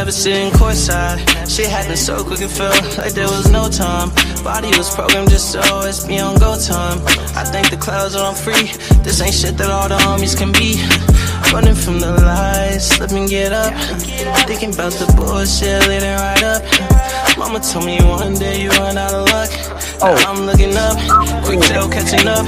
never sitting courtside. Shit happened so quick it felt like there was no time. Body was programmed just to always be on go time. I think the clouds are on free. This ain't shit that all the homies can be. Running from the lies, slip and get up. Thinking about the bullshit, leading right up. Mama told me one day you run out of luck. Now I'm looking up, quick tail catching up.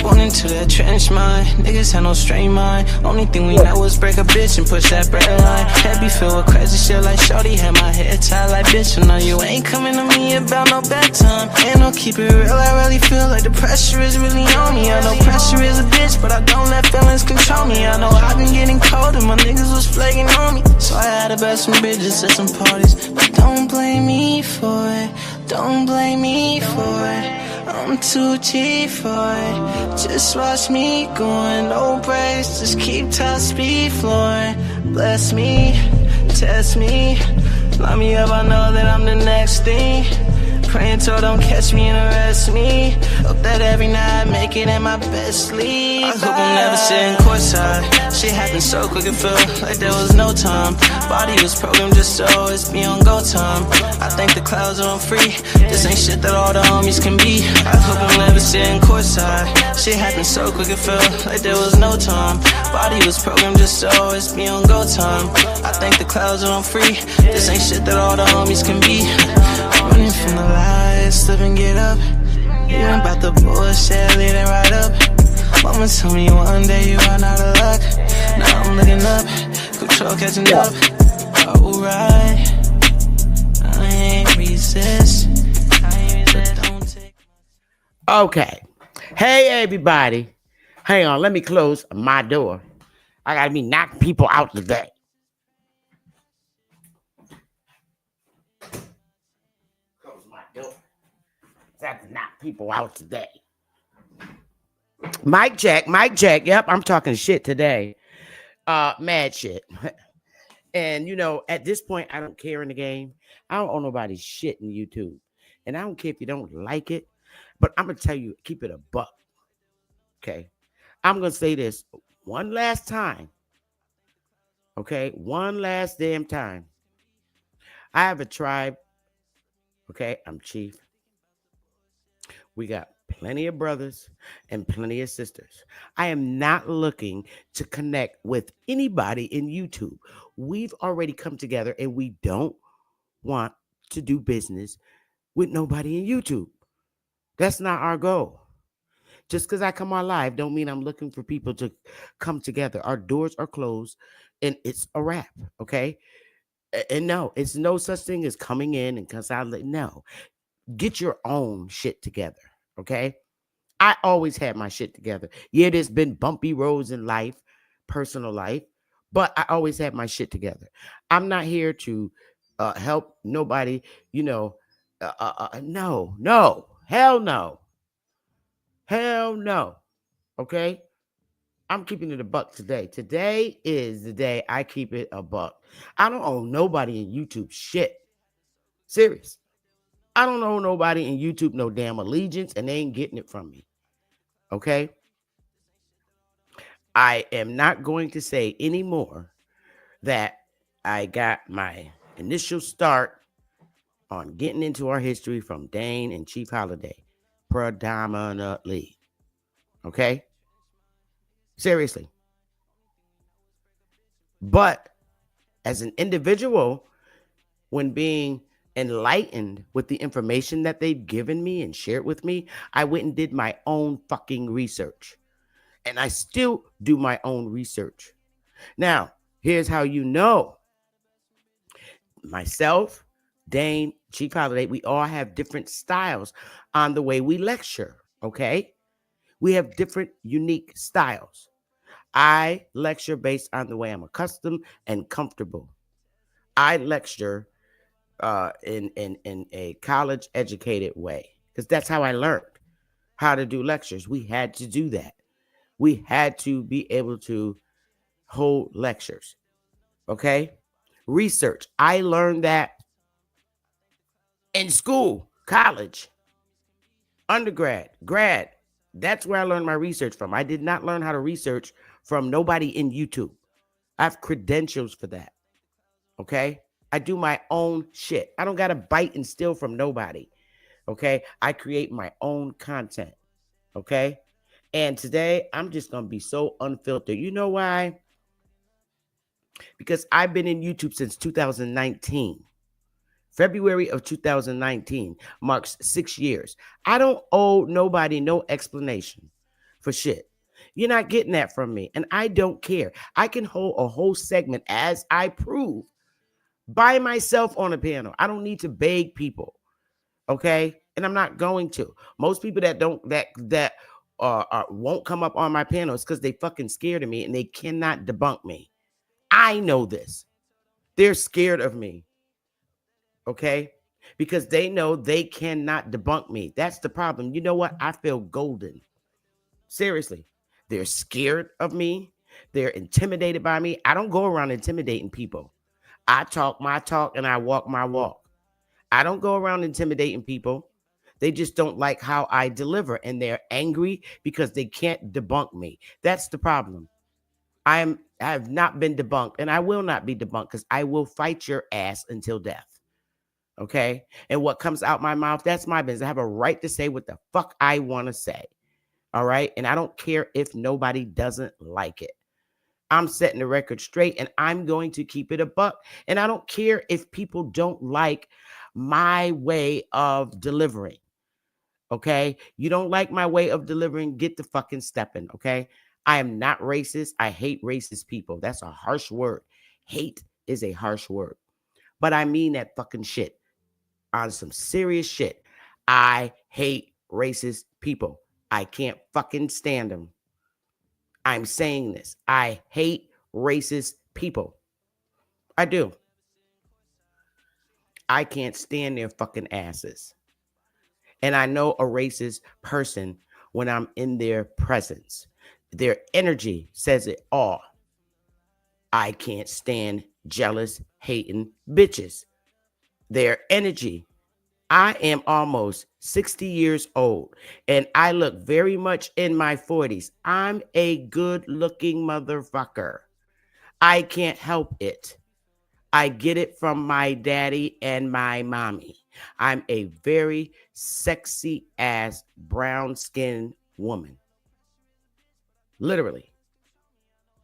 Born into that trench mind, niggas had no straight mind. Only thing we know was break a bitch and push that bread line. Head be filled with crazy shit like shorty, had my head tied like bitch. So now you ain't coming to me about no bedtime. Ain't no keep it real, I really feel like the pressure is really on me. I know pressure is a bitch, but I don't let feelings control me. I know I've been getting cold and my niggas was flaking on me. So I had to bet some bitches at some parties. But don't blame me for it, don't blame me for it. I'm too cheap for it. Just watch me going, no brakes. Just keep top speed flowing. Bless me, test me, line me up, I know that I'm the next thing. Praying till don't catch me and arrest me. Hope that every night I make it in my best sleep. I hope I'm never sitting courtside. Shit happened so quick it felt like there was no time. Body was programmed just to always be on go time. I think the clouds are on free. This ain't shit that all the homies can be. I hope I'm never sitting courtside. Shit happened so quick it felt like there was no time. Body was programmed just to always be on go time. I think the clouds are on free. This ain't shit that all the homies can be. Running from the lies, slip and get up. Even about the bullshit, leading right up. Mama told me one day you run out of luck. Now I'm looking up, control catching up. Alright, I ain't resist. But don't take. Okay. Hey, everybody. Hang on, let me close my door. I gotta be knocking people out today. Close my door. I have to knock people out today. Mic check, mic check. Yep, I'm talking shit today. Mad shit. And, you know, at this point, I don't care in the game. I don't owe nobody's shit in YouTube. And I don't care if you don't like it. But I'm going to tell you, keep it a buck. Okay? I'm going to say this one last time. Okay? One last damn time. I have a tribe. Okay? I'm chief. We got plenty of brothers and plenty of sisters. I am not looking to connect with anybody in YouTube. We've already come together and we don't want to do business with nobody in YouTube. That's not our goal. Just because I come on live don't mean I'm looking for people to come together. Our doors are closed and it's a wrap, okay? And no, it's no such thing as coming in and consolidate. No, get your own shit together, okay? I always had my shit together. Yeah, there's been bumpy roads in life, personal life, but I always had my shit together. I'm not here to help nobody, you know. No, hell no. Hell no. Okay? I'm keeping it a buck today. Today is the day I keep it a buck. I don't owe nobody in YouTube shit. Serious. I don't owe nobody in YouTube no damn allegiance, and they ain't getting it from me. Okay? I am not going to say anymore that I got my initial start on getting into our history from Dane and Chief Holiday. Predominantly. Okay? Seriously. But as an individual, when being enlightened with the information that they've given me and shared with me, I went and did my own fucking research. And I still do my own research. Now, here's how you know. Myself, Dane, Chief Holiday, we all have different styles on the way we lecture, okay? We have different unique styles. I lecture based on the way I'm accustomed and comfortable. I lecture in a college-educated way because that's how I learned how to do lectures. We had to do that. We had to be able to hold lectures, okay? Research. I learned that in school, college, undergrad, grad. That's where I learned my research from. I did not learn how to research from nobody in YouTube. I have credentials for that, okay? I do my own shit. I don't got to bite and steal from nobody. Okay. I create my own content. Okay. And today I'm just going to be so unfiltered. You know why? Because I've been in YouTube since 2019. February of 2019 marks 6 years. I don't owe nobody no explanation for shit. You're not getting that from me. And I don't care. I can hold a whole segment as I prove by myself on a panel. I don't need to beg people. Okay. And I'm not going to. Most people that don't, that won't come up on my panels because they fucking scared of me and they cannot debunk me. I know this. They're scared of me. Okay. Because they know they cannot debunk me. That's the problem. You know what? I feel golden. Seriously. They're scared of me. They're intimidated by me. I don't go around intimidating people. I talk my talk and I walk my walk. I don't go around intimidating people. They just don't like how I deliver and they're angry because they can't debunk me. That's the problem. I have not been debunked and I will not be debunked because I will fight your ass until death. Okay. And what comes out my mouth, that's my business. I have a right to say what the fuck I want to say. All right. And I don't care if nobody doesn't like it. I'm setting the record straight and I'm going to keep it a buck. And I don't care if people don't like my way of delivering. Okay. You don't like my way of delivering, get the fucking stepping. Okay. I am not racist. I hate racist people. That's a harsh word. Hate is a harsh word. But I mean that fucking shit. On some serious shit. I hate racist people. I can't fucking stand them. I'm saying this. I hate racist people. I do. I can't stand their fucking asses. And I know a racist person when I'm in their presence. Their energy says it all. I can't stand jealous, hating bitches. Their energy. I am almost 60 years old and I look very much in my 40s. I'm a good looking motherfucker. I can't help it. I get it from my daddy and my mommy. I'm a very sexy ass brown skinned woman. Literally.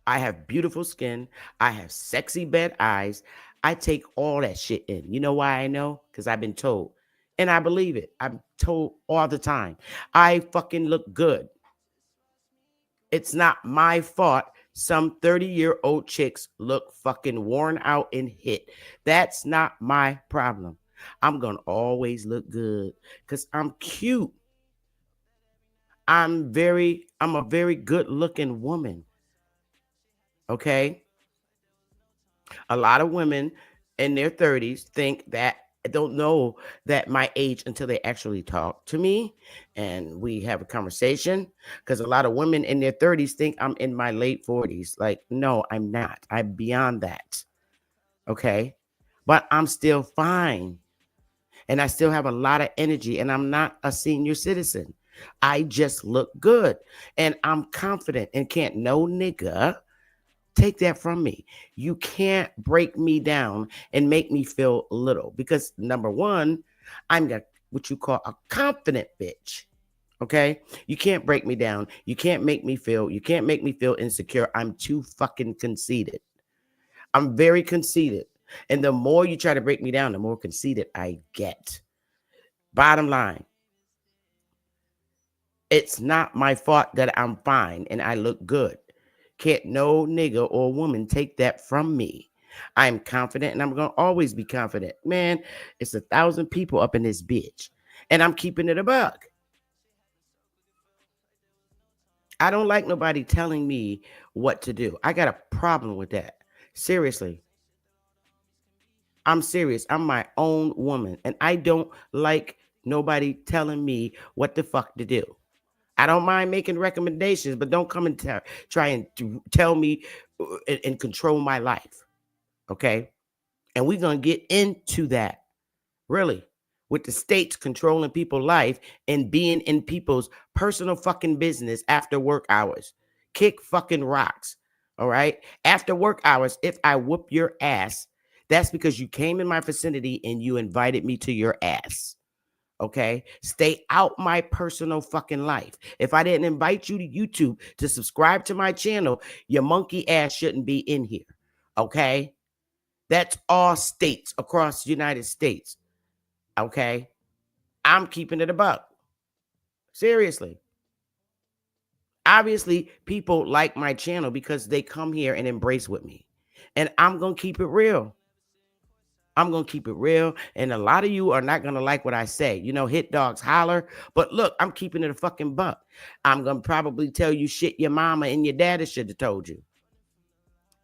I have beautiful skin. I have sexy bed eyes. I take all that shit in. You know why I know? Because I've been told. And I believe it. I'm told all the time. I fucking look good. It's not my fault some 30-year-old chicks look fucking worn out and hit. That's not my problem. I'm going to always look good because I'm cute. I'm a very good looking woman. Okay. A lot of women in their 30s think that don't know that my age until they actually talk to me and we have a conversation because a lot of women in their 30s think I'm in my late 40s. Like, no, I'm not. I'm beyond that. Okay. But I'm still fine. And I still have a lot of energy and I'm not a senior citizen. I just look good and I'm confident and can't no nigga take that from me. You can't break me down and make me feel little because number one, I'm what you call a confident bitch. Okay. You can't break me down. You can't make me feel insecure. I'm too fucking conceited. I'm very conceited. And the more you try to break me down, the more conceited I get. Bottom line, it's not my fault that I'm fine and I look good. Can't no nigga or woman take that from me. I'm confident and I'm going to always be confident. Man, it's 1,000 people up in this bitch and I'm keeping it a buck. I don't like nobody telling me what to do. I got a problem with that. Seriously. I'm serious. I'm my own woman and I don't like nobody telling me what the fuck to do. I don't mind making recommendations, but don't come and try and tell me and control my life. Okay. And we're going to get into that really with the states controlling people's life and being in people's personal fucking business after work hours. Kick fucking rocks. All right. After work hours, if I whoop your ass, That's because you came in my vicinity and you invited me to your ass. Okay, stay out my personal fucking life. If I didn't invite you to YouTube to subscribe to my channel, your monkey ass shouldn't be in here. Okay, that's all states across the United States. Okay, I'm keeping it a buck. Seriously. Obviously, people like my channel because they come here and embrace with me. And I'm going to keep it real. I'm going to keep it real. And a lot of you are not going to like what I say. You know, hit dogs holler. But look, I'm keeping it a fucking buck. I'm going to probably tell you shit your mama and your daddy should have told you.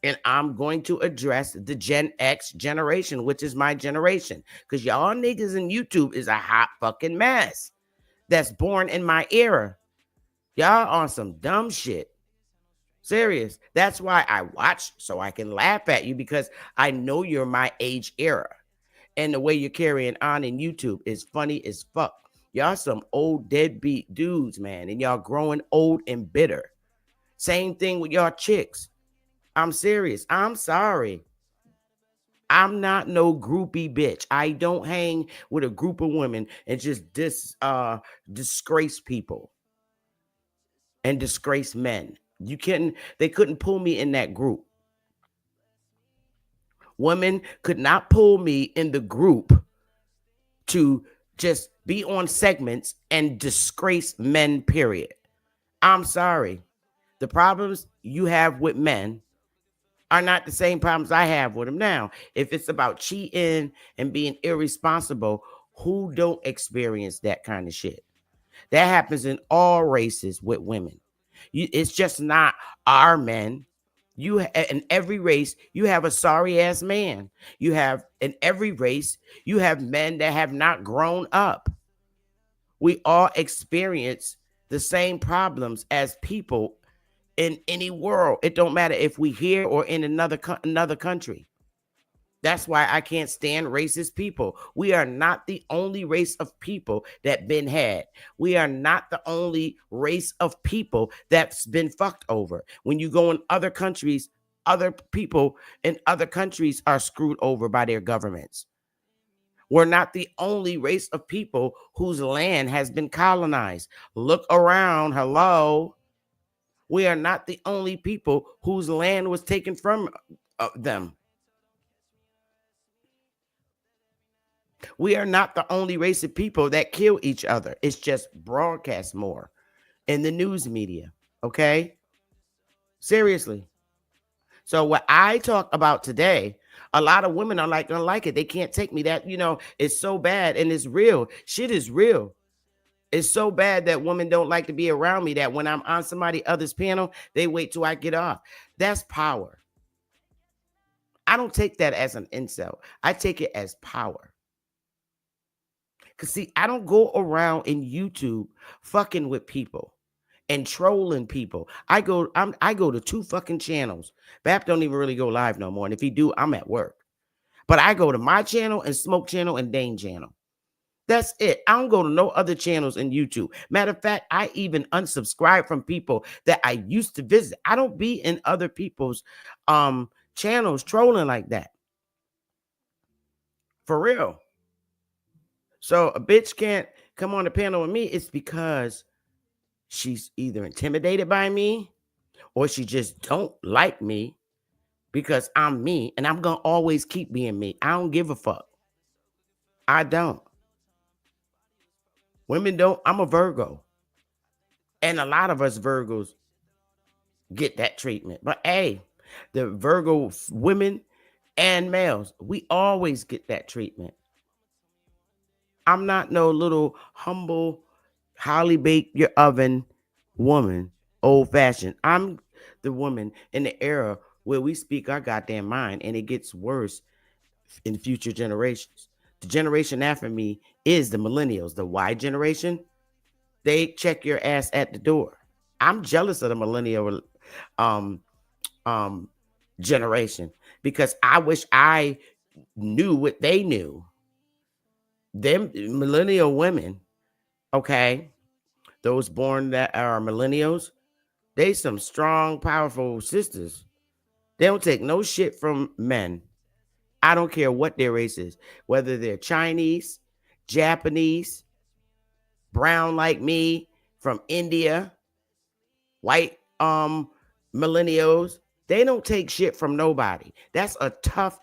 And I'm going to address the Gen X generation, which is my generation. Because y'all niggas in YouTube is a hot fucking mess. That's born in my era. Y'all on some dumb shit. Serious. That's why I watch, so I can laugh at you, because I know you're my age era. And the way you're carrying on in YouTube is funny as fuck. Y'all some old deadbeat dudes, man. And y'all growing old and bitter. Same thing with y'all chicks. I'm serious. I'm sorry. I'm not no groupie bitch. I don't hang with a group of women and just disgrace people and disgrace men. They couldn't pull me in that group. Women could not pull me in the group to just be on segments and disgrace men, period. I'm sorry. The problems you have with men are not the same problems I have with them now. If it's about cheating and being irresponsible, who don't experience that kind of shit? That happens in all races with women. It's just not our men. In every race, you have a sorry ass man. You have in every race, you have men that have not grown up. We all experience the same problems as people in any world. It don't matter if we here or in another country. That's why I can't stand racist people. We are not the only race of people that been had. We are not the only race of people that's been fucked over. When you go in other countries, other people in other countries are screwed over by their governments. We're not the only race of people whose land has been colonized. Look around. Hello. We are not the only people whose land was taken from them. We are not the only race of people that kill each other. It's just broadcast more in the news media. Okay? Seriously. So what I talk about today, a lot of women are like, gonna like it. They can't take me. That, it's so bad and it's real. Shit is real. It's so bad that women don't like to be around me, that when I'm on somebody other's panel, they wait till I get off. That's power. I don't take that as an insult. I take it as power. Because, see, I don't go around in YouTube fucking with people and trolling people. I go to 2 fucking channels. Bap don't even really go live no more. And if he do, I'm at work. But I go to my channel and Smoke channel and Dane channel. That's it. I don't go to no other channels in YouTube. Matter of fact, I even unsubscribe from people that I used to visit. I don't be in other people's channels trolling like that. For real. So a bitch can't come on the panel with me. It's because she's either intimidated by me or she just don't like me because I'm me, and I'm going to always keep being me. I don't give a fuck. I don't. Women don't. I'm a Virgo. And a lot of us Virgos get that treatment. But hey, the Virgo women and males, we always get that treatment. I'm not no little humble, highly baked your oven woman, old fashioned. I'm the woman in the era where we speak our goddamn mind, and it gets worse in future generations. The generation after me is the millennials, the Y generation. They check your ass at the door. I'm jealous of the millennial um generation because I wish I knew what they knew. Them millennial women, okay, those born that are millennials, they some strong, powerful sisters. They don't take no shit from men. I don't care what their race is, whether they're Chinese, Japanese, brown like me, from India, white millennials. They don't take shit from nobody. That's a tough,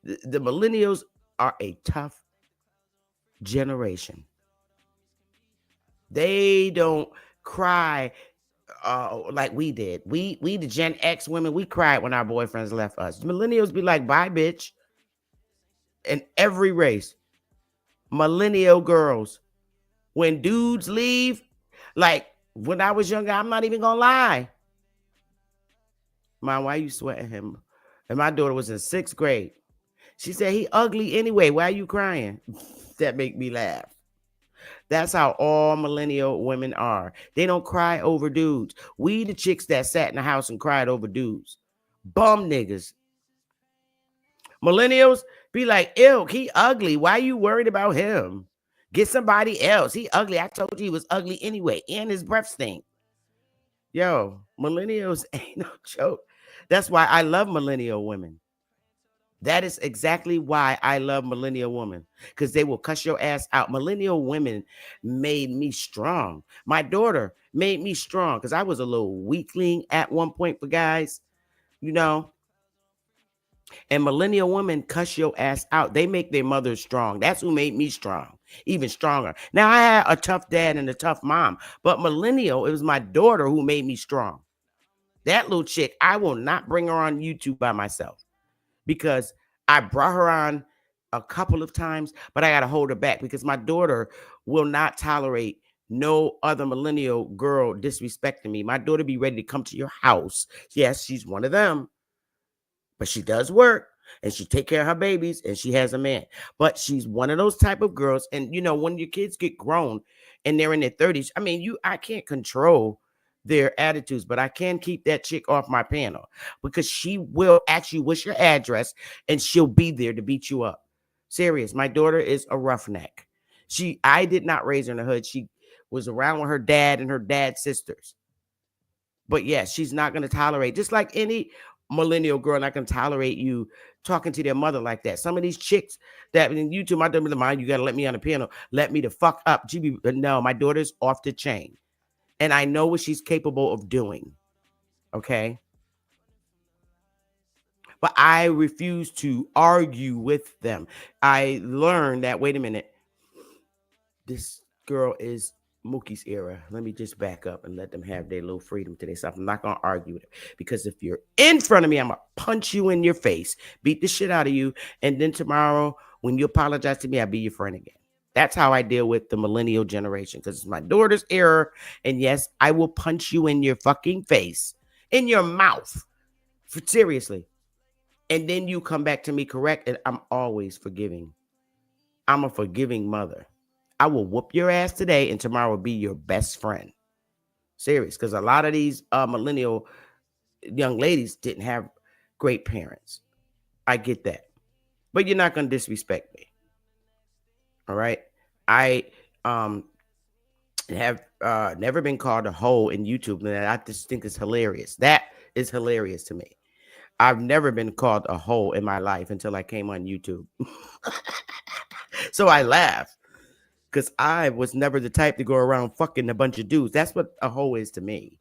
the millennials are a tough generation. They don't cry like we did. We the Gen X women, we cried when our boyfriends left us. Millennials be like, bye, bitch. In every race, millennial girls, when dudes leave, like when I was younger, I'm not even gonna lie. Mom, why you sweating him? And my daughter was in 6th grade. She said, he ugly anyway. Why are you crying? That make me laugh. That's how all millennial women are. They don't cry over dudes. We the chicks that sat in the house and cried over dudes. Bum niggas. Millennials be like, ew, he ugly. Why are you worried about him? Get somebody else. He ugly. I told you he was ugly anyway. And his breath stink. Yo, millennials ain't no joke. That's why I love millennial women. That is exactly why I love millennial women, because they will cuss your ass out. Millennial women made me strong. My daughter made me strong because I was a little weakling at one point for guys, you know. And millennial women cuss your ass out. They make their mothers strong. That's who made me strong, even stronger. Now, I had a tough dad and a tough mom, but millennial, it was my daughter who made me strong. That little chick, I will not bring her on YouTube by myself, because I brought her on a couple of times, but I got to hold her back because my daughter will not tolerate no other millennial girl disrespecting me. My daughter be ready to come to your house. Yes, she's one of them, but she does work and she take care of her babies and she has a man. But she's one of those type of girls. And you know, when your kids get grown and they're in their 30s, I mean, I can't control their attitudes, but I can keep that chick off my panel because she will ask you what's your address and she'll be there to beat you up. Serious. My daughter is a roughneck. I did not raise her in the hood. She was around with her dad and her dad's sisters. But yes, she's not going to tolerate, just like any millennial girl, not going to tolerate you talking to their mother like that. Some of these chicks that in YouTube, my daughter, mind, you got to let me on the piano, let me the fuck up. No, my daughter's off the chain. And I know what she's capable of doing. Okay. But I refuse to argue with them. I learned that, wait a minute, this girl is Mookie's era. Let me just back up and let them have their little freedom to themselves. I'm not going to argue with it, because if you're in front of me, I'm going to punch you in your face, beat the shit out of you. And then tomorrow, when you apologize to me, I'll be your friend again. That's how I deal with the millennial generation, because it's my daughter's era. And yes, I will punch you in your fucking face, in your mouth. Seriously. And then you come back to me correct, and I'm always forgiving. I'm a forgiving mother. I will whoop your ass today, and tomorrow will be your best friend. Serious, because a lot of these millennial young ladies didn't have great parents. I get that. But you're not going to disrespect me. All right? I have never been called a hoe in YouTube, and I just think it's hilarious. That is hilarious to me. I've never been called a hoe in my life until I came on YouTube. So I laugh, because I was never the type to go around fucking a bunch of dudes. That's what a hoe is to me.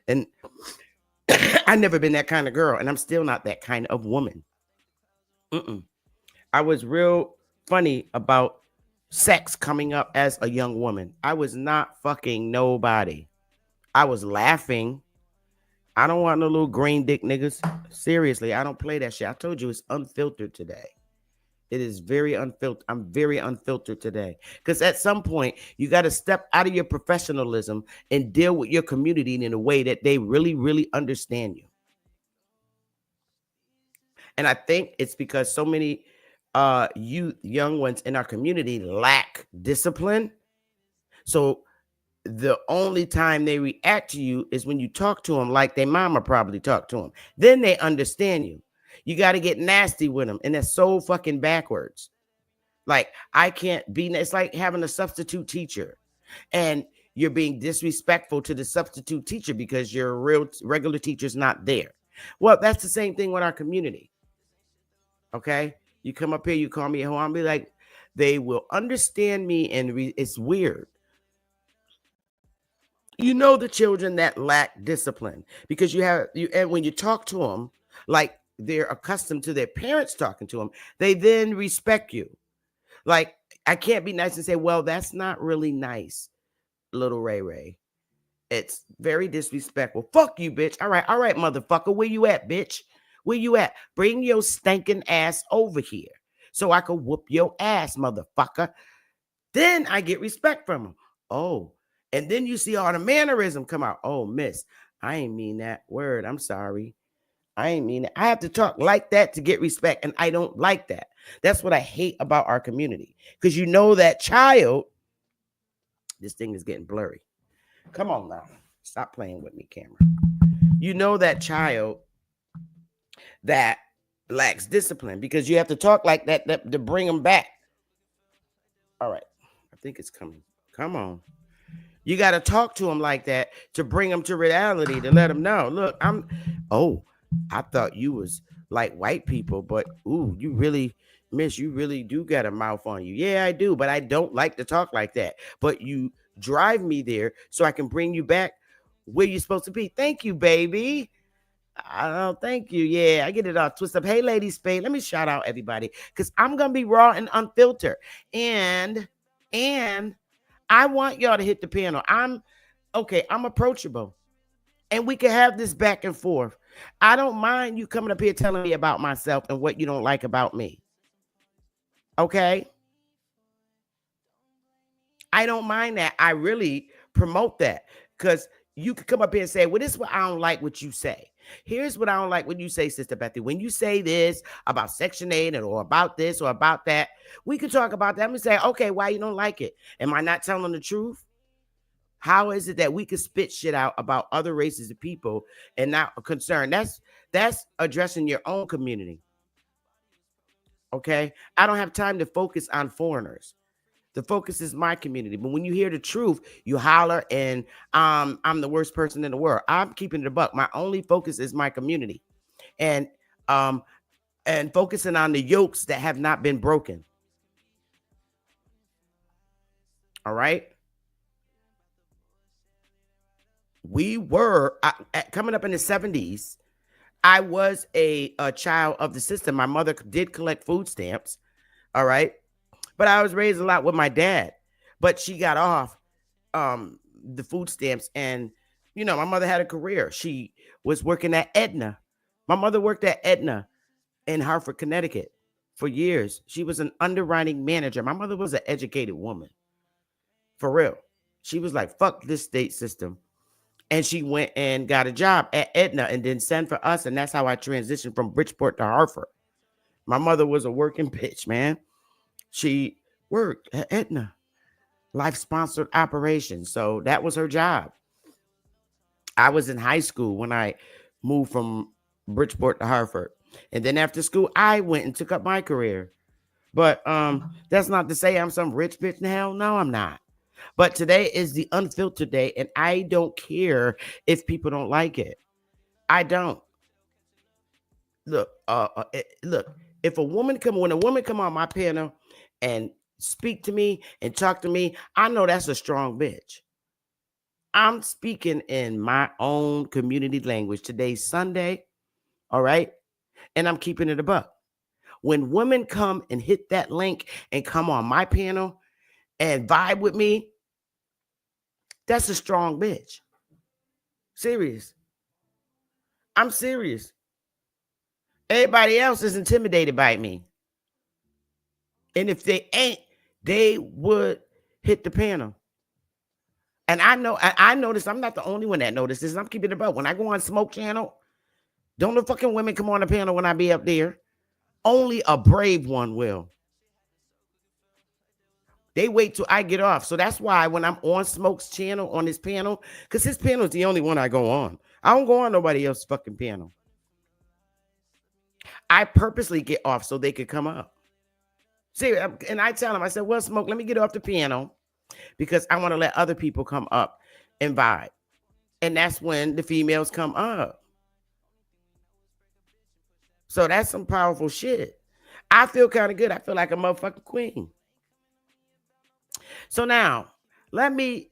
And I've never been that kind of girl, and I'm still not that kind of woman. I was real funny about sex coming up as a young woman. I was not fucking nobody. I was laughing. I don't want no little green dick niggas. Seriously, I don't play that shit. I told you it's unfiltered today. It is very unfiltered. I'm very unfiltered today. Because at some point, you got to step out of your professionalism and deal with your community in a way that they really, really understand you. And I think it's because so many young ones in our community lack discipline. So the only time they react to you is when you talk to them like their mama probably talked to them. Then they understand you. You got to get nasty with them. And that's so fucking backwards. Like, I can't be, it's like having a substitute teacher and you're being disrespectful to the substitute teacher because your regular teacher's not there. Well, that's the same thing with our community. Okay. You come up here, you call me a hoe. I'll be like, they will understand me, and it's weird. You know the children that lack discipline because and when you talk to them like they're accustomed to their parents talking to them, they then respect you. Like, I can't be nice and say, well, that's not really nice, little Ray Ray. It's very disrespectful. Fuck you, bitch. All right, motherfucker. Where you at, bitch? Where you at? Bring your stinking ass over here so I can whoop your ass, motherfucker. Then I get respect from them. Oh, and then you see all the mannerism come out. Oh, miss, I ain't mean that word. I'm sorry. I ain't mean it. I have to talk like that to get respect, and I don't like that. That's what I hate about our community. Because you know that child, this thing is getting blurry. Come on now. Stop playing with me, camera. You know that child that lacks discipline because you have to talk like that to bring them back. All right. I think it's coming. Come on. You got to talk to them like that to bring them to reality, to let them know, look, I thought you was like white people, but ooh, you really, miss, you really do got a mouth on you. Yeah, I do, but I don't like to talk like that. But you drive me there so I can bring you back where you're supposed to be. Thank you, baby. I don't thank you. Yeah, I get it all twisted up. Hey, ladies, Spade, let me shout out everybody because I'm gonna be raw and unfiltered. And I want y'all to hit the panel. I'm approachable. And we can have this back and forth. I don't mind you coming up here telling me about myself and what you don't like about me. Okay? I don't mind that. I really promote that because you could come up here and say, well, this is what I don't like what you say. Here's what I don't like when you say, Sister Bethy. When you say this about Section 8 or about this or about that, we could talk about that. I'm going to say, okay, why you don't like it? Am I not telling the truth? How is it that we could spit shit out about other races of people and not a concern? That's addressing your own community. Okay? I don't have time to focus on foreigners. The focus is my community. But when you hear the truth, you holler and I'm the worst person in the world. I'm keeping it a buck. My only focus is my community. And focusing on the yokes that have not been broken. All right? We were coming up in the 70s. I was a child of the system. My mother did collect food stamps. All right. But I was raised a lot with my dad. But she got off the food stamps. And, you know, my mother had a career. She was working at Aetna. My mother worked at Aetna in Hartford, Connecticut for years. She was an underwriting manager. My mother was an educated woman. For real. She was like, fuck this state system. And she went and got a job at Aetna and then sent for us. And that's how I transitioned from Bridgeport to Hartford. My mother was a working bitch, man. She worked at Aetna, life-sponsored operations. So that was her job. I was in high school when I moved from Bridgeport to Hartford. And then after school, I went and took up my career. But that's not to say I'm some rich bitch in hell. No, I'm not. But today is the unfiltered day, and I don't care if people don't like it. I don't. Look, if when a woman come on my panel and speak to me and talk to me, I know that's a strong bitch. I'm speaking in my own community language. Today's Sunday, all right? And I'm keeping it a buck. When women come and hit that link and come on my panel and vibe with me, that's a strong bitch. Serious. I'm serious. Everybody else is intimidated by me. And if they ain't, they would hit the panel. And I noticed I'm not the only one that noticed this. I'm keeping it above. When I go on Smoke Channel, don't the fucking women come on the panel when I be up there. Only a brave one will. They wait till I get off. So that's why when I'm on Smoke's channel, on his panel, because his panel is the only one I go on. I don't go on nobody else's fucking panel. I purposely get off so they could come up. See, and I tell them, I said, well, Smoke, let me get off the piano because I want to let other people come up and vibe. And that's when the females come up. So that's some powerful shit. I feel kind of good. I feel like a motherfucking queen. So now, let me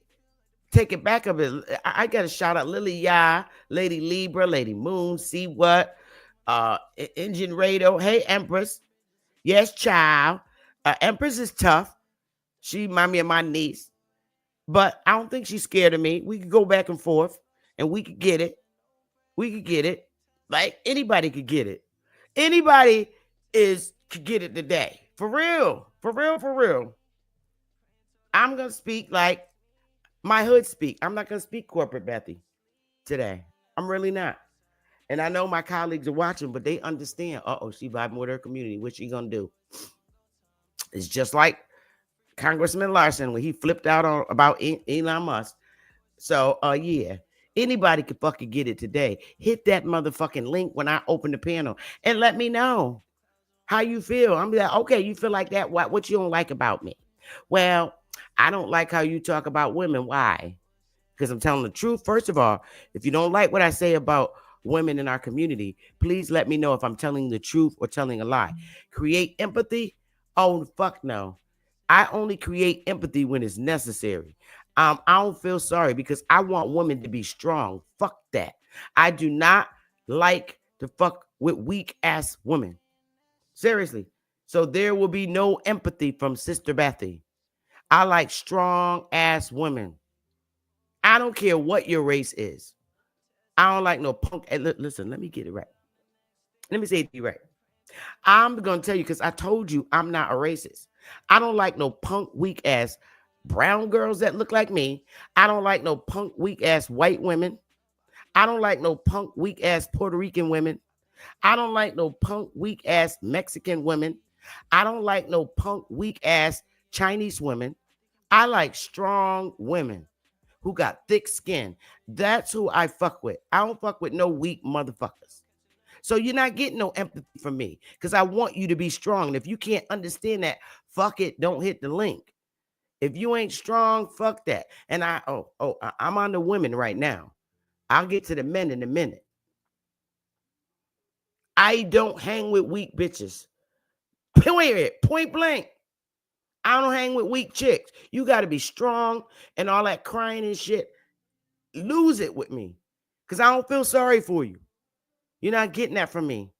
take it back a bit. I got to shout out Lily Ya, Lady Libra, Lady Moon, See What, Engine Radio. Hey, Empress. Yes, child. Empress is tough. She remind me of my niece. But I don't think she's scared of me. We could go back and forth and we could get it. We could get it. Like anybody could get it. Anybody could get it today. For real. For real, for real. I'm gonna speak like my hood speak. I'm not gonna speak corporate Bethy today. I'm really not. And I know my colleagues are watching, but they understand. She vibing with her community. What's she gonna do? It's just like Congressman Larson when he flipped out on about Elon Musk. So yeah. Anybody could fucking get it today. Hit that motherfucking link when I open the panel and let me know how you feel. I'm like, okay, you feel like that. What you don't like about me? Well, I don't like how you talk about women. Why? Because I'm telling the truth. First of all, if you don't like what I say about women in our community, please let me know if I'm telling the truth or telling a lie. Create empathy? Oh, fuck no. I only create empathy when it's necessary. I don't feel sorry because I want women to be strong. Fuck that. I do not like to fuck with weak ass women. Seriously. So there will be no empathy from Sister Bethy. I like strong ass women. I don't care what your race is. I don't like no punk. Hey, listen, let me get it right. Let me say it to you right. I'm going to tell you because I told you I'm not a racist. I don't like no punk, weak ass brown girls that look like me. I don't like no punk, weak ass white women. I don't like no punk, weak ass Puerto Rican women. I don't like no punk, weak ass Mexican women. I don't like no punk, weak ass Chinese women. I like strong women who got thick skin. That's who I fuck with. I don't fuck with no weak motherfuckers. So you're not getting no empathy from me because I want you to be strong. And if you can't understand that, fuck it, don't hit the link. If you ain't strong, fuck that. And I'm on the women right now. I'll get to the men in a minute. I don't hang with weak bitches. Period. Point blank. I don't hang with weak chicks. You got to be strong and all that crying and shit. Lose it with me because I don't feel sorry for you. You're not getting that from me.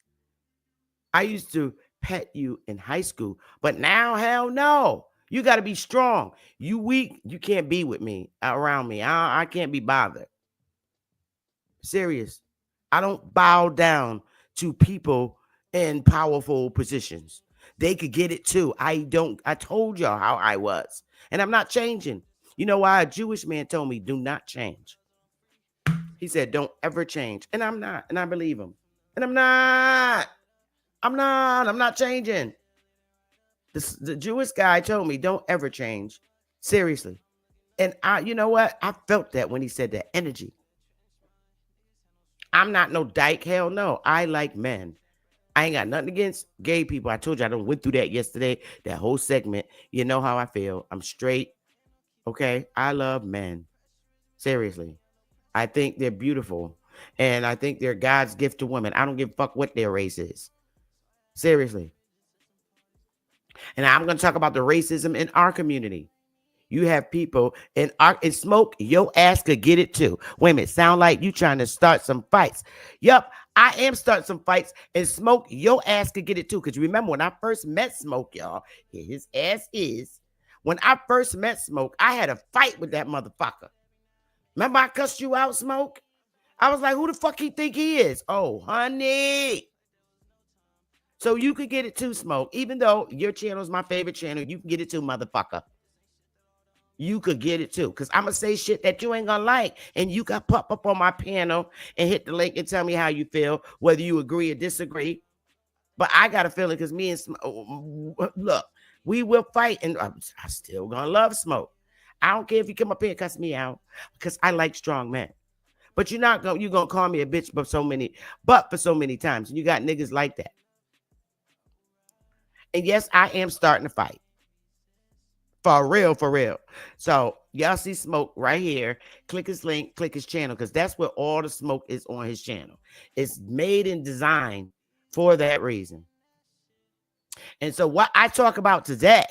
I used to pet you in high school, but now, hell no. You got to be strong. You weak, you can't be with me, around me. I can't be bothered. Serious. I don't bow down to people in powerful positions. They could get it too. I told y'all how I was. And I'm not changing. You know why? A Jewish man told me, do not change. He said, don't ever change. And I'm not. And I believe him. And I'm not. I'm not changing. The Jewish guy told me, don't ever change. Seriously. And you know what? I felt that when he said that energy. I'm not no dyke. Hell no. I like men. I ain't got nothing against gay people. I told you I done went through that yesterday, that whole segment. You know how I feel. I'm straight. Okay. I love men. Seriously. I think they're beautiful. And I think they're God's gift to women. I don't give a fuck what their race is. Seriously. And I'm going to talk about the racism in our community. You have people in smoke, your ass could get it too. Wait a minute, sound like you trying to start some fights. Yup, I am starting some fights, and smoke, your ass could get it too. Because you remember when I first met Smoke, y'all, here his ass is. When I first met Smoke, I had a fight with that motherfucker. Remember I cussed you out, Smoke? I was like, who the fuck he think he is? Oh, honey. So you could get it too, Smoke. Even though your channel is my favorite channel, you can get it too, motherfucker. You could get it too. Because I'm going to say shit that you ain't going to like. And you got pop up on my panel and hit the link and tell me how you feel, whether you agree or disagree. But I got a feeling because me and look, we will fight. And I'm still going to love Smoke. I don't care if you come up here and cuss me out because I like strong men. But you're going to call me a bitch for so many times. And you got niggas like that. And yes, I am starting to fight. For real, for real. So y'all see Smoke right here. Click his link, click his channel, because that's where all the smoke is on his channel. It's made and designed for that reason. And so what I talk about today,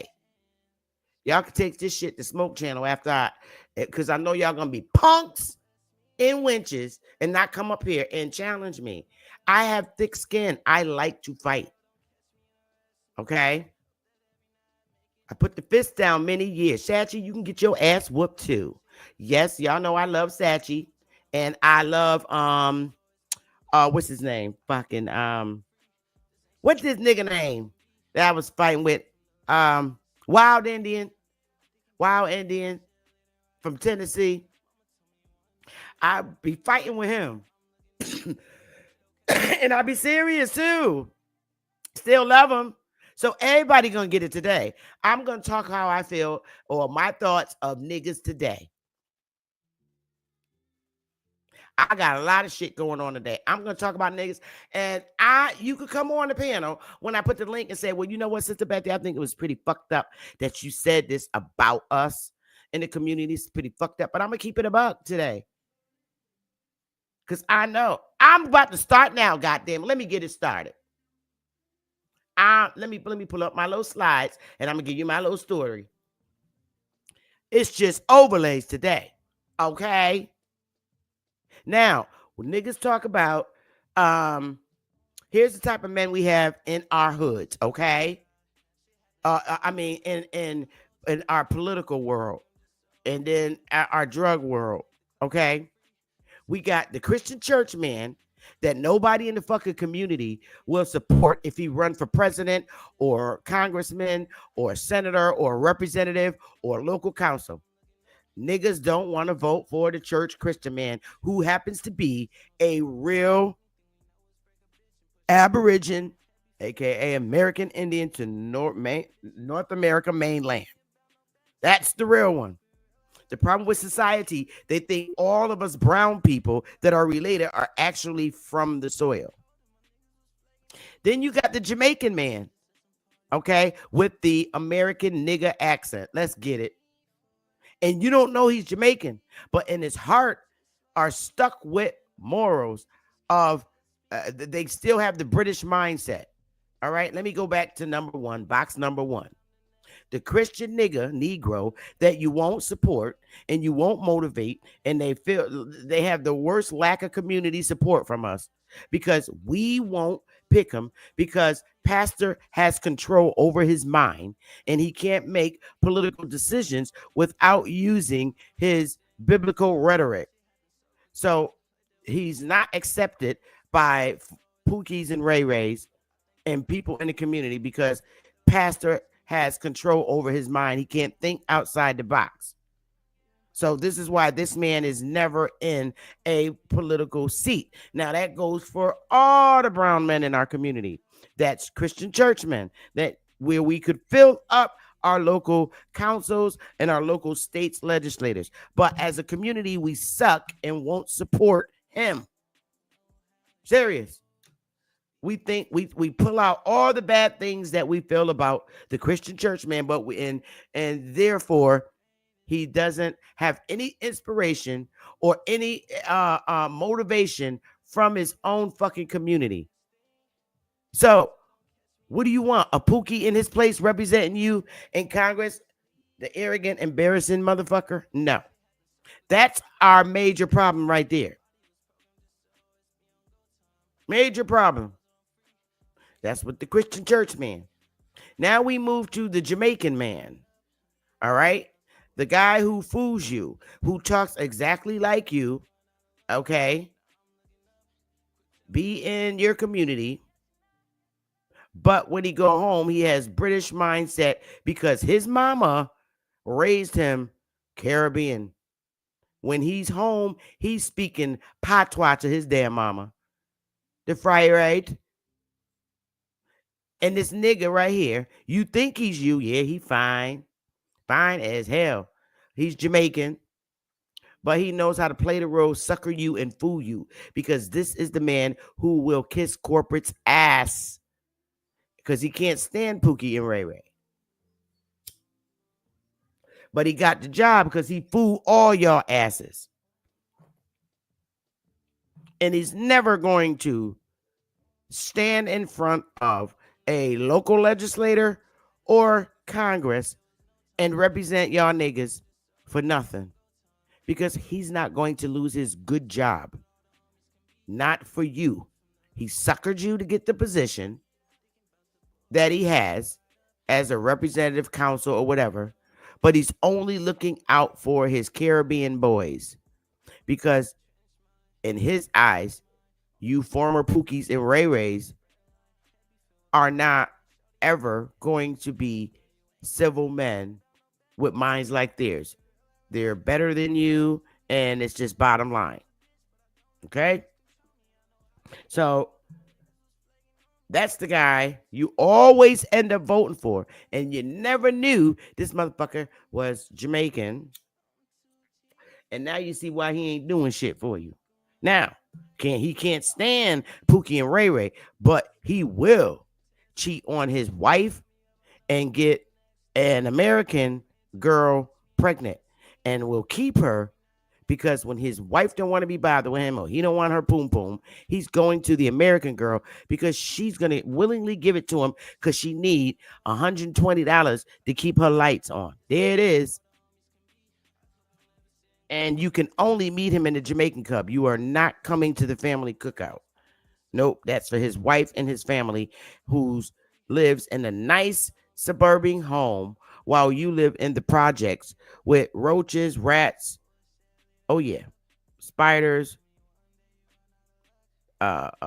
y'all can take this shit to Smoke Channel after because I know y'all gonna be punks in winches and not come up here and challenge me. I have thick skin. I like to fight. Okay? I put the fist down many years. Sachi, you can get your ass whooped too. Yes, y'all know I love Sachi. And I love what's his name? Fucking what's this nigga name that I was fighting with? Wild Indian. Wild Indian from Tennessee. I be fighting with him. And I be serious too. Still love him. So everybody gonna get it today. I'm gonna talk how I feel or my thoughts of niggas today. I got a lot of shit going on today. I'm gonna talk about niggas, and you could come on the panel when I put the link and say, well, you know what, Sister Betty, I think it was pretty fucked up that you said this about us in the community. It's pretty fucked up, but I'm gonna keep it a buck today. Cause I know I'm about to start now, goddamn. Let me get it started. Let me pull up my little slides and I'm gonna give you my little story. It's just overlays today. Okay. Now, when niggas talk about here's the type of men we have in our hoods, okay? I mean in our political world and then our drug world, okay? We got the Christian church man that nobody in the fucking community will support if he run for president or congressman or senator or representative or local council. Niggas don't want to vote for the church Christian man who happens to be a real Aborigine, aka American Indian to North America mainland. That's the real one. The problem with society, they think all of us brown people that are related are actually from the soil. Then you got the Jamaican man, okay, with the American nigga accent. Let's get it. And you don't know he's Jamaican, but in his heart are stuck with morals of they still have the British mindset. All right, let me go back to number one, box number one. The Christian Negro that you won't support and you won't motivate, and they feel they have the worst lack of community support from us because we won't pick him because pastor has control over his mind and he can't make political decisions without using his biblical rhetoric. So he's not accepted by Pookies and Ray Rays and people in the community because pastor has control over his mind. He can't think outside the box. So this is why this man is never in a political seat. Now that goes for all the brown men in our community. That's Christian churchmen that where we could fill up our local councils and our local states legislators. But as a community, we suck and won't support him. Serious. We think we pull out all the bad things that we feel about the Christian church man, but and therefore he doesn't have any inspiration or any motivation from his own fucking community. So what do you want? A Pookie in his place representing you in Congress? The arrogant, embarrassing motherfucker? No. That's our major problem right there. Major problem. That's what the Christian church man. Now we move to the Jamaican man. All right. The guy who fools you, who talks exactly like you. Okay. Be in your community. But when he go home, he has British mindset because his mama raised him Caribbean. When he's home, he's speaking patois to his damn mama. The fry right. And this nigga right here, you think he's you. Yeah, he fine. Fine as hell. He's Jamaican. But he knows how to play the role, sucker you, and fool you. Because this is the man who will kiss corporate's ass. Because he can't stand Pookie and Ray Ray. But he got the job because he fooled all y'all asses. And he's never going to stand in front of a local legislator or Congress and represent y'all niggas for nothing because he's not going to lose his good job. Not for you. He suckered you to get the position that he has as a representative council or whatever, but he's only looking out for his Caribbean boys because in his eyes, you former Pookies and Ray Rays are not ever going to be civil men with minds like theirs. They're better than you, and it's just bottom line. Okay? So that's the guy you always end up voting for. And you never knew this motherfucker was Jamaican. And now you see why he ain't doing shit for you. Now, he can't stand Pookie and Ray Ray, but he will cheat on his wife and get an American girl pregnant and will keep her because when his wife don't want to be bothered with him or he don't want her poom poom, he's going to the American girl because she's going to willingly give it to him because she need $120 to keep her lights on. There it is. And you can only meet him in the Jamaican Club. You are not coming to the family cookout. Nope, that's for his wife and his family who lives in a nice suburban home while you live in the projects with roaches, rats, oh yeah, spiders, bed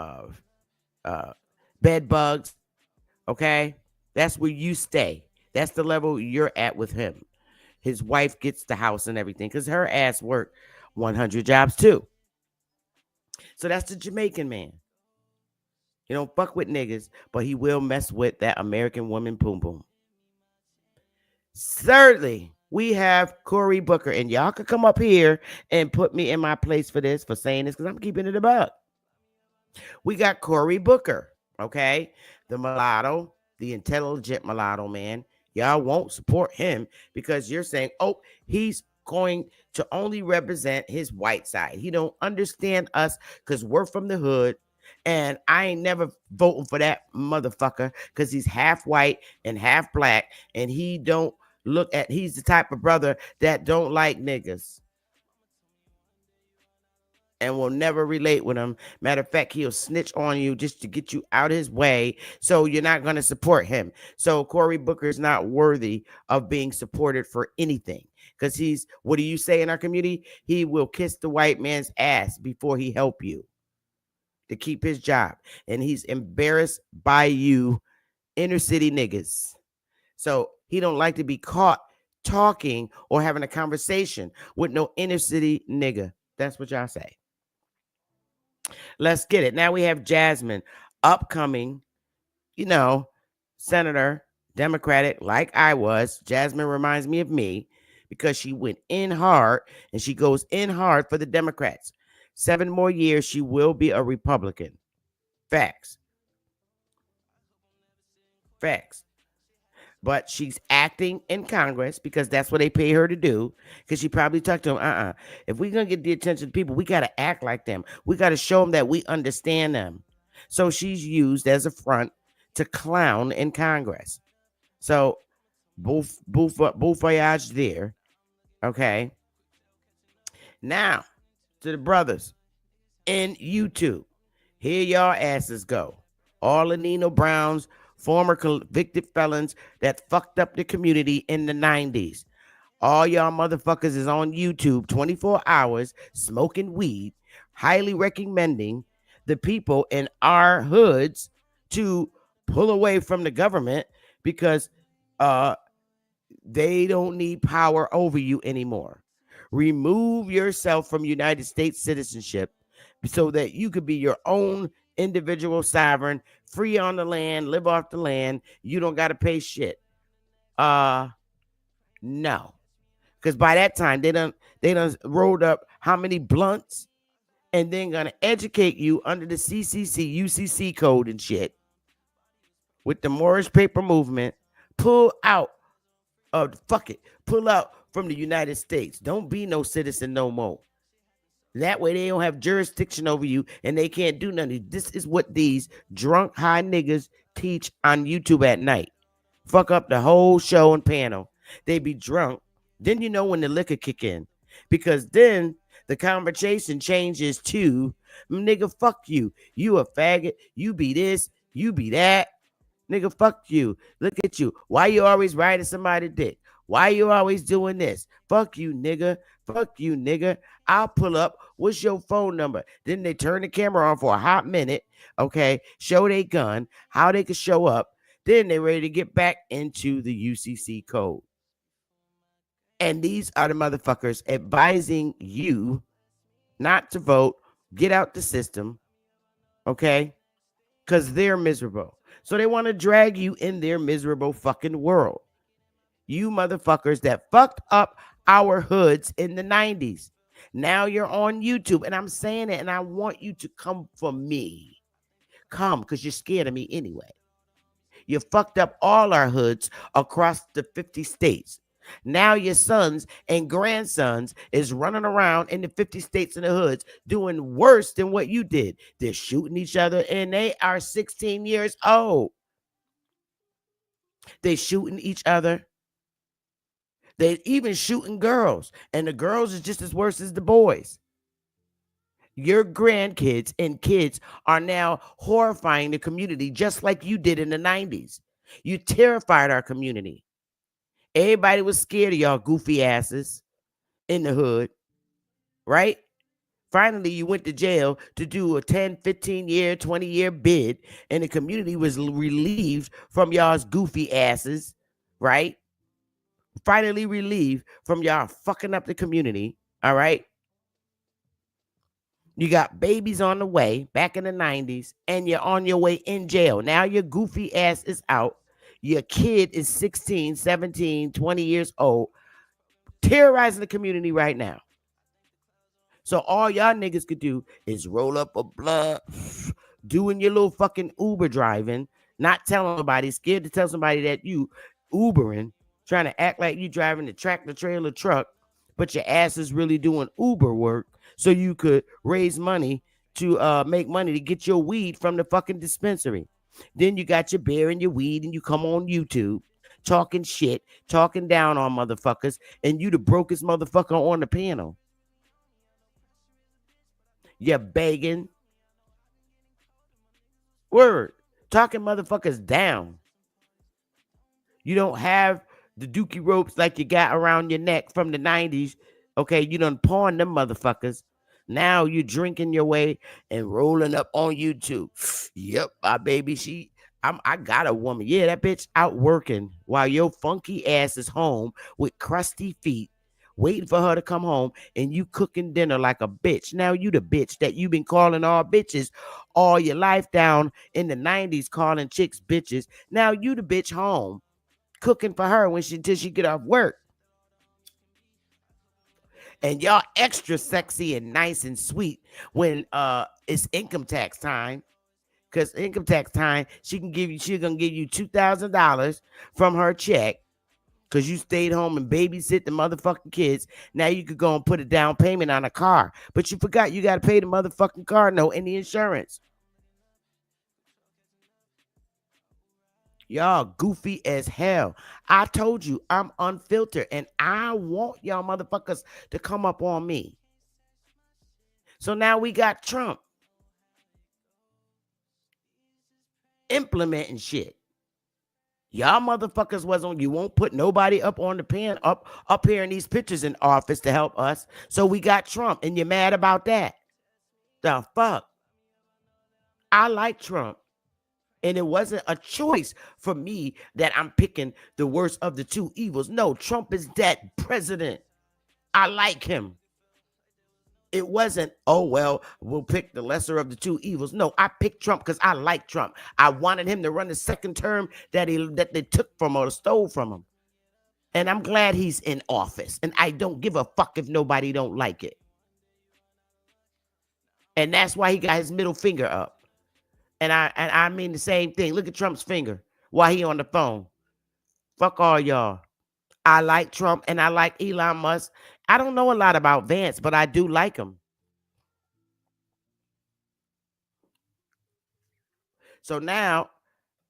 bugs. Okay, that's where you stay. That's the level you're at with him. His wife gets the house and everything because her ass worked 100 jobs too. So that's the Jamaican man. He don't fuck with niggas, but he will mess with that American woman poom poom. Thirdly, we have Cory Booker, and y'all could come up here and put me in my place for this, for saying this, because I'm keeping it a buck. We got Cory Booker, okay? The mulatto, the intelligent mulatto man. Y'all won't support him because you're saying, oh, he's going to only represent his white side. He don't understand us because we're from the hood. And I ain't never voting for that motherfucker because he's half white and half black. And he don't he's the type of brother that don't like niggas and will never relate with him. Matter of fact, he'll snitch on you just to get you out of his way. So you're not going to support him. So Cory Booker is not worthy of being supported for anything. Because what do you say in our community? He will kiss the white man's ass before he help you to keep his job. And he's embarrassed by you inner city niggas. So he don't like to be caught talking or having a conversation with no inner city nigga. That's what y'all say. Let's get it. Now we have Jasmine, upcoming, senator, Democratic, like I was. Jasmine reminds me of me because she went in hard and she goes in hard for the Democrats. 7 more years, she will be a Republican. Facts. But she's acting in Congress because that's what they pay her to do. Because she probably talked to them, if we're going to get the attention of people, we got to act like them. We got to show them that we understand them. So she's used as a front to clown in Congress. So, bon voyage there. Okay. Now, to the brothers in YouTube. Here y'all asses go. All the Nino Browns, former convicted felons that fucked up the community in the 90s. All y'all motherfuckers is on YouTube 24 hours smoking weed, highly recommending the people in our hoods to pull away from the government because they don't need power over you anymore. Remove yourself from United States citizenship so that you could be your own individual sovereign, free on the land, live off the land. You don't got to pay shit. No. Because by that time, they done rolled up how many blunts and then going to educate you under the CCC, UCC code and shit with the Moorish paper movement. Pull out from the United States. Don't be no citizen no more. That way they don't have jurisdiction over you and they can't do nothing. This is what these drunk high niggas teach on YouTube at night. Fuck up the whole show and panel. They be drunk. Then you know when the liquor kick in. Because then the conversation changes to, nigga, fuck you. You a faggot. You be this. You be that. Nigga, fuck you. Look at you. Why you always riding somebody's dick? Why you always doing this? Fuck you, nigga. Fuck you, nigga. I'll pull up. What's your phone number? Then they turn the camera on for a hot minute. Okay. Show they gun, how they could show up. Then they ready to get back into the UCC code. And these are the motherfuckers advising you not to vote, get out the system. Okay. Because they're miserable. So they want to drag you in their miserable fucking world. You motherfuckers that fucked up our hoods in the 90s. Now you're on YouTube. And I'm saying it, and I want you to come for me. Come, because you're scared of me anyway. You fucked up all our hoods across the 50 states. Now your sons and grandsons is running around in the 50 states and the hoods doing worse than what you did. They're shooting each other and they are 16 years old. They shooting each other. They even shooting girls. And the girls is just as worse as the boys. Your grandkids and kids are now horrifying the community just like you did in the 90s. You terrified our community. Everybody was scared of y'all goofy asses in the hood, right? Finally, you went to jail to do a 10, 15 year, 20-year bid, and the community was relieved from y'all's goofy asses, right? Finally relieved from y'all fucking up the community, all right? You got babies on the way back in the 90s, and you're on your way in jail. Now your goofy ass is out. Your kid is 16, 17, 20 years old, terrorizing the community right now. So all y'all niggas could do is roll up a blunt, doing your little fucking Uber driving, not telling nobody, scared to tell somebody that you Ubering, trying to act like you driving the tractor trailer truck, but your ass is really doing Uber work so you could raise money to make money to get your weed from the fucking dispensary. Then you got your beer and your weed and you come on YouTube talking shit, talking down on motherfuckers, and you the brokest motherfucker on the panel. You're begging. Word. Talking motherfuckers down. You don't have the dookie ropes like you got around your neck from the 90s. Okay, you done pawn them motherfuckers. Now you drinking your way and rolling up on YouTube. Yep, my baby, I got a woman. Yeah, that bitch out working while your funky ass is home with crusty feet, waiting for her to come home, and you cooking dinner like a bitch. Now you the bitch that you been calling all bitches all your life down in the 90s, calling chicks bitches. Now you the bitch home cooking for her when till she get off work. And y'all extra sexy and nice and sweet when it's income tax time. Because income tax time, she's gonna give you $2,000 from her check because you stayed home and babysit the motherfucking kids. Now you could go and put a down payment on a car. But you forgot you gotta pay the motherfucking car note and the insurance. Y'all goofy as hell. I told you I'm unfiltered and I want y'all motherfuckers to come up on me. So now we got Trump implementing shit. Y'all motherfuckers was on. You won't put nobody up on the pen up here in these pictures in office to help us. So we got Trump, and you're mad about that. The fuck? I like Trump. And it wasn't a choice for me that I'm picking the worst of the two evils. No, Trump is that president. I like him. It wasn't, oh, well, we'll pick the lesser of the two evils. No, I picked Trump because I like Trump. I wanted him to run the second term that they took from or stole from him. And I'm glad he's in office. And I don't give a fuck if nobody don't like it. And that's why he got his middle finger up. And I mean the same thing. Look at Trump's finger while he on the phone. Fuck all y'all. I like Trump and I like Elon Musk. I don't know a lot about Vance, but I do like him. So now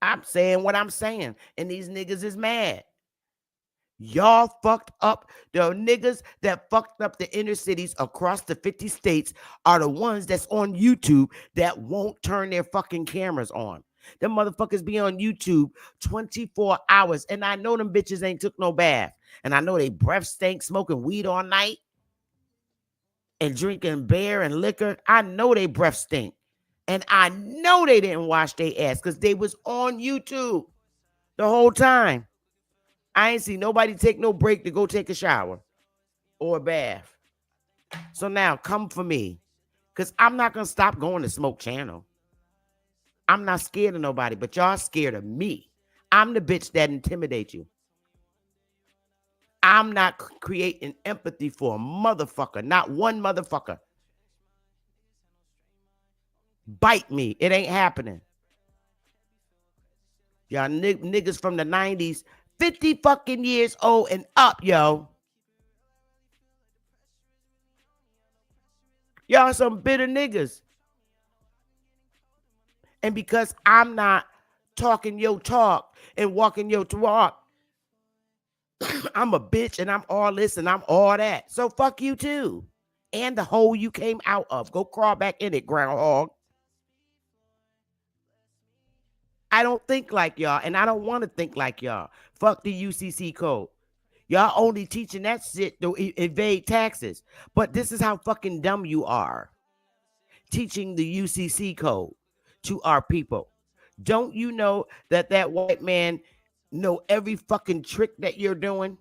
I'm saying what I'm saying, and these niggas is mad. Y'all fucked up. The niggas that fucked up the inner cities across the 50 states are the ones that's on YouTube that won't turn their fucking cameras on. Them motherfuckers be on YouTube 24 hours. And I know them bitches ain't took no bath. And I know they breath stink, smoking weed all night and drinking beer and liquor. I know they breath stink. And I know they didn't wash their ass because they was on YouTube the whole time. I ain't see nobody take no break to go take a shower or a bath. So now come for me. Because I'm not going to stop going to Smoke Channel. I'm not scared of nobody, but y'all scared of me. I'm the bitch that intimidates you. I'm not creating empathy for a motherfucker. Not one motherfucker. Bite me. It ain't happening. Y'all niggas from the 90s, 50 fucking years old and up, yo. Y'all some bitter niggas. And because I'm not talking your talk and walking your walk, I'm a bitch and I'm all this and I'm all that. So fuck you too. And the hole you came out of. Go crawl back in it, groundhog. I don't think like y'all, and I don't want to think like y'all. Fuck the UCC code. Y'all only teaching that shit to evade taxes. But this is how fucking dumb you are. Teaching the UCC code to our people. Don't you know that white man know every fucking trick that you're doing?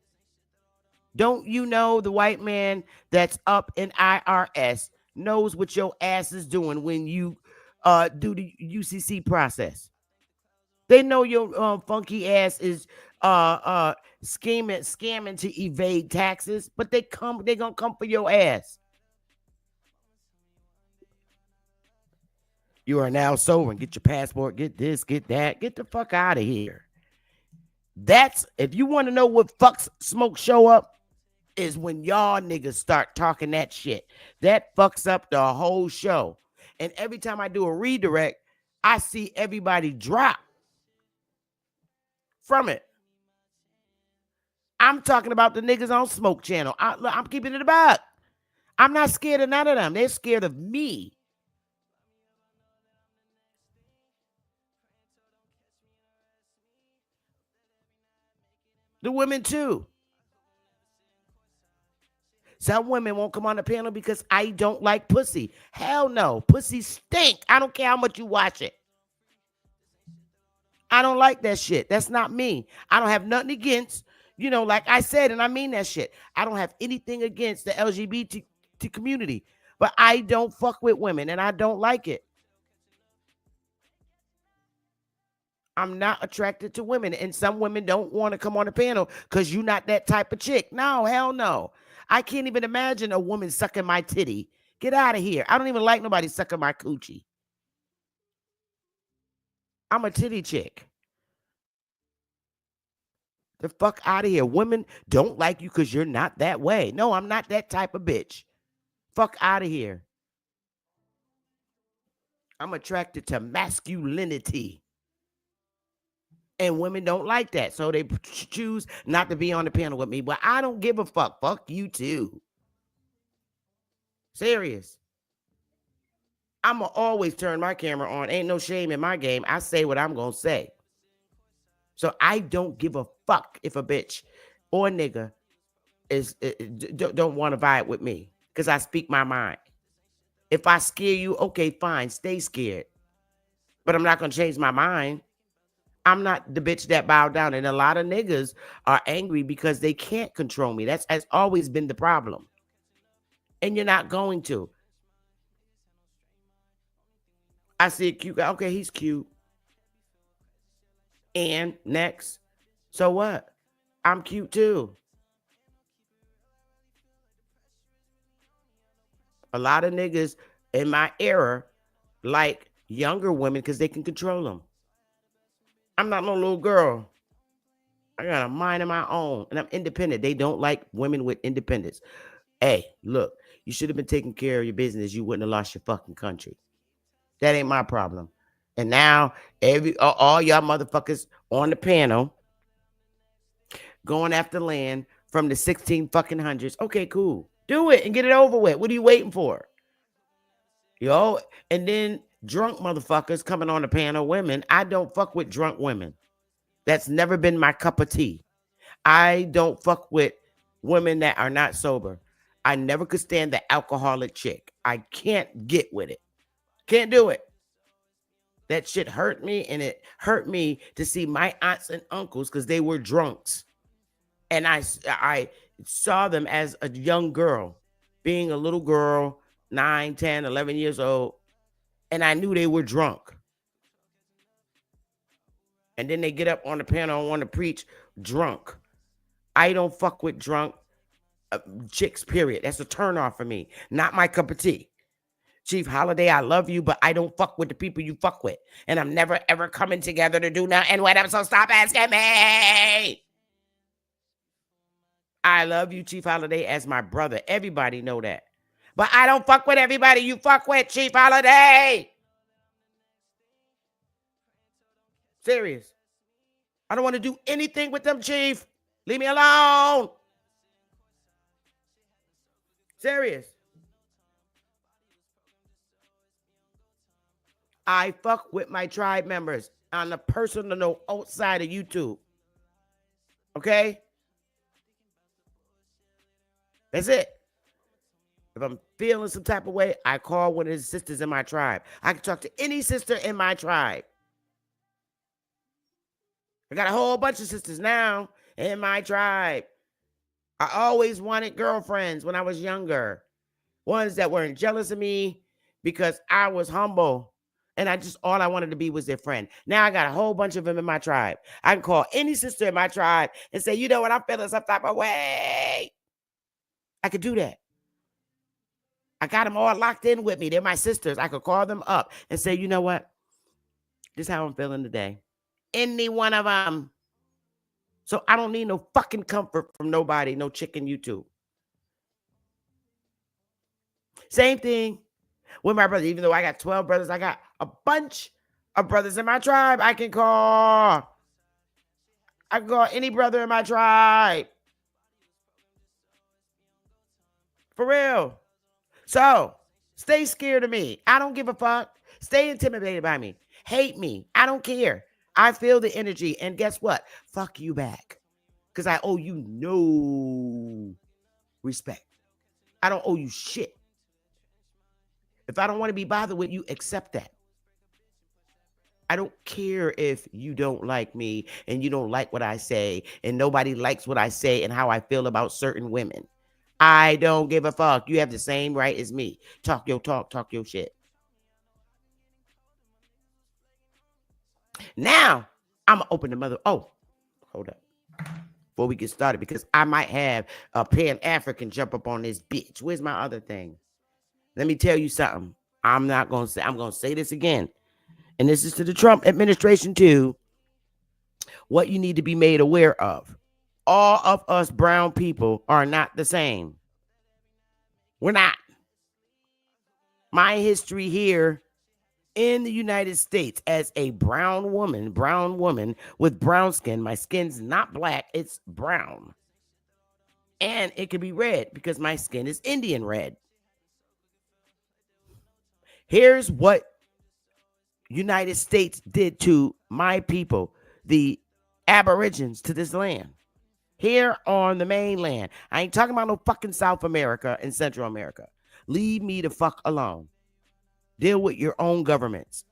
Don't you know the white man that's up in IRS knows what your ass is doing when you do the UCC process? They know your funky ass is scamming to evade taxes, but they gonna come for your ass. You are now sober and get your passport, get this, get that, get the fuck out of here. That's if you want to know what fucks smoke show up, is when y'all niggas start talking that shit. That fucks up the whole show. And every time I do a redirect, I see everybody drop from it. I'm talking about the niggas on Smoke Channel. I'm keeping it about. I'm not scared of none of them. They're scared of me. The women too. Some women won't come on the panel because I don't like pussy. Hell no. Pussy stink. I don't care how much you watch it. I don't like that shit. That's not me. I don't have nothing against, like I said, and I mean that shit. I don't have anything against the LGBT community, but I don't fuck with women and I don't like it. I'm not attracted to women, and some women don't want to come on the panel because you're not that type of chick. No, hell no. I can't even imagine a woman sucking my titty. Get out of here. I don't even like nobody sucking my coochie. I'm a titty chick. The fuck out of here. Women don't like you because you're not that way. No, I'm not that type of bitch. Fuck out of here. I'm attracted to masculinity. And women don't like that. So they choose not to be on the panel with me. But I don't give a fuck. Fuck you too. Serious. I'ma always turn my camera on. Ain't no shame in my game. I say what I'm gonna say. So I don't give a fuck if a bitch or a nigga don't want to vibe with me because I speak my mind. If I scare you, okay, fine, stay scared. But I'm not gonna change my mind. I'm not the bitch that bowed down. And a lot of niggas are angry because they can't control me. That's has always been the problem. And you're not going to. I see a cute guy. Okay, he's cute. And next. So what? I'm cute too. A lot of niggas in my era like younger women because they can control them. I'm not no little girl. I got a mind of my own and I'm independent. They don't like women with independence. Hey, look, you should have been taking care of your business. You wouldn't have lost your fucking country. That ain't my problem. And now all y'all motherfuckers on the panel going after land from the 16 fucking hundreds. Okay, cool. Do it and get it over with. What are you waiting for? Yo, and then drunk motherfuckers coming on the panel, women. I don't fuck with drunk women. That's never been my cup of tea. I don't fuck with women that are not sober. I never could stand the alcoholic chick. I can't get with it. Can't do it. That shit hurt me, and it hurt me to see my aunts and uncles because they were drunks. And I saw them as a young girl, being a little girl, 9, 10, 11 years old, and I knew they were drunk. And then they get up on the panel and want to preach drunk. I don't fuck with drunk chicks, period. That's a turnoff for me. Not my cup of tea. Chief Holiday, I love you, but I don't fuck with the people you fuck with. And I'm never, ever coming together to do nothing with them, so stop asking me. I love you, Chief Holiday, as my brother. Everybody know that. But I don't fuck with everybody you fuck with, Chief Holiday. Serious. I don't want to do anything with them, Chief. Leave me alone. Serious. I fuck with my tribe members on the personal note outside of YouTube. Okay? That's it. If I'm feeling some type of way, I call one of the sisters in my tribe. I can talk to any sister in my tribe. I got a whole bunch of sisters now in my tribe. I always wanted girlfriends when I was younger. Ones that weren't jealous of me because I was humble. And all I wanted to be was their friend. Now I got a whole bunch of them in my tribe. I can call any sister in my tribe and say, you know what, I'm feeling some type of way. I could do that. I got them all locked in with me. They're my sisters. I could call them up and say, you know what? This is how I'm feeling today. Any one of them. So I don't need no fucking comfort from nobody, no chicken YouTube. Same thing with my brother. Even though I got 12 brothers, I got a bunch of brothers in my tribe I can call. I can call any brother in my tribe. For real. So, stay scared of me. I don't give a fuck. Stay intimidated by me. Hate me. I don't care. I feel the energy. And guess what? Fuck you back. Because I owe you no respect. I don't owe you shit. If I don't want to be bothered with you, accept that. I don't care if you don't like me and you don't like what I say and nobody likes what I say and how I feel about certain women. I don't give a fuck. You have the same right as me. Talk your talk, talk your shit. Now, I'm going to open the mother. Oh, hold up. Before we get started, because I might have a Pan-African jump up on this bitch. Where's my other thing? Let me tell you something. I'm going to say this again. And this is to the Trump administration too. What you need to be made aware of. All of us brown people are not the same. We're not. My history here in the United States as a brown woman with brown skin. My skin's not black, it's brown. And it could be red because my skin is Indian red. Here's what United States did to my people, the Aborigines to this land. Here on the mainland. I ain't talking about no fucking South America and Central America. Leave me the fuck alone. Deal with your own governments.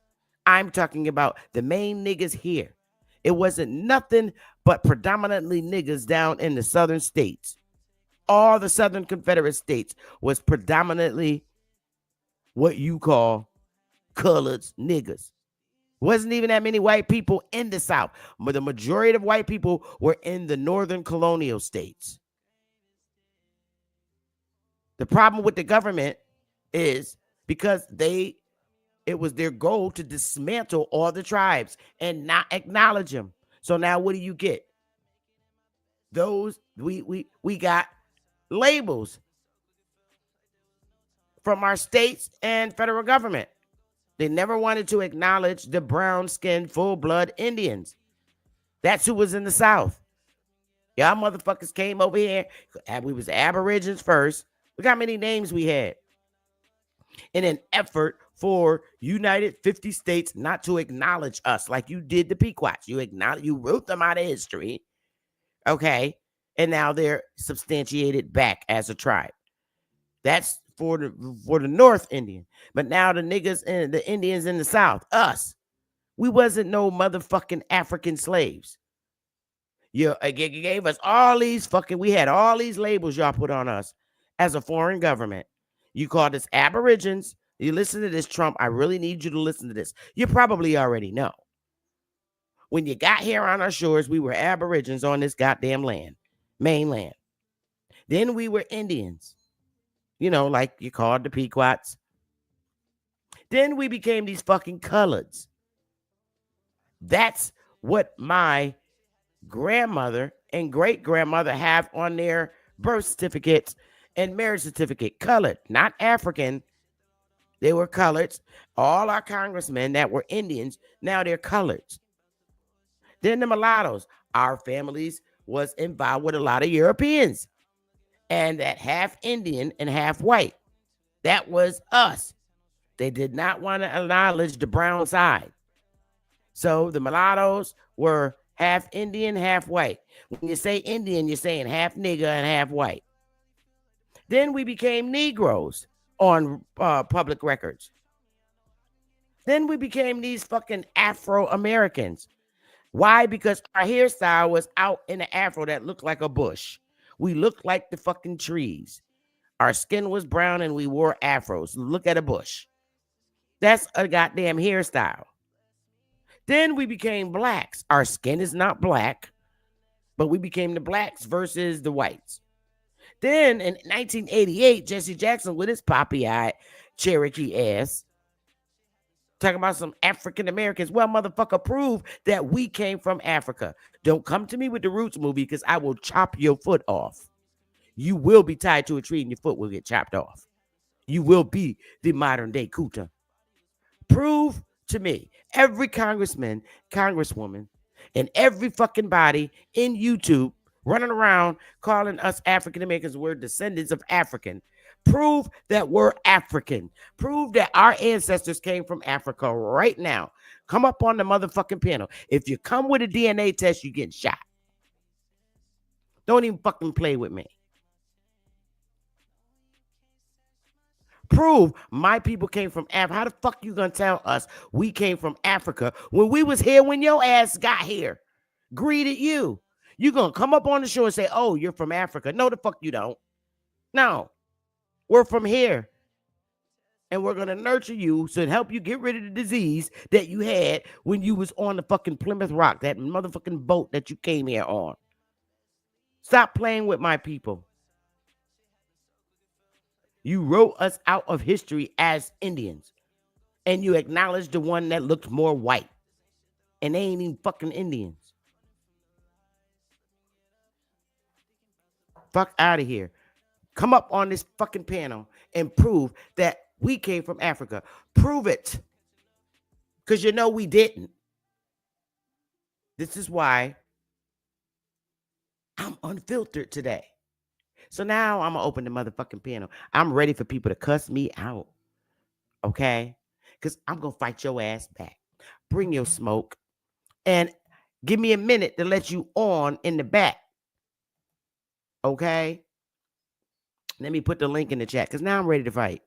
I'm talking about the main niggas here. It wasn't nothing but predominantly niggas down in the southern states. All the southern Confederate states was predominantly what you call coloreds, niggas. Wasn't even that many white people in the South, but the majority of white people were in the northern colonial states. The problem with the government is because it was their goal to dismantle all the tribes and not acknowledge them. So now what do you get? We got labels from our states and federal government. They never wanted to acknowledge the brown-skinned, full-blood Indians. That's who was in the South. Y'all motherfuckers came over here. We was Aborigines first. Look how many names we had. In an effort for United 50 states not to acknowledge us like you did the Pequots. You wrote them out of history. Okay. And now they're substantiated back as a tribe. That's for the North Indian. But now the niggas and the Indians in the South, us, we wasn't no motherfucking African slaves. You gave us all these we had all these labels y'all put on us as a foreign government. You called us Aborigines. You listen to this, Trump. I really need you to listen to this. You probably already know. When you got here on our shores, we were Aborigines on this goddamn land, mainland. Then we were Indians. You know, like you called the Pequots. Then we became these fucking coloreds. That's what my grandmother and great grandmother have on their birth certificates and marriage certificate. Colored, not African. They were coloreds. All our congressmen that were Indians, now they're coloreds. Then the mulattoes. Our families was involved with a lot of Europeans. And that half Indian and half white. That was us. They did not want to acknowledge the brown side. So the mulattoes were half Indian, half white. When you say Indian, you're saying half nigger and half white. Then we became Negroes on public records. Then we became these fucking Afro-Americans. Why? Because our hairstyle was out in the afro that looked like a bush. We looked like the fucking trees. Our skin was brown and we wore afros. Look at a bush. That's a goddamn hairstyle. Then we became blacks. Our skin is not black, but we became the blacks versus the whites. Then in 1988, Jesse Jackson with his poppy-eyed Cherokee ass talking about some African Americans. Well, motherfucker, prove that we came from Africa. Don't come to me with the Roots movie because I will chop your foot off. You will be tied to a tree and your foot will get chopped off. You will be the modern day Kuta. Prove to me, every congressman, congresswoman, and every fucking body in YouTube running around calling us African Americans, we're descendants of African. Prove that we're African. Prove that our ancestors came from Africa right now. Come up on the motherfucking panel. If you come with a DNA test, you're getting shot. Don't even fucking play with me. Prove my people came from Africa. How the fuck you gonna tell us we came from Africa when we was here when your ass got here? Greeted you. You gonna come up on the show and say, oh, you're from Africa. No, the fuck you don't. No. We're from here. And we're gonna nurture you so to help you get rid of the disease that you had when you was on the fucking Plymouth Rock, that motherfucking boat that you came here on. Stop playing with my people. You wrote us out of history as Indians. And you acknowledged the one that looked more white. And they ain't even fucking Indians. Fuck out of here. Come up on this fucking panel and prove that we came from Africa. Prove it. Because you know we didn't. This is why I'm unfiltered today. So now I'm going to open the motherfucking panel. I'm ready for people to cuss me out. Okay? Because I'm going to fight your ass back. Bring your smoke. And give me a minute to let you on in the back. Okay? Let me put the link in the chat. Because now I'm ready to fight.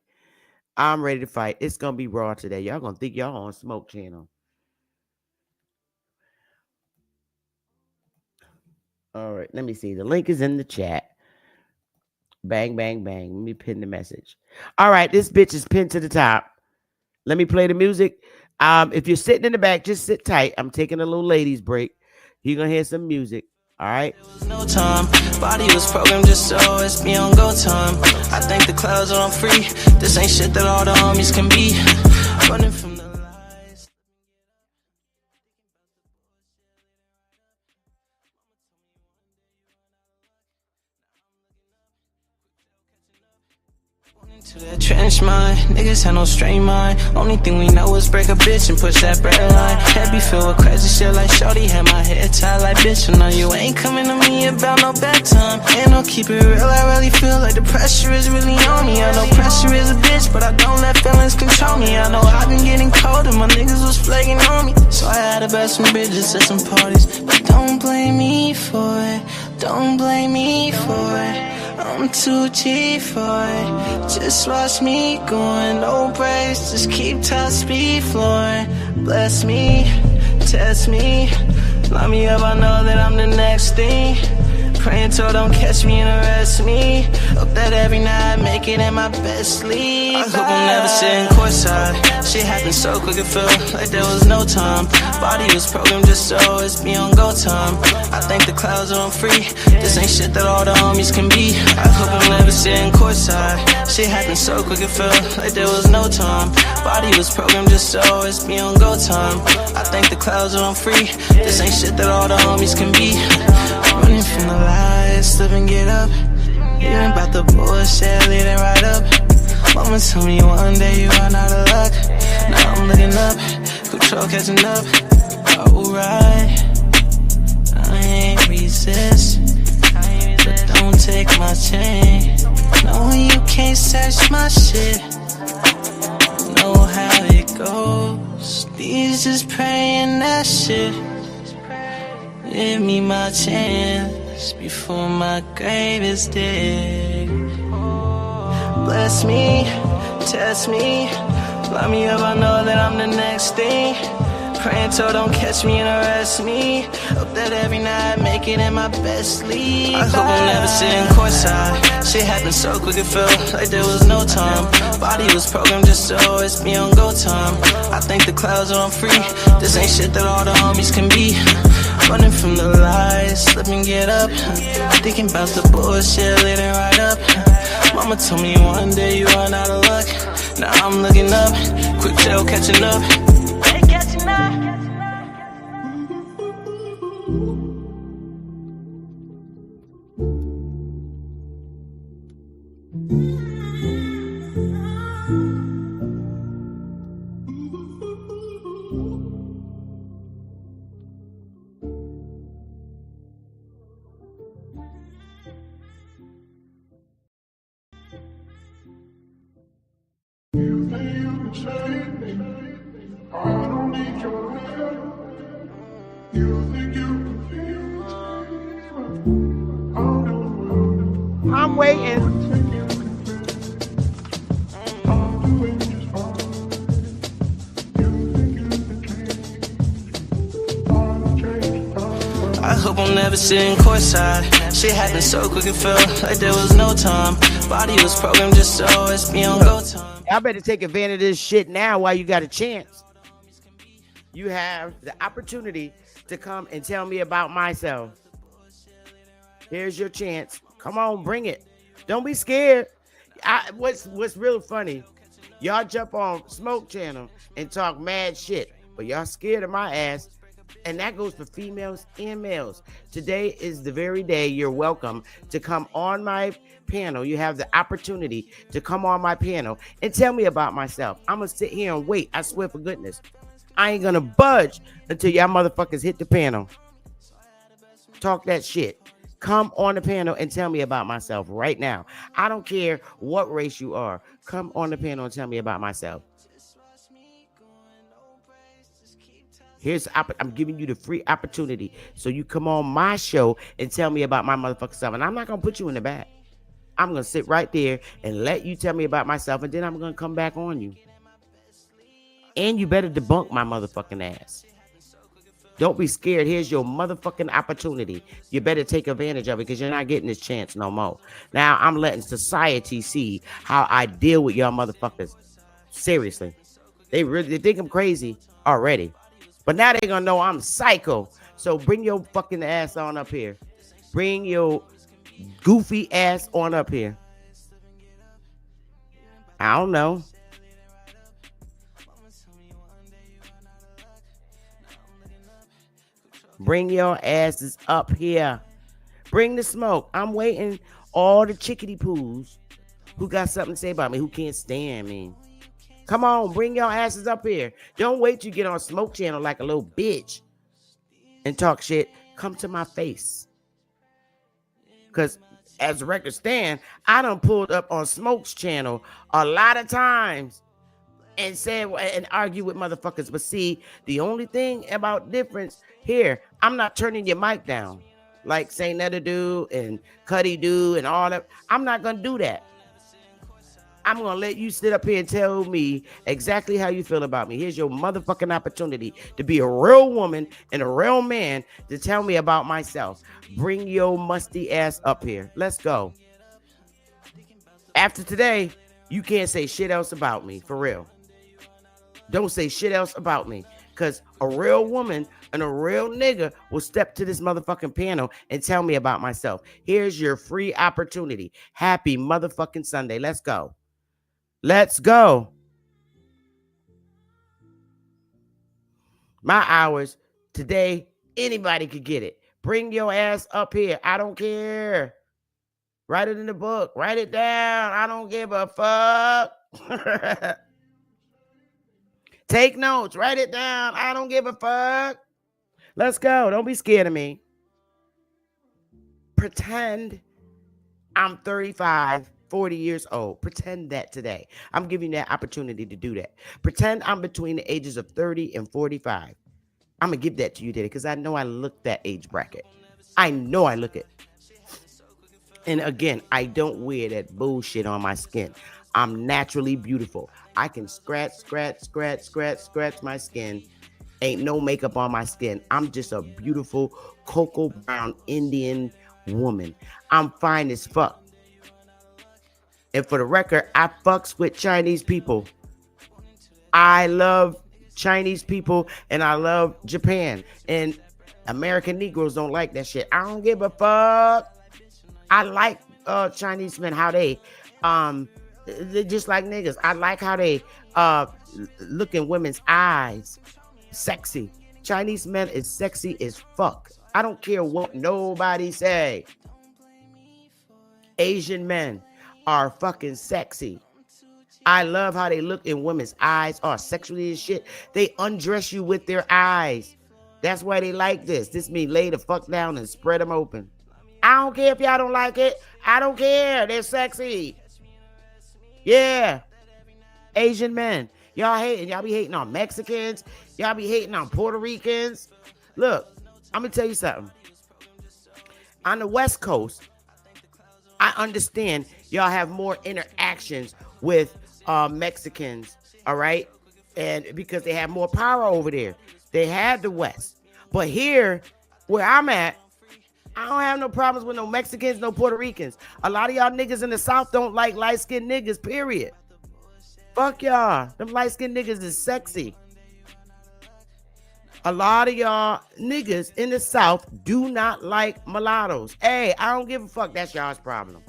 I'm ready to fight. It's going to be raw today. Y'all going to think y'all on Smoke Channel. All right. Let me see. The link is in the chat. Bang, bang, bang. Let me pin the message. All right, this bitch is pinned to the top. Let me play the music. If you're sitting in the back, just sit tight. I'm taking a little ladies break. You're going to hear some music. All right? There was no time. Body was programmed just so it's me on go time. I think the clouds are on free. This ain't shit that all the homies can be. Running from the lies. To that trench mine, niggas had no strain mind. Only thing we know is break a bitch and push that bread line. Head be filled with crazy shit like shorty, had my head tied like bitch. So now you ain't coming to me about no bedtime. Ain't no keep it real, I really feel like the pressure is really on me. I know pressure is a bitch, but I don't let feelings control me. I know I've been getting cold and my niggas was flaking on me. So I had to bet some bitches at some parties. But don't blame me for it, don't blame me for it. I'm too cheap for it. Just watch me going, no brakes. Just keep top speed flowing. Bless me, test me, line me up, I know that I'm the next thing. Praying till don't catch me and arrest me. Hope that every night I make it in my best sleep. I hope I'm never sitting courtside. Shit happened so quick it felt like there was no time. Body was programmed just so it's be on go time. I think the clouds are on free. This ain't shit that all the homies can be. I hope I'm never sitting courtside. Shit happened so quick it felt like there was no time. Body was programmed just so it's be on go time. I think the clouds are on free. This ain't shit that all the homies can be. Running from the lies, slip and get up. Even about the bullshit, lead it right up. Mama told me one day you run out of luck. Now I'm looking up, control catching up. Alright, I ain't resist, but don't take my chain. No, you can't search my shit. Know how it goes. These just praying that shit. Give me my chance before my grave is dig. Bless me, test me, line me up, I know that I'm the next thing. Praying till don't catch me and arrest me. Hope that every night I make it in my best sleep. I hope I'm never sitting courtside. Shit happened so quick it felt like there was no time. Body was programmed just so it's me on go time. I think the clouds are on free. This ain't shit that all the homies can be. Running from the lies, slip and get up. Thinking about the bullshit, leading right up. Mama told me one day you run out of luck. Now I'm looking up, quick tail catching up. I'm waiting. I hope I'm never sitting courtside. Shit happened so quick it felt like there was no time. Body was programmed just so it's me on go time. Y'all better take advantage of this shit now while you got a chance. You have the opportunity to come and tell me about myself. Here's your chance. Come on, bring it. Don't be scared. What's real funny, y'all jump on Smoke Channel and talk mad shit, but y'all scared of my ass. And that goes for females and males. Today is the very day you're welcome to come on my panel. You have the opportunity to come on my panel and tell me about myself. I'm going to sit here and wait. I swear for goodness. I ain't going to budge until y'all motherfuckers hit the panel. Talk that shit. Come on the panel and tell me about myself right now. I don't care what race you are. Come on the panel and tell me about myself. I'm giving you the free opportunity. So you come on my show and tell me about my motherfucking self. And I'm not going to put you in the back. I'm going to sit right there and let you tell me about myself. And then I'm going to come back on you. And you better debunk my motherfucking ass. Don't be scared. Here's your motherfucking opportunity. You better take advantage of it because you're not getting this chance no more. Now I'm letting society see how I deal with y'all motherfuckers. Seriously. They think I'm crazy already. But now they're going to know I'm psycho. So bring your fucking ass on up here. Bring your goofy ass on up here. I don't know. Bring your asses up here. Bring the smoke. I'm waiting all the chickadee poos who got something to say about me, who can't stand me. Come on, bring your asses up here. Don't wait till you get on Smoke Channel like a little bitch and talk shit. Come to my face. Because as the record stand, I done pulled up on Smoke's channel a lot of times and said and argue with motherfuckers. But see, the only thing about difference here, I'm not turning your mic down like Saint Netta do and Cuddy do and all that. I'm not gonna do that. I'm gonna let you sit up here and tell me exactly how you feel about me. Here's your motherfucking opportunity to be a real woman and a real man to tell me about myself. Bring your musty ass up here. Let's go. After today, you can't say shit else about me, for real. Don't say shit else about me, because a real woman and a real nigga will step to this motherfucking panel and tell me about myself. Here's your free opportunity. Happy motherfucking Sunday. Let's go. Let's go. My hours today, anybody could get it. Bring your ass up here. I don't care. Write it in the book. Write it down. I don't give a fuck. Take notes. Write it down. I don't give a fuck. Let's go. Don't be scared of me. Pretend I'm 35, 40 years old. Pretend that today. I'm giving you that opportunity to do that. Pretend I'm between the ages of 30 and 45. I'm going to give that to you today because I know I look that age bracket. I know I look it. And again, I don't wear that bullshit on my skin. I'm naturally beautiful. I can scratch my skin. Ain't no makeup on my skin. I'm just a beautiful cocoa brown Indian woman. I'm fine as fuck. And for the record, I fucks with Chinese people. I love Chinese people and I love Japan. And American Negroes don't like that shit. I don't give a fuck. I like Chinese men, how they're just like niggas. I like how they look in women's eyes. Sexy. Chinese men is sexy as fuck. I don't care what nobody say. Asian men are fucking sexy. I love how they look in women's eyes. Oh, sexually and shit. They undress you with their eyes. That's why they like this. This means lay the fuck down and spread them open. I don't care if y'all don't like it. I don't care. They're sexy. Yeah. Asian men. Y'all hating. Y'all be hating on Mexicans. Y'all be hating on Puerto Ricans. Look, I'm going to tell you something. On the West Coast, I understand y'all have more interactions with Mexicans, all right? And because they have more power over there. They have the West. But here, where I'm at, I don't have no problems with no Mexicans, no Puerto Ricans. A lot of y'all niggas in the South don't like light-skinned niggas, period. Fuck y'all. Them light-skinned niggas is sexy. A lot of y'all niggas in the South do not like mulattoes. Hey, I don't give a fuck. That's y'all's problem.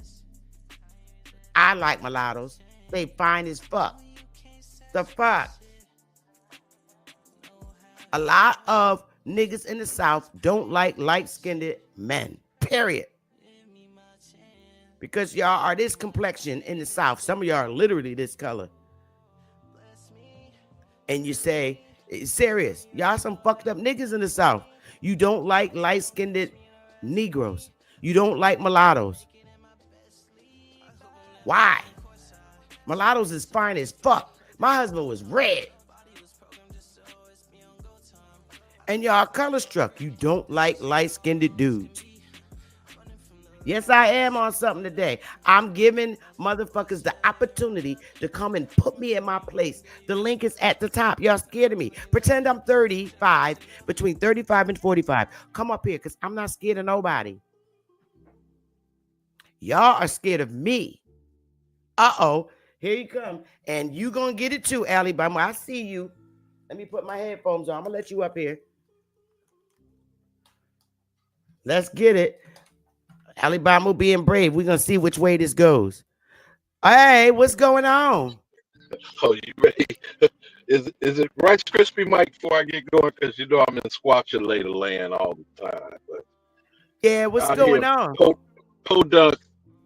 I like mulattoes. They fine as fuck. The fuck? A lot of niggas in the South don't like light-skinned men, period. Because y'all are this complexion in the South. Some of y'all are literally this color. And you say, it's serious. Y'all some fucked up niggas in the South. You don't like light-skinned Negroes. You don't like mulattoes. Why? Mulattoes is fine as fuck. My husband was red. And y'all color struck. You don't like light-skinned dudes. Yes, I am on something today. I'm giving motherfuckers the opportunity to come and put me in my place. The link is at the top. Y'all scared of me. Pretend I'm 35, between 35 and 45. Come up here, because I'm not scared of nobody. Y'all are scared of me. Uh-oh. Here you come. And you gonna get it too, Alabama. I see you. Let me put my headphones on. I'm gonna let you up here. Let's get it. Alabama being brave. We're going to see which way this goes. Hey, what's going on? Oh, you ready? Is it Rice Krispie, Mike, before I get going? Because you know I'm in Squatchulator land all the time. But yeah, what's going on? Podunk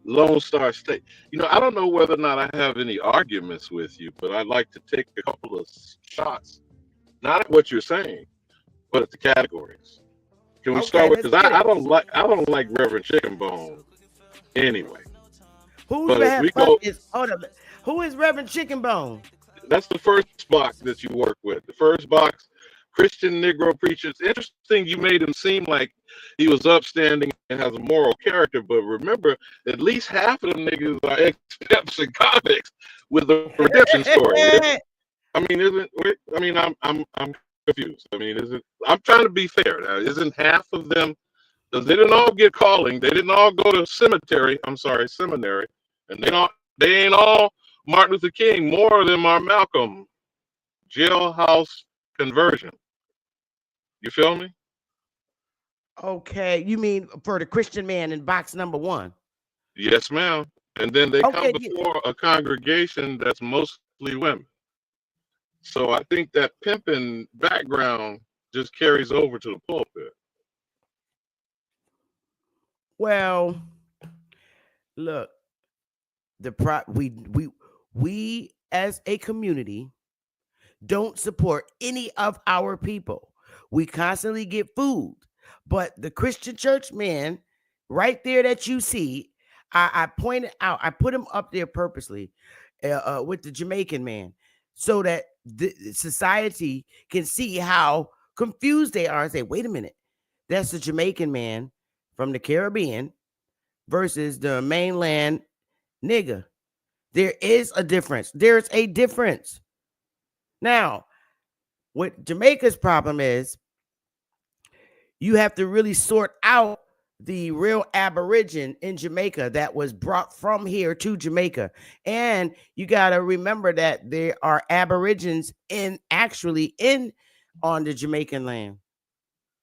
Lone Star State. You know, I don't know whether or not I have any arguments with you, but I'd like to take a couple of shots, not at what you're saying, but at the categories. Can we Okay, start with? let's Because get it. I don't like Reverend Chicken Bone anyway. Who's But as Rev? we go, Hold up. Who is Reverend Chicken Bone? that's the first box that you work with. The first box, Christian Negro preachers. Interesting, you made him seem like he was upstanding and has a moral character, but remember, at least half of them niggas are ex-peps and convicts with a redemption story. I mean, isn't? I mean, I'm confused. I mean, is it? I'm trying to be fair. Now, isn't half of them? Because they didn't all get calling. They didn't all go to seminary. And they ain't all Martin Luther King. More of them are Malcolm. Jailhouse conversion. You feel me? Okay, you mean for the Christian man in box number 1? Yes, ma'am. And then they Okay, come before a congregation that's mostly women. So I think that pimping background just carries over to the pulpit. well, look, we as a community don't support any of our people. We constantly get food, but the Christian church man right there that you see, I pointed out, I put him up there purposely with the Jamaican man so that the society can see how confused they are and say, wait a minute, that's the Jamaican man from the Caribbean versus the mainland nigga. There is a difference. There's a difference. Now, what Jamaica's problem is, you have to really sort out the real aborigine in Jamaica that was brought from here to Jamaica. And you got to remember that there are aborigines on the Jamaican land.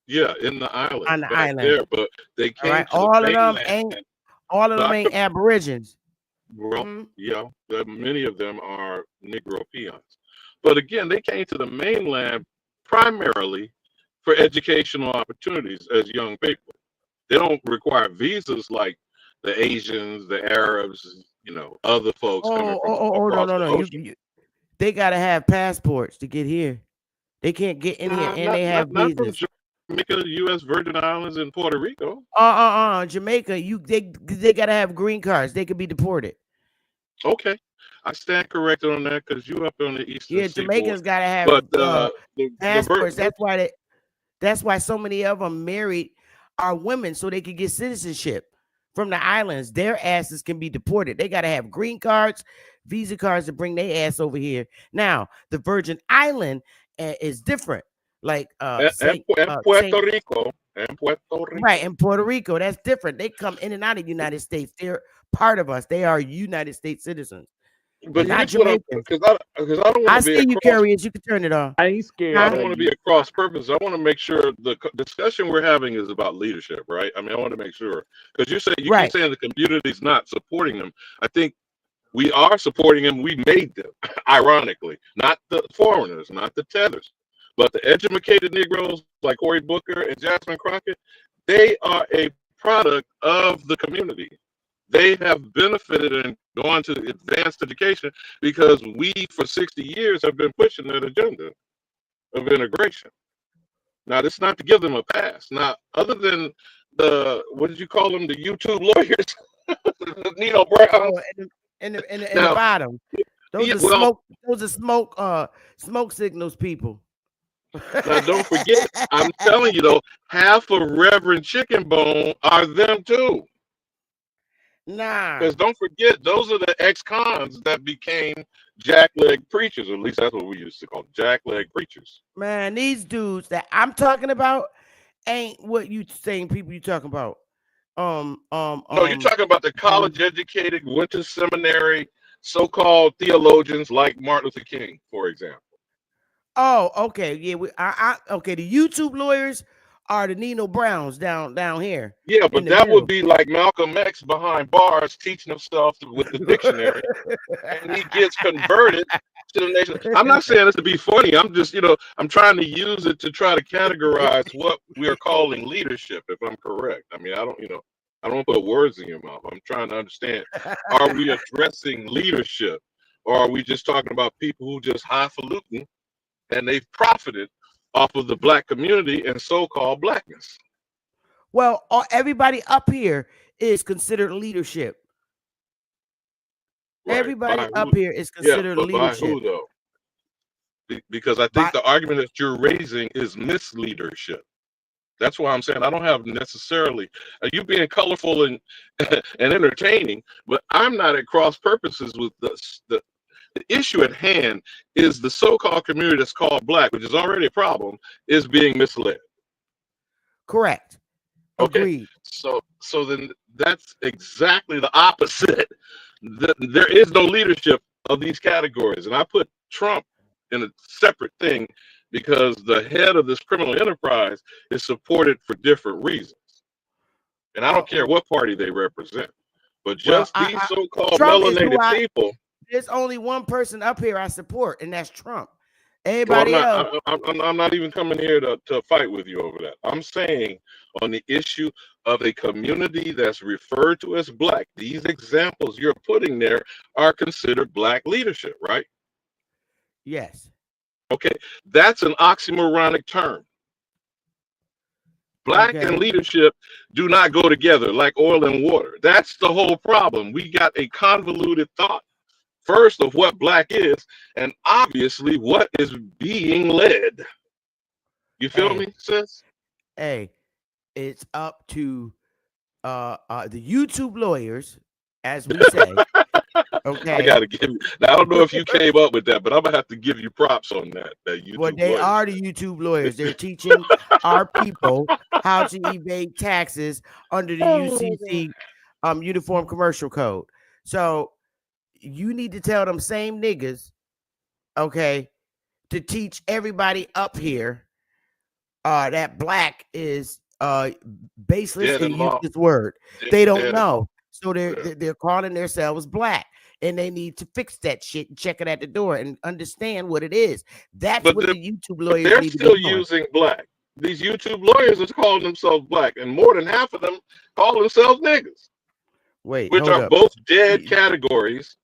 Yeah, in the island. On the back island. there, but they came All right. to the mainland. All of them ain't aborigines. Well, yeah, many of them are Negro peons. But again, they came to the mainland primarily for educational opportunities as young people. They don't require visas like the Asians, the Arabs, other folks coming from across the ocean. They got to have passports to get here. They can't get in here, and they have visas. Not from Jamaica, U.S. Virgin Islands, and Puerto Rico. Jamaica, they got to have green cards. They could be deported. Okay, I stand corrected on that because you up on the eastern seaboard. Jamaica's got to have passports. That's why so many of them married are women so they could get citizenship from the islands. Their asses can be deported. They got to have green cards, visa cards to bring their ass over here. Now, the Virgin Island is different. Like Puerto Rico. Right, in Puerto Rico, that's different. They come in and out of the United States. They're part of us. They are United States citizens. But not Jamaicans. Because I don't want to be. I see you, Curious. You can turn it off. I ain't scared. I don't want to be a cross purpose. I want to make sure the discussion we're having is about leadership, right? I mean, I want to make sure because you keep saying the community's not supporting them. I think we are supporting them. We made them, ironically, not the foreigners, not the tethers, but the educated Negroes like Cory Booker and Jasmine Crockett. They are a product of the community. They have benefited and gone to advanced education because we, for 60 years, have been pushing that agenda of integration. Now, that's not to give them a pass. Now, other than what did you call them? The YouTube lawyers, Nino Brown, in the bottom. Those are smoke signals people. Now, don't forget, I'm telling you though, half of Reverend Chicken Bone are them too. Nah. Because don't forget, those are the ex-cons that became jackleg preachers. At least that's what we used to call jackleg preachers. Man, these dudes that I'm talking about ain't what you saying people you talking about. No, you're talking about the college-educated, went to seminary, so-called theologians like Martin Luther King, for example. Oh, okay. Yeah, okay. The YouTube lawyers are the Nino Browns down here. Yeah, but that would be like Malcolm X behind bars teaching himself with the dictionary, and he gets converted to the nation. I'm not saying this to be funny. I'm just, I'm trying to use it to try to categorize what we are calling leadership. If I'm correct, I mean, I I don't put words in your mouth. I'm trying to understand. Are we addressing leadership, or are we just talking about people who just highfalutin and they've profited off of the black community and so-called blackness? Well, everybody up here is considered leadership. Right. Everybody By up who? here is Yeah, considered but by leadership. who though? Because I think the argument that you're raising is misleadership. That's why I'm saying I don't have necessarily you being colorful and and entertaining, but I'm not at cross purposes with the issue at hand is the so-called community that's called black, which is already a problem, is being misled. Correct. Okay. Agreed. So then that's exactly the opposite. There is no leadership of these categories, and I put Trump in a separate thing because the head of this criminal enterprise is supported for different reasons. And I don't care what party they represent, but just these so-called melanated people. There's only one person up here I support, and that's Trump. Everybody else. I'm not even coming here to fight with you over that. I'm saying on the issue of a community that's referred to as black, these examples you're putting there are considered black leadership, right? Yes. Okay, that's an oxymoronic term. Black and leadership do not go together like oil and water. That's the whole problem. We got a convoluted thought, first, of what black is, and obviously what is being led. You feel me, sis? Hey, it's up to the YouTube lawyers, as we say. Okay. I gotta give you. Now, I don't know if you came up with that, but I'm gonna have to give you props on that. YouTube well, they are the YouTube lawyers. They're teaching our people how to evade taxes under the UCC Uniform Commercial Code. So you need to tell them same niggas, okay, to teach everybody up here that black is baseless and useless word. They don't know. So they're calling themselves black. And they need to fix that shit and check it at the door and understand what it is. That's what the YouTube lawyers they're need to still be doing. using black. These YouTube lawyers are calling themselves black, and more than half of them call themselves niggas. Wait, which are both dead categories,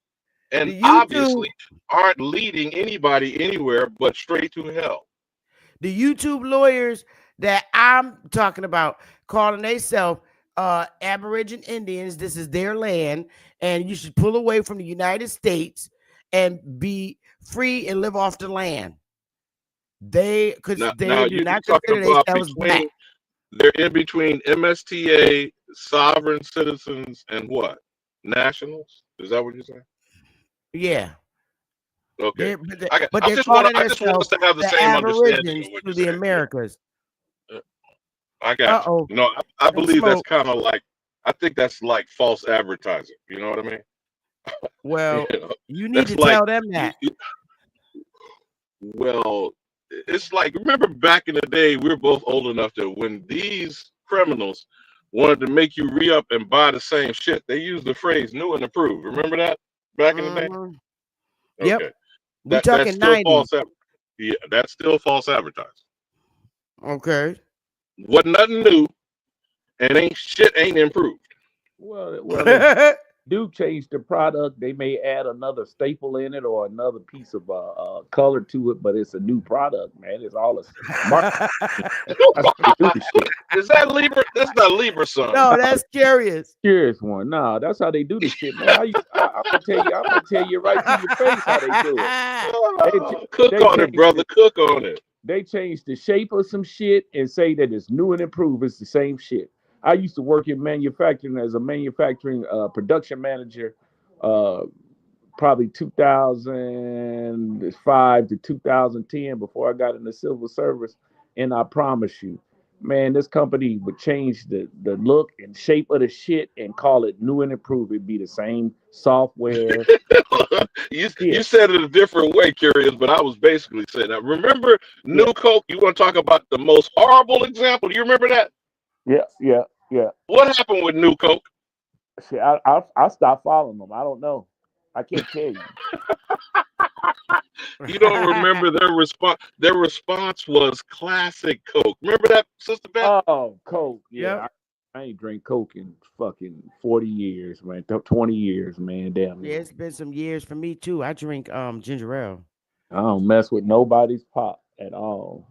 and obviously aren't leading anybody anywhere but straight to hell. The YouTube lawyers that I'm talking about calling themselves Aboriginal Indians, this is their land, and you should pull away from the United States and be free and live off the land. They do not consider themselves black. They're in between MSTA, sovereign citizens, and what? Nationals? Is that what you're saying? Yeah. Okay. But they're calling themselves to have the same understanding of what to the Americas. I got you. No, I believe that's kind of like, I think that's like false advertising. You know what I mean? Well, you need to tell them that. Well, it's like, remember back in the day, we were both old enough that when these criminals wanted to make you re-up and buy the same shit, they used the phrase new and approved. Remember that back in the day? Yep. Okay. We're talking 90s. Yeah, that's still false advertising. Okay. Wasn't nothing new, and ain't improved. Well, do change the product. They may add another staple in it or another piece of color to it, but it's a new product, man. It's all a Is that Libra? That's not Libra, son. No, that's Curious. Curious one. No, that's how they do this shit, man. I'm gonna tell you right to your face how they do it. Cook on it, brother. Cook on it. They change the shape of some shit and say that it's new and improved. It's the same shit. I used to work in manufacturing as a manufacturing production manager, probably 2005 to 2010 before I got in the civil service. And I promise you, man, this company would change the look and shape of the shit and call it new and improved. It'd be the same software. You said it a different way, Curious, but I was basically saying that. Remember New Coke? You want to talk about the most horrible example? Do you remember that? Yeah. What happened with New Coke? See, I stopped following them. I don't know. I can't tell you. You don't remember their response? Their response was classic Coke. Remember that, Sister Beth? Oh, Coke. Yeah. I ain't drink Coke in fucking 40 years, man. 20 years, man. Damn. Yeah, it's been some years for me too. I drink ginger ale. I don't mess with nobody's pop at all.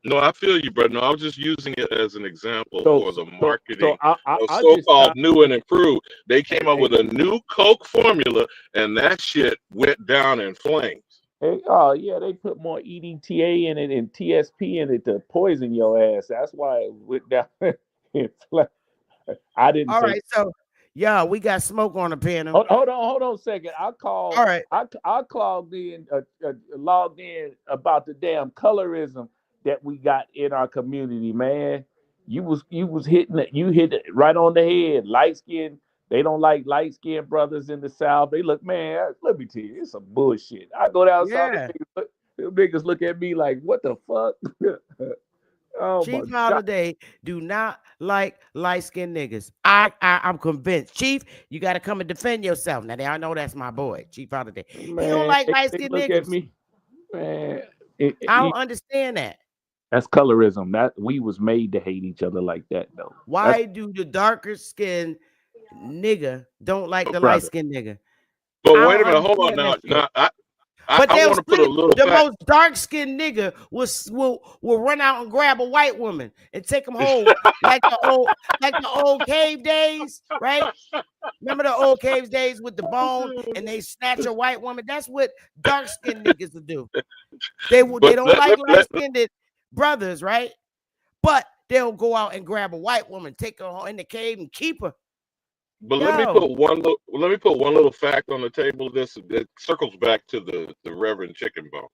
No, I feel you, brother. No, I was just using it as an example So, for the so marketing of I just so-called found, new and improved. They hey, came up with a new Coke formula, and that shit went down in flames. oh yeah, they put more EDTA in it and TSP in it to poison your ass. That's why it went down. I didn't All say. right, so yeah, we got smoke on the panel. Hold on a second. All right. I logged in about the damn colorism that we got in our community, man. You was hitting it. You hit it right on the head. Light skin. They don't like light skinned brothers in the South. They look, man. Let me tell you, it's some bullshit. I go down south. Yeah. Them niggas look at me like, what the fuck? Oh my Chief god. Holiday do not like light-skinned niggas. I'm convinced. Chief, you got to come and defend yourself. Now, I know that's my boy, Chief Holiday. He don't Man, like they light-skinned look at niggas. me, man. I don't understand that. That's colorism. That we was made to hate each other like that, though. Why do the darker skinned nigga don't like the Brother. light-skinned nigga? But I wait a don't minute, hold on understand now. that shit. I But they'll want to put a still, little the fact. most dark-skinned nigga will run out and grab a white woman and take them home like the old cave days, right? Remember the old cave days with the bone and they snatch a white woman? That's what dark-skinned niggas will do. They don't like light-skinned brothers, right? But they'll go out and grab a white woman, take her home in the cave and keep her. But let me put one little fact on the table. This that circles back to the Reverend Chicken Bone.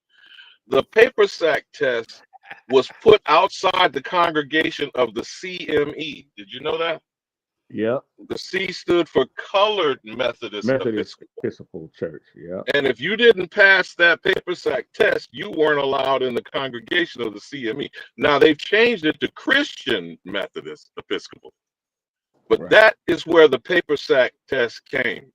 The paper sack test was put outside the congregation of the CME. Did you know that? Yep. The C stood for Colored Methodist Episcopal Church. Yeah. And if you didn't pass that paper sack test, you weren't allowed in the congregation of the CME. Now they've changed it to Christian Methodist Episcopal. But Right. that is where the paper sack test came.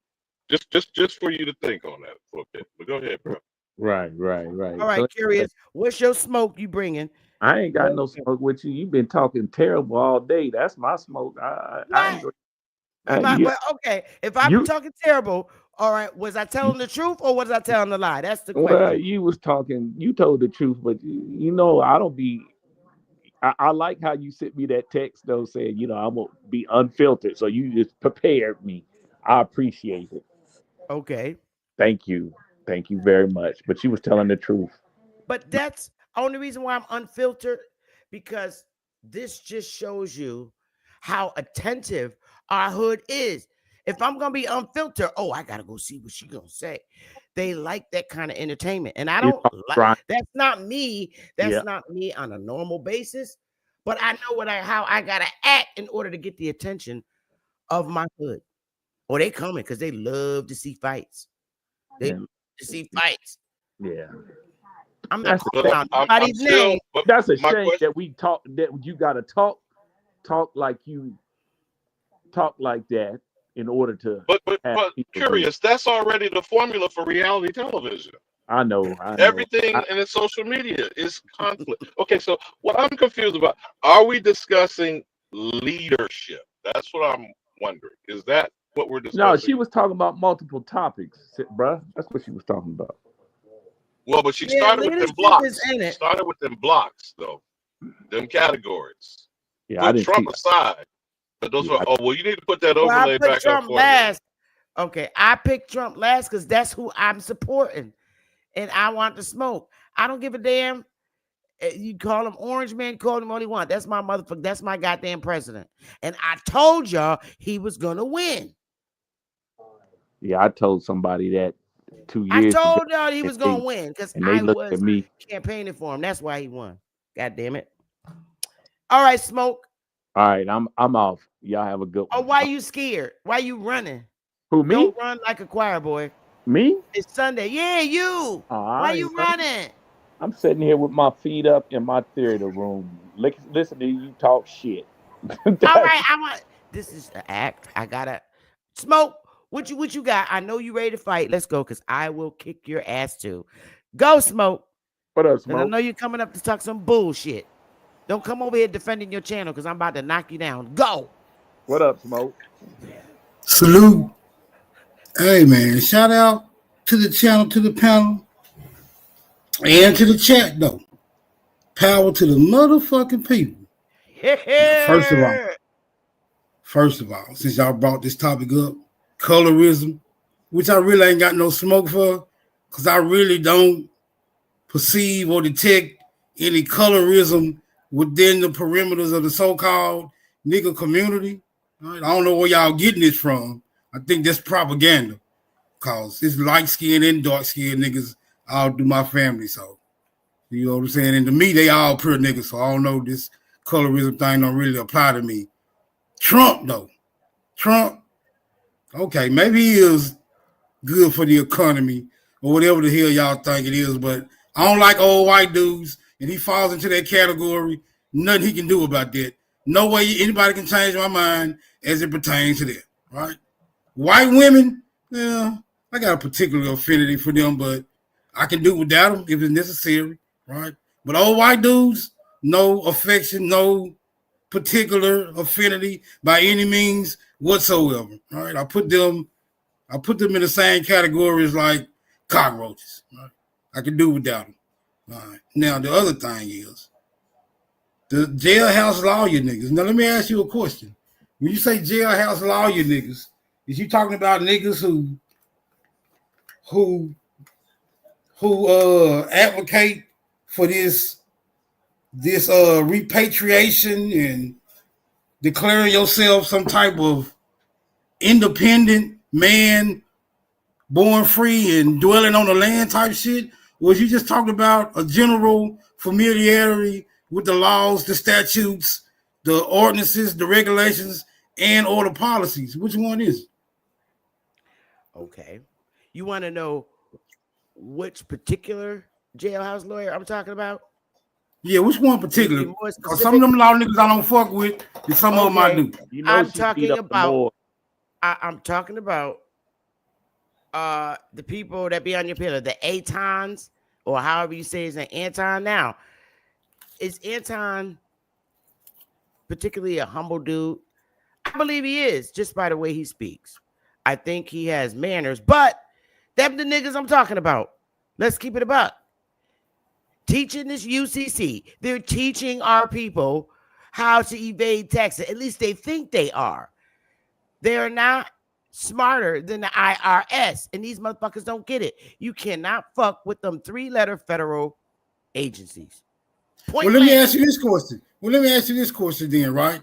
Just for you to think on that for a bit. But go ahead, bro. Right. All right, So, curious. What's your smoke you bringing? I ain't got no smoke with you. You've been talking terrible all day. That's my smoke. I ain't But okay, if I've been talking terrible, all right, was I telling the truth or was I telling the lie? That's the question. Well, you was talking. You told the truth, but you know I don't be. I like how you sent me that text though, saying I won't be unfiltered. So you just prepared me. I appreciate it. Okay. Thank you very much. But you was telling the truth. But that's only reason why I'm unfiltered, because this just shows you how attentive our hood is. If I'm gonna be unfiltered, I gotta go see what she gonna say. They like that kind of entertainment, and I don't like. That's not me. That's not me on a normal basis. But I know how I gotta act in order to get the attention of my hood. Or they coming because they love to see fights. They love to see fights. Yeah. I'm not calling out nobody's name. That's a shame that we talk. That you gotta talk like you talk like that in order to. But curious, that's already the formula for reality television. I know. Everything in the social media is conflict. Okay, so what I'm confused about, are we discussing leadership? That's what I'm wondering. Is that what we're discussing? No, she was talking about multiple topics, bruh. That's what she was talking about. Well, but she started with them blocks. She started with them blocks, though. Them categories. Yeah, I didn't Trump aside. But those were, you need to put that overlay back Trump up for last. Okay, I picked Trump last because that's who I'm supporting. And I want to smoke. I don't give a damn. You call him Orange Man, call him what you want. That's my motherfucker. That's my goddamn president. And I told y'all he was gonna win. Yeah, I told somebody that 2 years ago. I told y'all he was gonna win because I was at me. campaigning for him. That's why he won. God damn it. All right, smoke. All right, I'm off. Y'all have a good one. Oh, why you scared? Why you running? Who, me? Don't run like a choir boy. Me? It's Sunday. Yeah, you. Why you running? I'm sitting here with my feet up in my theater room. Listen to you talk shit. All right, this is the act. I gotta smoke. What you got? I know you ready to fight. Let's go, because I will kick your ass too. Go, Smoke. What up, Smoke? I know you're coming up to talk some bullshit. Don't come over here defending your channel because I'm about to knock you down. Go. What up, Smoke? Salute. Hey, man. Shout out to the channel, to the panel, and to the chat, though. Power to the motherfucking people. Now, first of all, since y'all brought this topic up, colorism, which I really ain't got no smoke for, because I really don't perceive or detect any colorism within the perimeters of the so-called nigga community. Right? I don't know where y'all getting this from. I think that's propaganda, because it's light-skinned and dark-skinned niggas all through my family, so you know what I'm saying? And to me, they all pure niggas, so I don't know, this colorism thing don't really apply to me. Trump, though. Trump, okay, maybe he is good for the economy or whatever the hell y'all think it is, but I don't like old white dudes, and he falls into that category. Nothing he can do about that. No way anybody can change my mind as it pertains to that, right? White women, yeah, I got a particular affinity for them, but I can do without them if it's necessary, right? But old white dudes, no affection, no particular affinity by any means whatsoever, right? I put them in the same category as like cockroaches, right? I can do without them. All right. Now, the other thing is the jailhouse lawyer niggas. Now, let me ask you a question. When you say jailhouse lawyer niggas, is you talking about niggas who advocate for this repatriation and declaring yourself some type of independent man, born free and dwelling on the land type shit? Or was you just talking about a general familiarity with the laws, the statutes, the ordinances, the regulations, and or the policies? Which one is it? Okay. You want to know which particular jailhouse lawyer I'm talking about? Yeah, which one particular? Because some of them law niggas I don't fuck with, and some of them I do. You know, I'm talking about the people that be on your pillar, the Antons, or however you say it's an Anton. Now, is Anton particularly a humble dude? I believe he is, just by the way he speaks. I think he has manners, but them the niggas I'm talking about. Let's keep it about. Teaching this UCC, they're teaching our people how to evade taxes. At least they think they are. They are not smarter than the IRS, and these motherfuckers don't get it. You cannot fuck with them 3-letter federal agencies. Well, let me ask you this question then, right?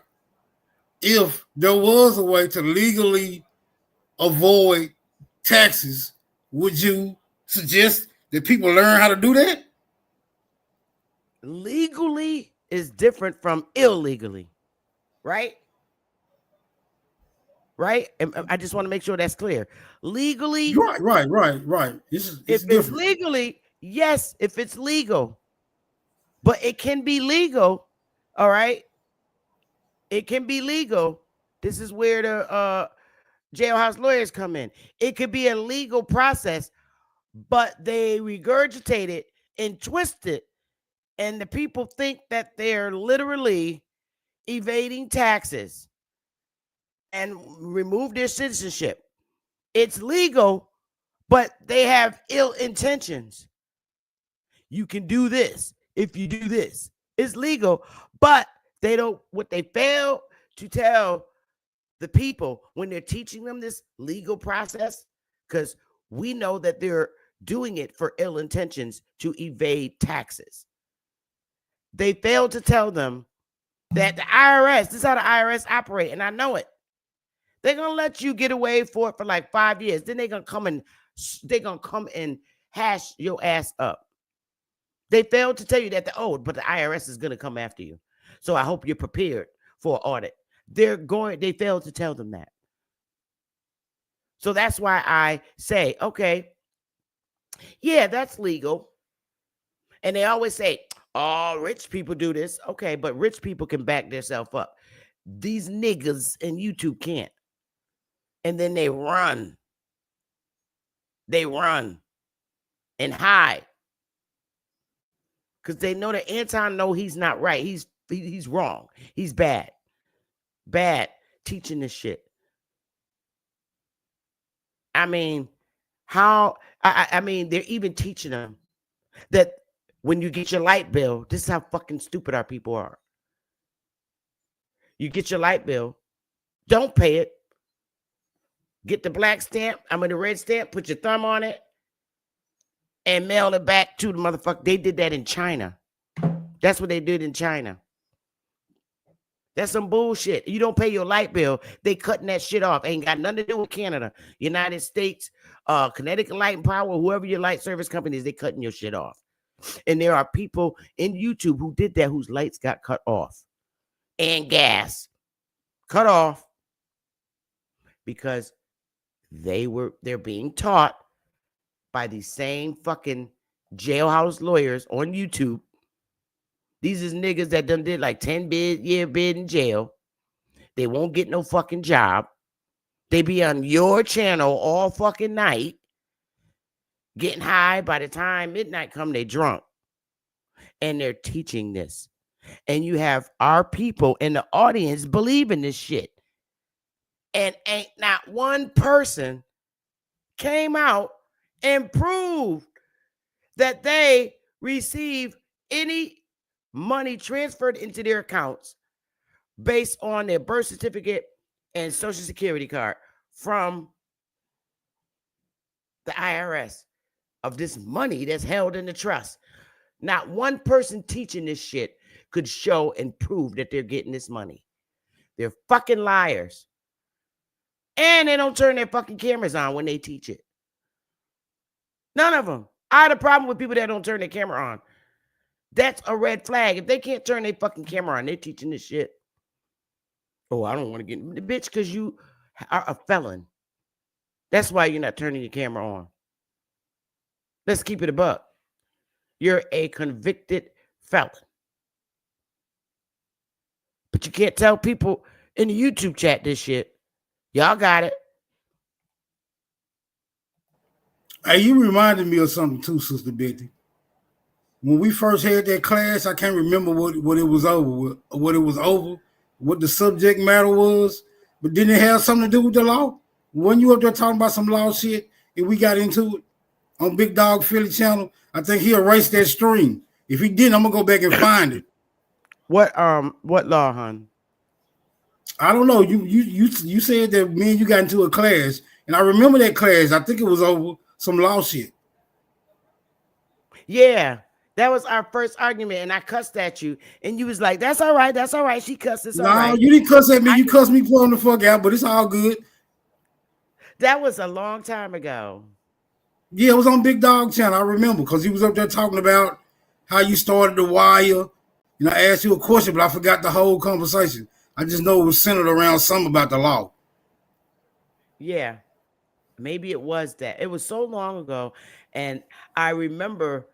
If there was a way to legally avoid taxes, would you suggest that people learn how to do that? Legally is different from illegally, right? Right? And I just want to make sure that's clear. Legally, right. It's different. Legally, yes, if it's legal, but it can be legal. All right, it can be legal. This is where the jailhouse lawyers come in. It could be a legal process, but they regurgitate it and twist it, and the people think that they're literally evading taxes and remove their citizenship. It's legal, but they have ill intentions. You can do this if you do this. It's legal, but they don't, what they fail to tell the people when they're teaching them this legal process, because we know that they're doing it for ill intentions to evade taxes. They fail to tell them that the IRS, this is how the IRS operate, and I know it. They're gonna let you get away for it for like 5 years. Then they're gonna come and hash your ass up. They failed to tell you that but the IRS is gonna come after you. So I hope you're prepared for an audit. They failed to tell them that. So that's why I say, okay, yeah, that's legal. And they always say, oh, rich people do this. Okay, but rich people can back themselves up. These niggas in YouTube can't. And then they run. They run and hide. Because they know that Anton know he's not right. He's He's wrong. He's bad. Bad teaching this shit. I mean, I mean, they're even teaching them that when you get your light bill, this is how fucking stupid our people are. You get your light bill, don't pay it. Get the black stamp, the red stamp, put your thumb on it, and mail it back to the motherfucker. They did that in China. That's what they did in China. That's some bullshit. You don't pay your light bill, they cutting that shit off. Ain't got nothing to do with Canada, United States, Connecticut Light and Power, whoever your light service company is, they cutting your shit off. And there are people in YouTube who did that, whose lights got cut off and gas cut off because they're being taught by these same fucking jailhouse lawyers on YouTube. These is niggas that done did like 10-year bid in jail. They won't get no fucking job. They be on your channel all fucking night, getting high. By the time midnight come, they drunk. And they're teaching this. And you have our people in the audience believing this shit. And ain't not one person came out and proved that they receive any money transferred into their accounts based on their birth certificate and social security card from the IRS of this money that's held in the trust. Not one person teaching this shit could show and prove that they're getting this money. They're fucking liars. And they don't turn their fucking cameras on when they teach it. None of them. I had a problem with people that don't turn their camera on. That's a red flag. If they can't turn their fucking camera on, they're teaching this shit. Oh, I don't want to get the bitch because you are a felon. That's why you're not turning your camera on. Let's keep it a buck. You're a convicted felon. But you can't tell people in the YouTube chat this shit. Y'all got it. Hey, you reminded me of something too, Sister Betty. When we first had that class, I can't remember what it was over, what the subject matter was, but didn't it have something to do with the law? When you up there talking about some law shit and we got into it on Big Dog Philly channel, I think he erased that stream. If he didn't, I'm gonna go back and find it. What law, hon? I don't know. You said that me and you got into a class, and I remember that class. I think it was over some law shit. Yeah, that was our first argument, and I cussed at you, and you was like, "That's all right, that's all right." She cussed. It's all right. No, you didn't cuss at me. You cussed me pulling the fuck out, but it's all good. That was a long time ago. Yeah, it was on Big Dog channel. I remember because he was up there talking about how you started the wire. I asked you a question, but I forgot the whole conversation. I just know it was centered around something about the law. Yeah, maybe it was that. It was so long ago, and I remember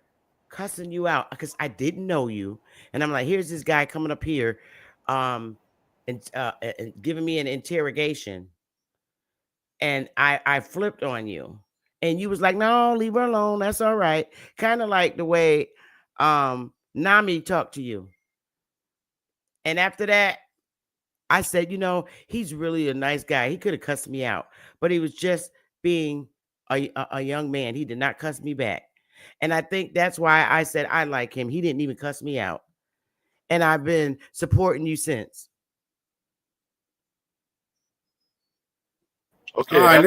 cussing you out because I didn't know you, and I'm like, "Here's this guy coming up here, and giving me an interrogation," and I flipped on you, and you was like, "No, leave her alone. That's all right." Kind of like the way Nami talked to you, and after that, I said, he's really a nice guy. He could have cussed me out, but he was just being a young man. He did not cuss me back. And I think that's why I said I like him. He didn't even cuss me out. And I've been supporting you since. Okay, all right,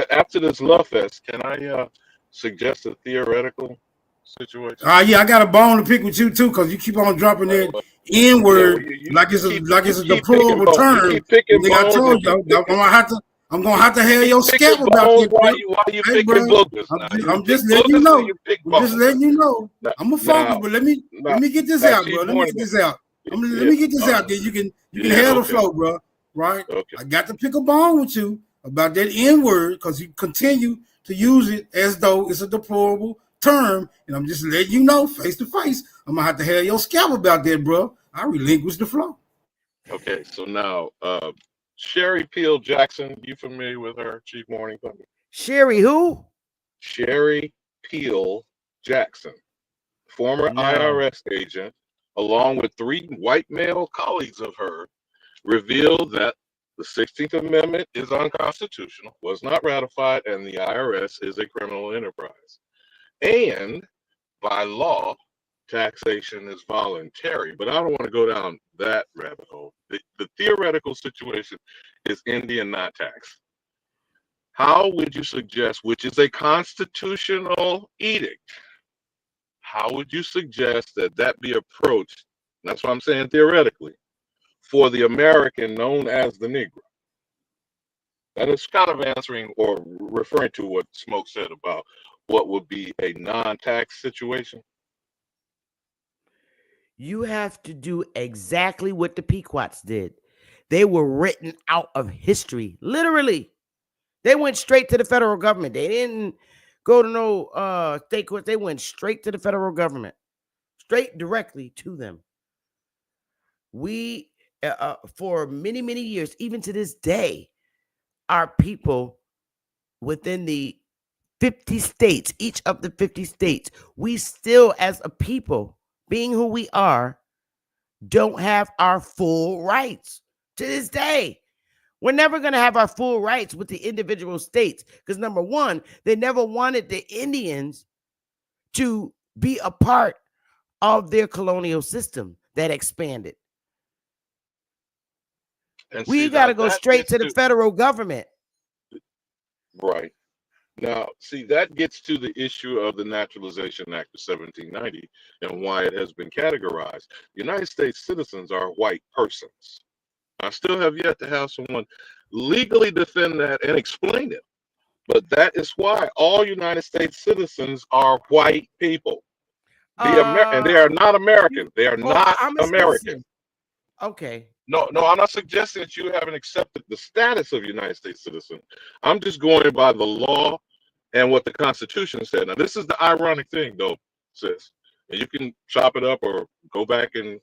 after this love fest, can I suggest a theoretical situation? Yeah, I got a bone to pick with you too, because you keep on dropping that N-word like it's a deplorable term. I told you, I'm gonna have to have your scalp about this. Why you picking boogers? I'm just letting you know. I'm just letting you know. I'm a focus, but let me get this out, bro. Let me get this out. Let me get this out. Then you can handle the flow, bro. Right? Okay. I got to pick a bone with you about that N-word because you continue to use it as though it's a deplorable term, and I'm just letting you know, face to face, I'm gonna have to have your scalp about that, bro. I relinquish the flow. Okay, so now Sherry Peel Jackson, you familiar with her, Chief Morning Thunder? Sherry who? Sherry Peel Jackson, former IRS agent along with 3 white male colleagues of her, revealed that the 16th Amendment is unconstitutional, was not ratified, and the IRS is a criminal enterprise. And by law, taxation is voluntary. But I don't want to go down that rabbit hole. The theoretical situation is Indian not tax. How would you suggest, which is a constitutional edict, how would you suggest that that be approached? That's what I'm saying theoretically, for the American known as the Negro. And it's kind of answering or referring to what Smoke said about what would be a non-tax situation. You have to do exactly what the Pequots did. They were written out of history, literally. They went straight to the federal government. They didn't go to no state court. They went straight to the federal government, straight directly to them. We, for many, many years, even to this day, our people within the 50 states, each of the 50 states, we still, as a people, being who we are, don't have our full rights to this day. We're never going to have our full rights with the individual states because, number one, they never wanted the Indians to be a part of their colonial system that expanded. And we got to go straight to the federal government. Right. Now, see, that gets to the issue of the Naturalization Act of 1790 and why it has been categorized. United States citizens are white persons. I still have yet to have someone legally defend that and explain it. But that is why all United States citizens are white people. And they are not American. They are not American. Okay. No, I'm not suggesting that you haven't accepted the status of United States citizen. I'm just going by the law and what the Constitution said. Now, this is the ironic thing, though, sis. And you can chop it up or go back and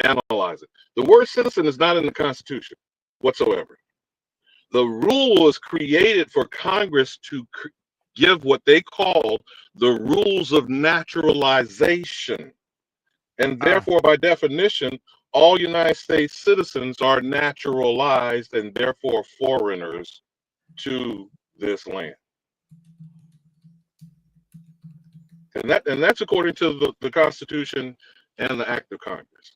analyze it. The word citizen is not in the Constitution whatsoever. The rule was created for Congress to give what they call the rules of naturalization. And therefore, by definition, all United States citizens are naturalized and therefore foreigners to this land. And that's according to the Constitution and the Act of Congress.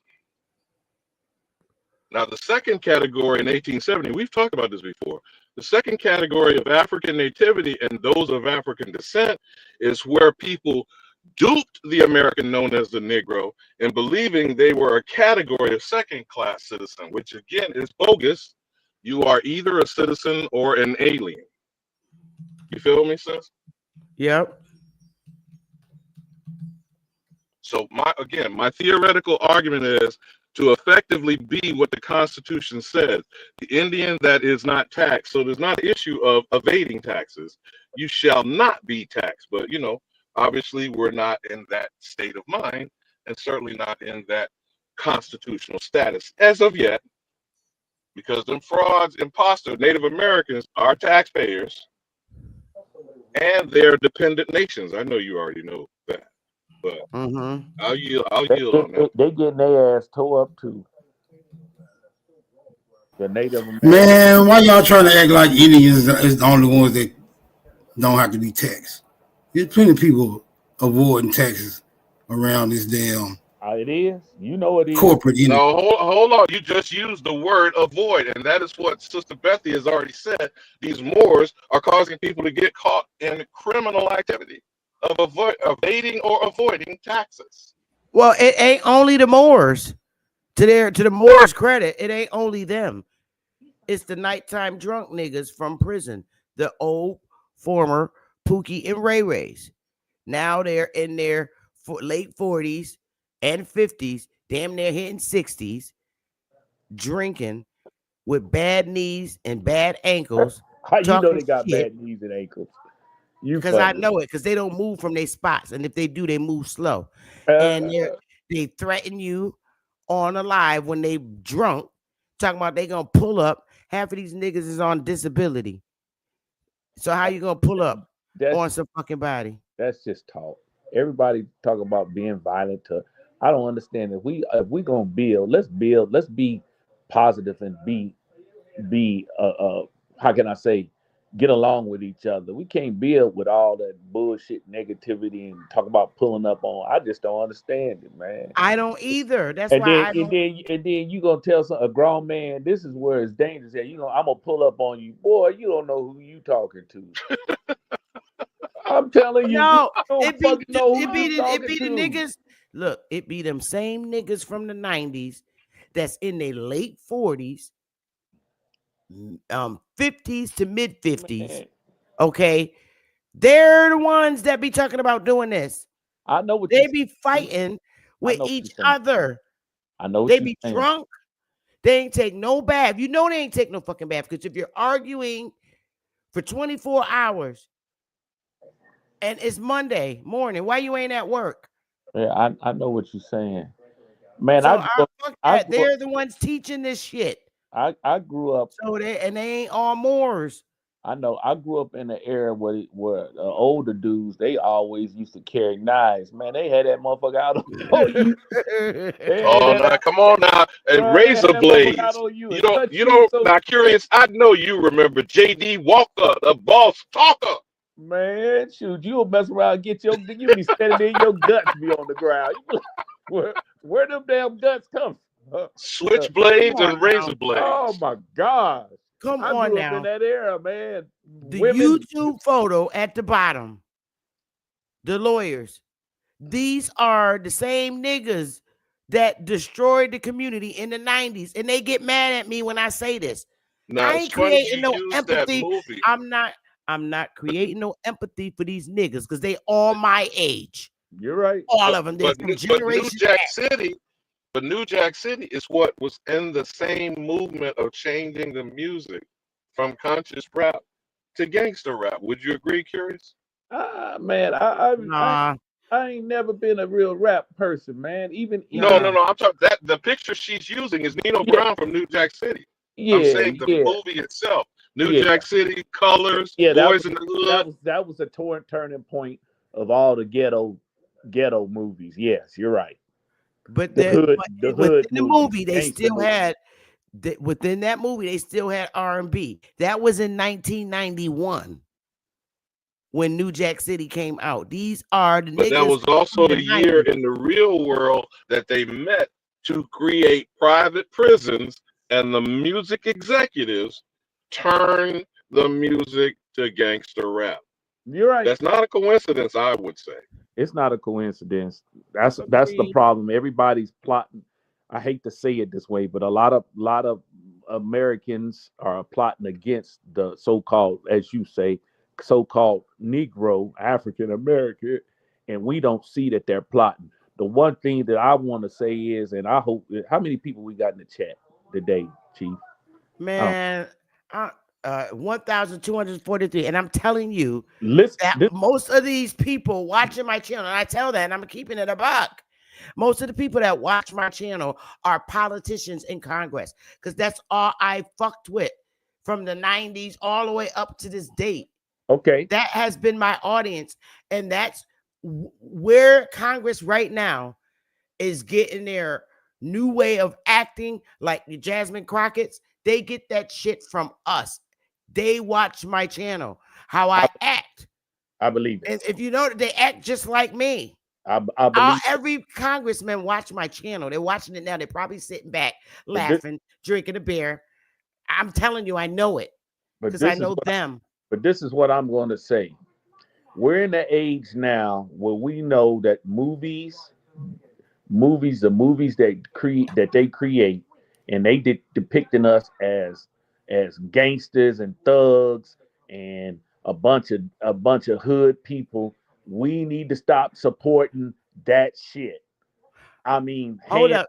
Now, the second category in 1870, we've talked about this before. The second category of African nativity and those of African descent is where people duped the American known as the Negro in believing they were a category of second-class citizen, which again is bogus. You are either a citizen or an alien. You feel me, sis? Yep. So my theoretical argument is to effectively be what the Constitution says. The Indian that is not taxed. So there's not an issue of evading taxes. You shall not be taxed. But, obviously we're not in that state of mind and certainly not in that constitutional status as of yet, because them frauds, imposters, Native Americans are taxpayers and they're dependent nations. I know you already know that. But I'll yield on that. They getting their ass tore up too. The Native Americans. Man, why y'all trying to act like Indians is the only ones that don't have to be taxed? There's plenty of people avoiding taxes around this damn. It is. You know it is. Corporate. No, hold on. You just used the word avoid, and that is what Sister Bethy has already said. These Moors are causing people to get caught in criminal activity of evading or avoiding taxes. Well, it ain't only the Moors. To the Moors' credit, it ain't only them. It's the nighttime drunk niggas from prison, the old former Pookie and Ray Rays. Now they're in their late 40s and 50s, damn near hitting 60s, drinking with bad knees and bad ankles. How you know they got bad knees and ankles? Because I know it, because they don't move from their spots. And if they do, they move slow. And they threaten you on a live when they drunk, talking about they gonna pull up. Half of these niggas is on disability. So how you gonna pull up on some fucking body? That's just talk. Everybody talk about being violent to I don't understand. If we gonna build, let's build. Let's be positive and be how can I say, get along with each other. We can't build with all that bullshit negativity and talk about pulling up on. I just don't understand it, man. I don't either. That's And why then I and don't. then and then you gonna tell a grown man this is where it's dangerous at. I'm gonna pull up on you, boy. You don't know who you talking to. I'm telling you, you No, don't it be fucking know who you it talking be the to. niggas. Look, it be them same niggas from the 90s that's in their late 40s, 50s to mid 50s. Man, Okay. They're the ones that be talking about doing this. I know what They you be saying. fighting I with know what each you're saying. other. I know what They you're be saying. drunk. They ain't take no bath. You know they ain't take no fucking bath, because if you're arguing for 24 hours and it's Monday morning, why you ain't at work? Yeah, I know what you're saying. Man, So fuck that. I They're the ones teaching this shit. grew up. So they ain't all Moors. I know I grew up in an era where the older dudes they always used to carry knives. Man, they had that motherfucker out on you. They had Oh that no, out, come on now. And bro. They had razor that motherfucker out blades. on you You and don't cut you you don't so now curious, I know you remember JD Walker, the boss talker. man. Shoot, you'll mess around, and get you be standing there, your guts be on the ground. You be like, where them damn guts come from? Come Switchblades on and now. razor Oh blades. my gosh. Come I on grew up in now. that era, man. The Women, YouTube photo at the bottom, the lawyers. These are the same niggas that destroyed the community in the 90s. And they get mad at me when I say this. Now I it's ain't funny creating you no use that empathy. movie. I'm not creating no empathy for these niggas because they all my age. you're right. All But of them. They're but from but New Generation Jack X. City, but New Jack City is what was in the same movement of changing the music from conscious rap to gangster rap. Would you agree, Curious? Man, Nah, I ain't never been a real rap person, man. No, nah. no, no. I'm talking that the picture she's using is Nino Yeah, Brown from New Jack City. I'm yeah, saying the yeah, movie itself. New yeah, Jack City, Colors, yeah. Boys in the Hood. That was a turning point of all the ghetto movies. Yes, you're right. But The hood within the movies, movie, they gangster still movies. had within that movie, they still had R&B. That was in 1991 when New Jack City came out. These are the But that niggas was also from the the year 90s. in the real world that they met to create private prisons, and the music executives turned the music to gangster rap. You're right. That's not a coincidence, I would say. It's not a coincidence. That's the Agreed. problem. Everybody's plotting. I hate to say it this way, but a lot of Americans are plotting against the so-called, as you say, so-called Negro African American, and we don't see that they're plotting. The one thing that I want to say is, and I hope, how many people we got in the chat today, Chief? I don't Man, 1,243. And I'm telling you listen. that most of these people watching my channel, and I tell that, and I'm keeping it a buck. Most of the people that watch my channel are politicians in Congress, because that's all I fucked with from the 90s all the way up to this date. Okay. That has been my audience. And that's where Congress right now is getting their new way of acting, like the Jasmine Crockett's. They get that shit from us. They watch my channel, how I act. I believe it. And if you know, they act just like me. I believe Every congressman watch my channel. They're watching it now. They're probably sitting back, but this, laughing, drinking a beer. I'm telling you, I know it but because I this is know them. but this is what I'm going to say. We're in the age now where we know that the movies that they create, and they depicting us as gangsters and thugs and a bunch of hood people. We need to stop supporting that shit. I mean, Hold up.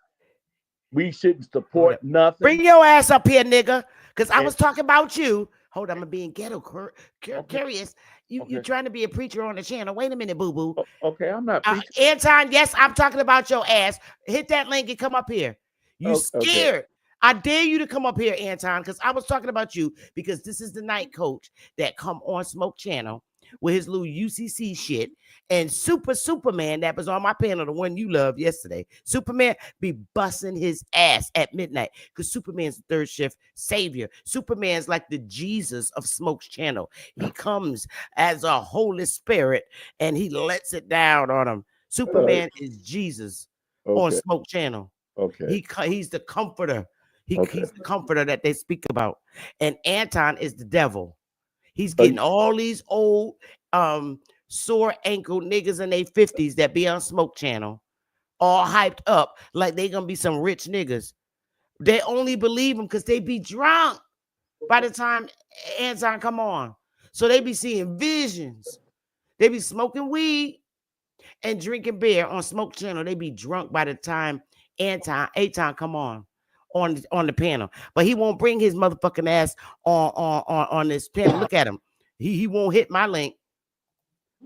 we shouldn't Hold support up. nothing. Bring your ass up here, nigga. Because I And was talking about you. Hold on, I'm being ghetto okay, curious. You okay, trying to be a preacher on the channel. Wait a minute, boo-boo. okay, I'm not preaching. Anton, yes, I'm talking about your ass. Hit that link and come up here. You Okay, scared. I dare you to come up here, Anton, because I was talking about you, because this is the night coach that come on Smoke Channel with his little UCC shit, and Superman that was on my panel, the one you loved yesterday. Superman be busting his ass at midnight because Superman's the third shift savior. Superman's like the Jesus of Smoke's channel. He comes as a Holy Spirit and he lets it down on him. Superman is Jesus on Smoke channel. Okay. He's the comforter. Okay. He's the comforter that they speak about. And Anton is the devil. He's getting all these old sore ankle niggas in their 50s that be on Smoke channel all hyped up like they gonna be some rich niggas. They only believe them because they be drunk by the time Anton come on. So they be seeing visions. They be smoking weed and drinking beer on Smoke channel. They be drunk by the time Anton come on the panel, but he won't bring his motherfucking ass on this panel. Look at him. He won't hit my link.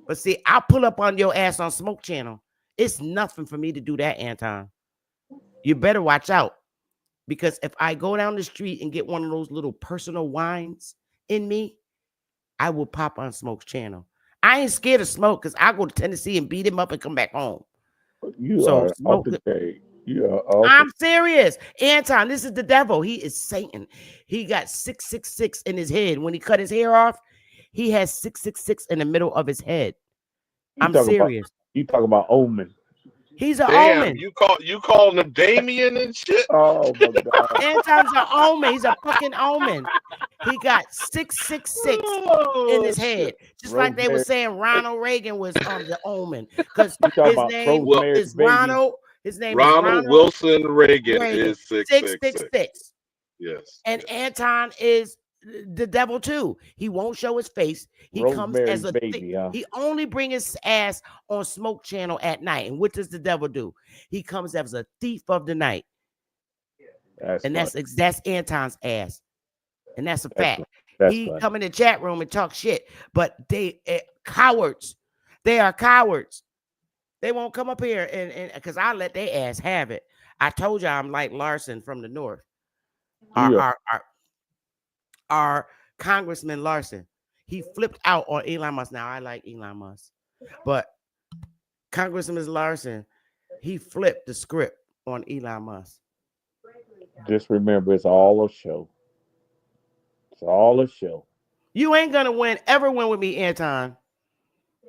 But see, I'll pull up on your ass on Smoke channel. It's nothing for me to do that, Anton. You better watch out, because if I go down the street and get one of those little personal wines in me, I will pop on Smoke's channel. I ain't scared of Smoke because I go to Tennessee and beat him up and come back home. You are Smoke, off the day. I'm serious. Anton, this is the devil. He is Satan. He got 666 in his head. When he cut his hair off, he has 666 in the middle of his head. I'm serious. You talking about Omen? He's an omen. You calling him Damien and shit? Oh my God. Anton's an omen. He's a fucking omen. He got 666 in his head. Just like they were saying Ronald Reagan was the omen. Because his name is Ronald. His name is Ronald Wilson Reagan is 666. Yes. And Anton is the devil too. He won't show his face. He comes as a baby. He only brings his ass on Smoke channel at night. And what does the devil do? He comes as a thief of the night. That's Anton's ass. And that's a fact. He come in the chat room and talk shit. But they cowards. They are cowards. They won't come up here and because I let their ass have it. I told you I'm like Larson from the north. Our Congressman Larson. He flipped out on Elon Musk. Now I like Elon Musk, but Congressman Larson, he flipped the script on Elon Musk. Just remember, it's all a show. It's all a show. You ain't gonna ever win with me, Anton.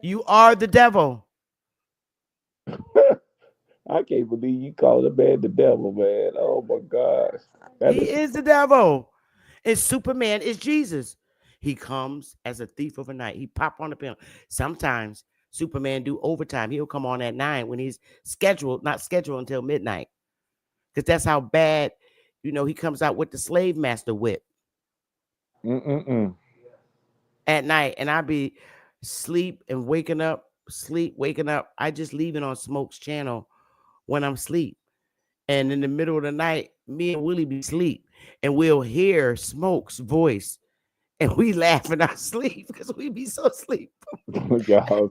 You are the devil. I can't believe you call the man the devil, man. Oh my gosh. He is the devil. And Superman is Jesus. He comes as a thief of a night. He pop on the panel. Sometimes Superman do overtime. He'll come on at 9 when he's not scheduled until midnight. Because that's how bad, he comes out with the slave master whip. At night. And I be sleep and waking up. I just leave it on Smoke's channel when I'm asleep. And in the middle of the night, me and Willie be asleep. And we'll hear Smoke's voice. And we laugh in our sleep because we be so asleep. Y'all.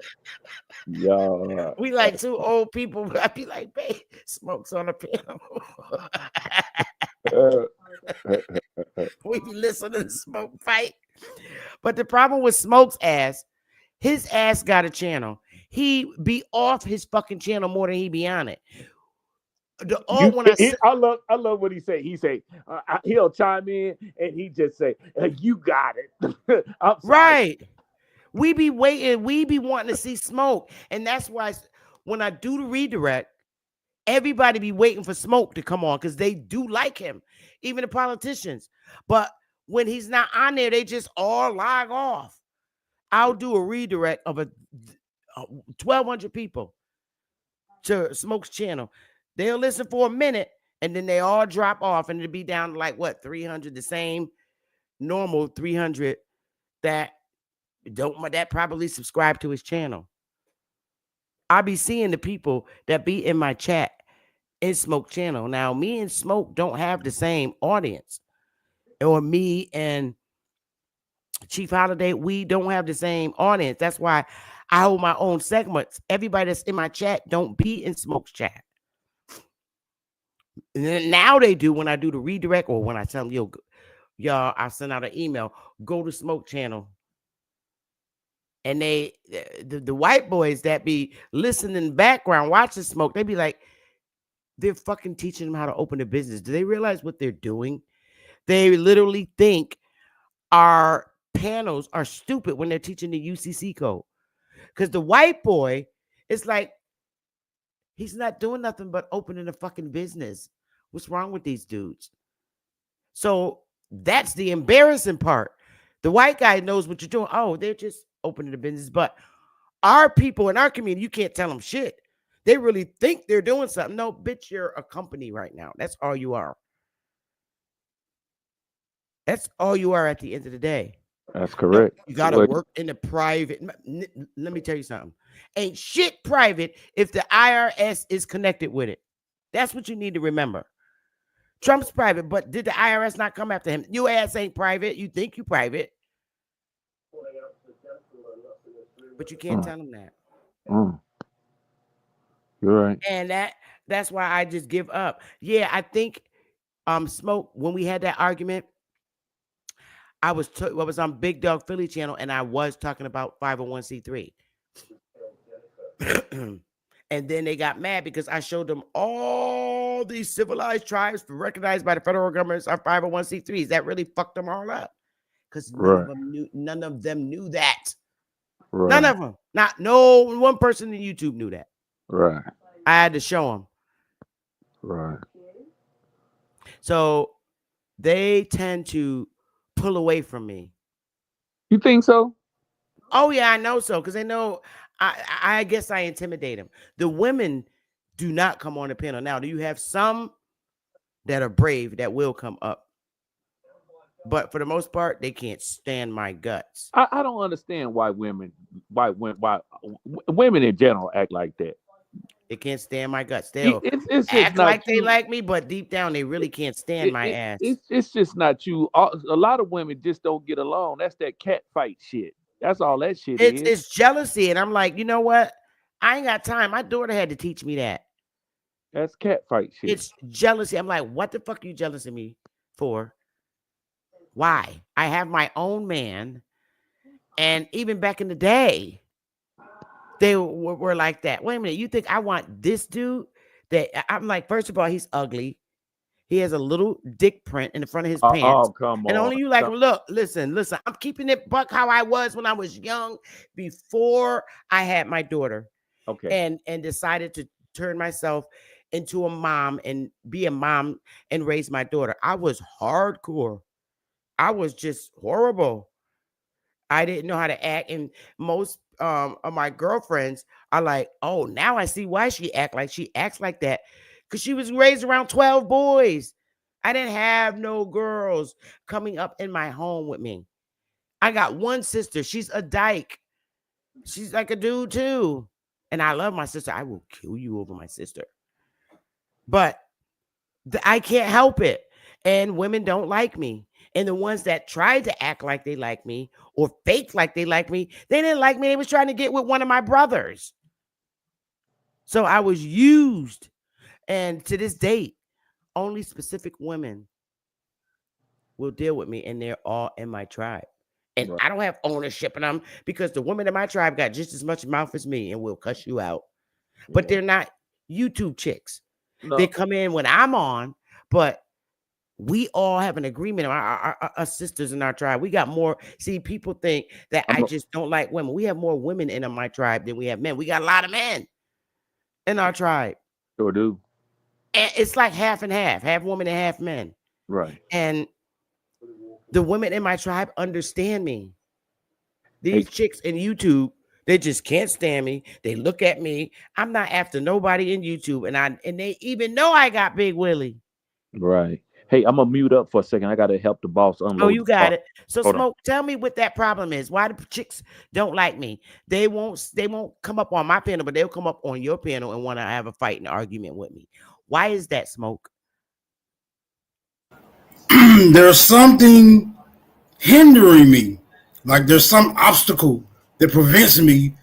We like two old people. I be like, babe, Smoke's on the piano. We be listening to Smoke fight. But the problem with Smoke's ass, his ass got a channel. He be off his fucking channel more than he be on it. I love what he say. He say he'll chime in and he just say, "You got it." I'm sorry. Right. We be waiting. We be wanting to see Smoke, and that's why when I do the redirect, everybody be waiting for Smoke to come on because they do like him, even the politicians. But when he's not on there, they just all log off. I'll do a redirect of 1,200 people to Smoke's channel. They'll listen for a minute and then they all drop off and it'll be down to like 300, the same normal 300 that probably subscribe to his channel. I'll be seeing the people that be in my chat in Smoke channel. Now, me and Smoke don't have the same audience. Or me and Chief Holiday, we don't have the same audience. That's why I hold my own segments. Everybody that's in my chat don't be in Smoke's chat. And then now they do when I do the redirect or when I tell them, y'all, I send out an email, go to Smoke channel And the white boys that be listening in the background, watching Smoke, they be like, they're fucking teaching them how to open a business. Do they realize what they're doing? They literally think our panels are stupid when they're teaching the UCC code. Because the white boy is like, he's not doing nothing but opening a fucking business. What's wrong with these dudes? So that's the embarrassing part. The white guy knows what you're doing. Oh, they're just opening a business. But our people in our community, you can't tell them shit. They really think they're doing something. No, bitch, you're a company right now. That's all you are. That's all you are at the end of the day. That's correct. You got to work in the private. Let me tell you something. Ain't shit private if the IRS is connected with it. That's what you need to remember. Trump's private, but did the IRS not come after him? Your ass ain't private. You think you private. But you can't tell them that. You're right. And that's why I just give up. Yeah, I think Smoke, when we had that argument, I was on Big Dog Philly channel, and I was talking about 501c3. And then they got mad because I showed them all these civilized tribes recognized by the federal government are 501c3s. That really fucked them all up because none of them knew that. Right. None of them. Not no one person in YouTube knew that. Right. I had to show them. Right. So they tend to pull away from me. You think so? Oh yeah, I know so, because they know I guess I intimidate them. The women do not come on the panel. Now, do you have some that are brave that will come up? But for the most part, they can't stand my guts. I don't understand why women in general act like that. They can't stand my guts. They'll act like they like me, but deep down they really can't stand my ass. It's just not you. A lot of women just don't get along. That's that cat fight shit. That's all that shit is. It's jealousy, and I'm like, you know what? I ain't got time. My daughter had to teach me that. That's cat fight shit. It's jealousy. I'm like, what the fuck are you jealous of me for? Why? I have my own man, and even back in the day, they were like that. Wait a minute, you think I want this dude? That I'm like, first of all, he's ugly. He has a little dick print in the front of his pants. Oh, come on. And only you like, look, listen. I'm keeping it buck how I was when I was young, before I had my daughter. Okay. And decided to turn myself into a mom and be a mom and raise my daughter. I was hardcore. I was just horrible. I didn't know how to act. And most of my girlfriends are like, oh, now I see why she acts like that. Because she was raised around 12 boys. I didn't have no girls coming up in my home with me. I got one sister. She's a dyke. She's like a dude too. And I love my sister. I will kill you over my sister. But I can't help it. And women don't like me. And the ones that tried to act like they like me or fake like they like me, they didn't like me. They was trying to get with one of my brothers. So I was used. And to this date, only specific women will deal with me, and they're all in my tribe. And I don't have ownership in them because the women in my tribe got just as much mouth as me and will cuss you out. But they're not YouTube chicks. No. They come in when I'm on, but we all have an agreement. Our sisters in our tribe, we got more. See, people think that I just don't like women. We have more women in my tribe than we have men. We got a lot of men in our tribe. Sure do. And it's like half and half women and half men. Right. And the women in my tribe understand me. These chicks in YouTube, they just can't stand me. They look at me. I'm not after nobody in YouTube. And they even know I got Big Willie. Right. Hey, I'm gonna mute up for a second. I gotta help the boss unload. Oh, you got it. So Smoke, tell me what that problem is. Why the chicks don't like me? They won't come up on my panel, but they'll come up on your panel and want to have a fight and argument with me. Why is that, Smoke? There's something hindering me. Like there's some obstacle that prevents me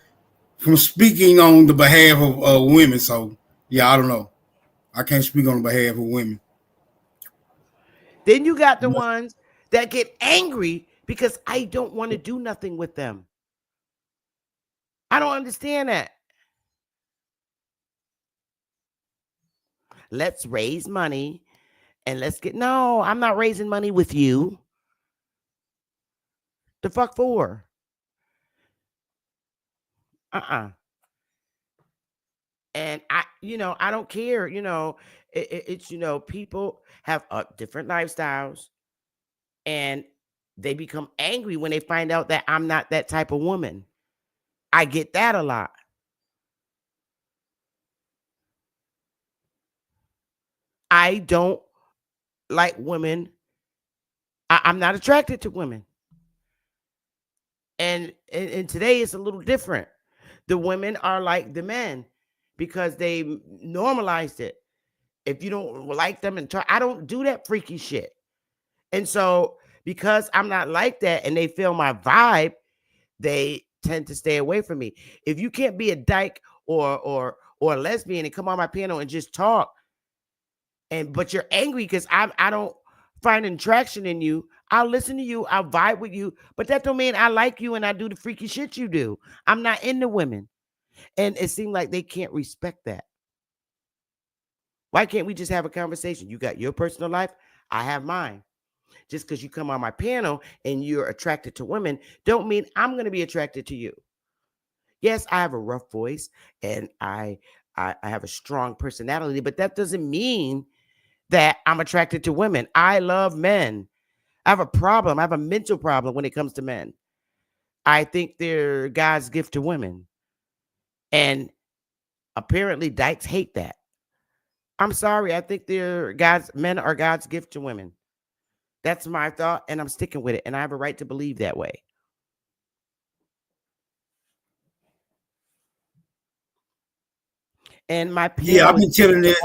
from speaking on the behalf of women. So, yeah, I don't know. I can't speak on the behalf of women. Then you got the ones that get angry because I don't want to do nothing with them. I don't understand that. Let's raise money and let's get. No, I'm not raising money with you. The fuck for? And I don't care. It's people have different lifestyles, and they become angry when they find out that I'm not that type of woman. I get that a lot. I don't like women. I'm not attracted to women. And today it's a little different. The women are like the men because they normalized it. If you don't like them and I don't do that freaky shit. And so because I'm not like that and they feel my vibe, they tend to stay away from me. If you can't be a dyke or a lesbian and come on my panel and just talk, but you're angry because I don't find attraction in you, I'll listen to you, I'll vibe with you, but that don't mean I like you and I do the freaky shit you do. I'm not into women. And it seemed like they can't respect that. Why can't we just have a conversation? You got your personal life, I have mine. Just because you come on my panel and you're attracted to women, don't mean I'm going to be attracted to you. Yes, I have a rough voice and I have a strong personality, but that doesn't mean that I'm attracted to women. I love men. I have a problem. I have a mental problem when it comes to men. I think they're God's gift to women. And apparently dykes hate that. I'm sorry. I think men are God's gift to women. That's my thought, and I'm sticking with it. And I have a right to believe that way. And my yeah, I've been telling that.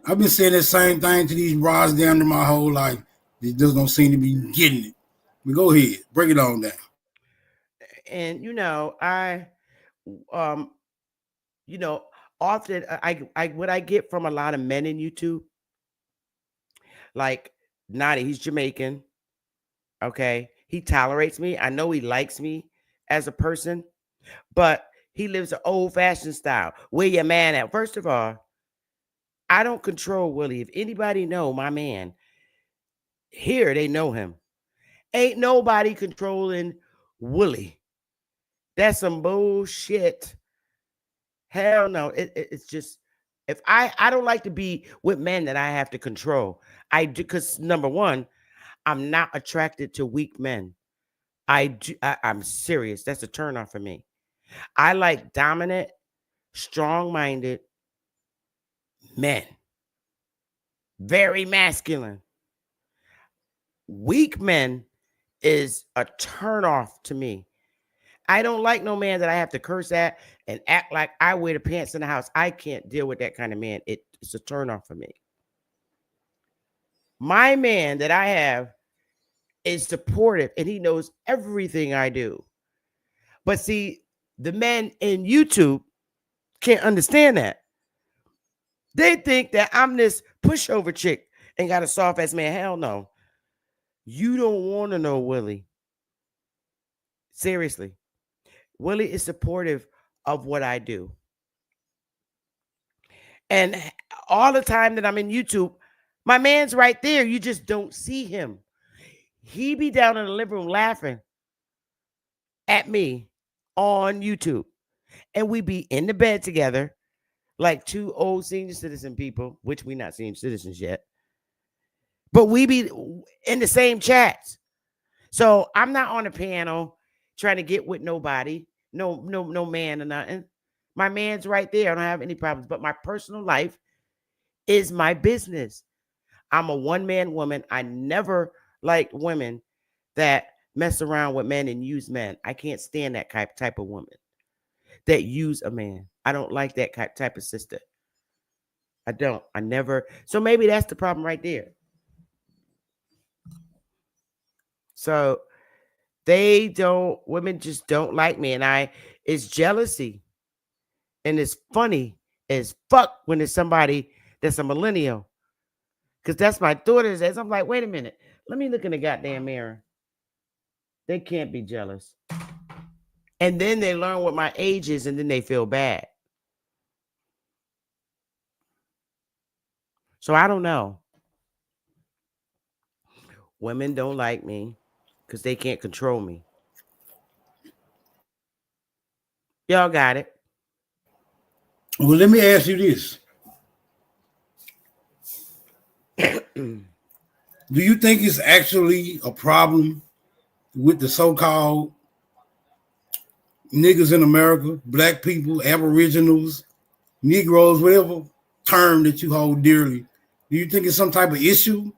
I've been saying the same thing to these bras down to my whole life. They just don't seem to be getting it. But go ahead, break it on down. And um, often I what I get from a lot of men in YouTube, like Nadi, he's Jamaican. Okay, he tolerates me. I know he likes me as a person, but he lives an old-fashioned style. Where your man at? First of all, I don't control Willie. If anybody know my man, here they know him. Ain't nobody controlling Willie. That's some bullshit. Hell no. It's just if I don't like to be with men that I have to control. I do because number one, I'm not attracted to weak men. I'm serious. That's a turnoff for me. I like dominant, strong-minded men. Very masculine. Weak men is a turnoff to me. I don't like no man that I have to curse at and act like I wear the pants in the house. I can't deal with that kind of man. It's a turnoff for me. My man that I have is supportive and he knows everything I do. But see, the men in YouTube can't understand that. They think that I'm this pushover chick and got a soft ass man. Hell no. You don't want to know Willie. Seriously. Willie is supportive of what I do. And all the time that I'm in YouTube, my man's right there. You just don't see him. He be down in the living room laughing at me on YouTube. And we be in the bed together like two old senior citizen people, which we not senior citizens yet. But we be in the same chats. So I'm not on the panel trying to get with nobody. No man or nothing. My man's right there. I don't have any problems. But my personal life is my business. I'm a one-man woman. I never liked women that mess around with men and use men. I can't stand that type of woman that use a man. I don't like that type of sister. I don't. I never. So maybe that's the problem right there. So women just don't like me. And it's jealousy. And it's funny as fuck when it's somebody that's a millennial. Because that's my daughter's age. I'm like, wait a minute. Let me look in the goddamn mirror. They can't be jealous. And then they learn what my age is, and then they feel bad. So I don't know. Women don't like me because they can't control me. Y'all got it. Well, let me ask you this. Do you think it's actually a problem with the so-called niggas in America, black people, aboriginals, Negroes, whatever term that you hold dearly? Do you think it's some type of issue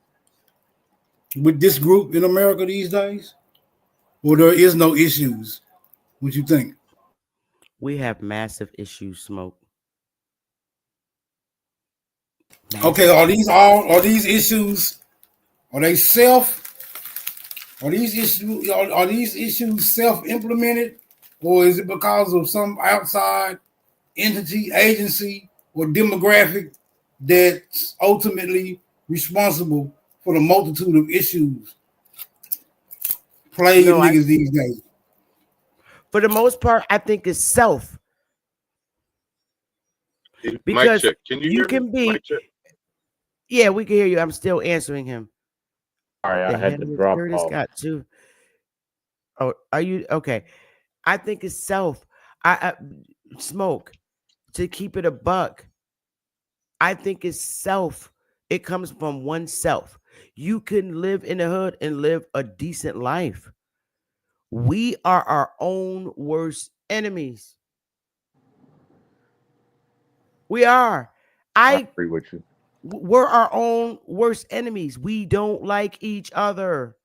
with this group in America these days? Or there is no issues? What you think? We have massive issues, Smoke. Okay, Massive. are these issues, are they are these issues self-implemented, or is it because of some outside entity, agency, or demographic that's ultimately responsible for the multitude of issues plaguing No, niggas these days? for the most part, I think it's self. Mic Because check. Can you you hear me? can be, Mic check. yeah, we can hear you. I'm still answering him. Sorry, The I had hell to is drop Curtis off. got to? Oh, are you okay? I think it's self. I Smoke, to keep it a buck. I think it's self. It comes from oneself. You can live in the hood and live a decent life. We are our own worst enemies. We are. I I agree with you. we're our own worst enemies. We don't like each other.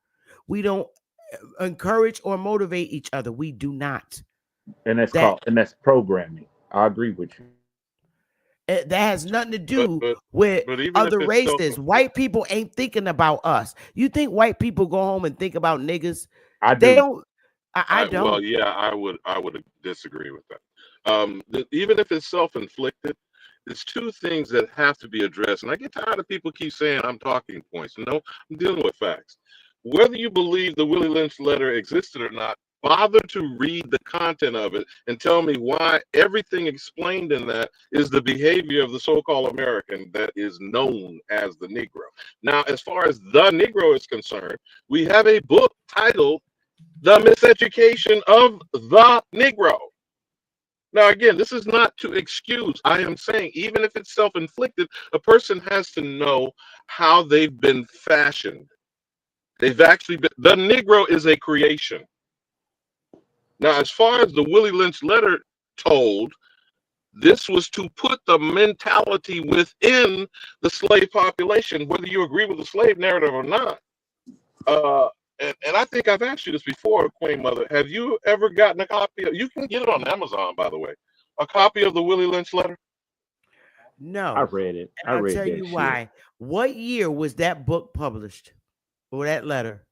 We don't encourage or motivate each other. We do not. That And that's programming. I agree with you. that has nothing to But do but with but even if other it's races. White people ain't thinking about us. You think white people go home and think about niggas? I They do. don't. I well, don't. yeah, I would disagree with that. Even if it's self-inflicted, there's two things that have to be addressed, and I get tired of people keep saying I'm talking points. No, I'm dealing with facts. Whether you believe the Willie Lynch letter existed or not, bother to read the content of it and tell me why everything explained in that is the behavior of the so-called American that is known as the Negro. Now, as far as the Negro is concerned, we have a book titled The Miseducation of the Negro. Now, again, this is not to excuse. I am saying, even if it's self inflicted, a person has to know how they've been fashioned. They've actually been, the Negro is a creation. Now, as far as the Willie Lynch letter told, this was to put the mentality within the slave population, whether you agree with the slave narrative or not. Uh, and I think I've asked you this before, Queen Mother. Have you ever gotten a copy of? You can get it on Amazon, by the way. A copy of the Willie Lynch letter. I No. read it. And I I'll read tell that you shit. why. What year was that book published? Or that letter?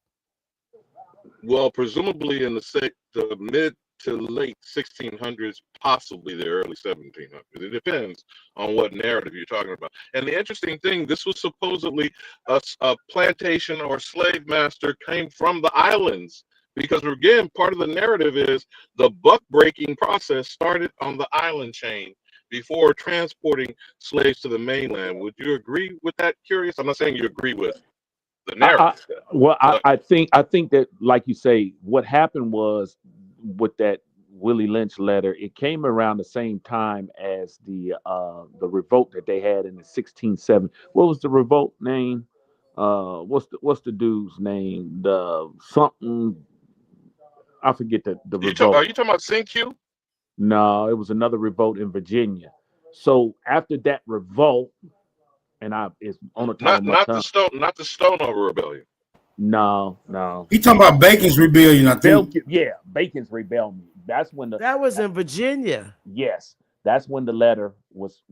Well, presumably in the mid to late 1600s, possibly the early 1700s. It depends on what narrative you're talking about. And the interesting thing, this was supposedly a plantation or slave master came from the islands. Because again, part of the narrative is the buck breaking process started on the island chain before transporting slaves to the mainland. Would you agree with that? Curious. I'm not saying you agree with the I, narrative, well, but I think that, like you say, what happened was with that Willie Lynch letter. It came around the same time as the revolt that they had in the 1670. What was the revolt name? What's the dude's name? The something, I forget the are revolt. you talking about CQ? No, it was another revolt in Virginia. So after that revolt, and it's on the top of my tongue. Not the Stonover Rebellion. No, no. He talking about Bacon's Rebellion, I think. Yeah, Bacon's rebellion. That's when That was in Virginia. yes, that's when the letter was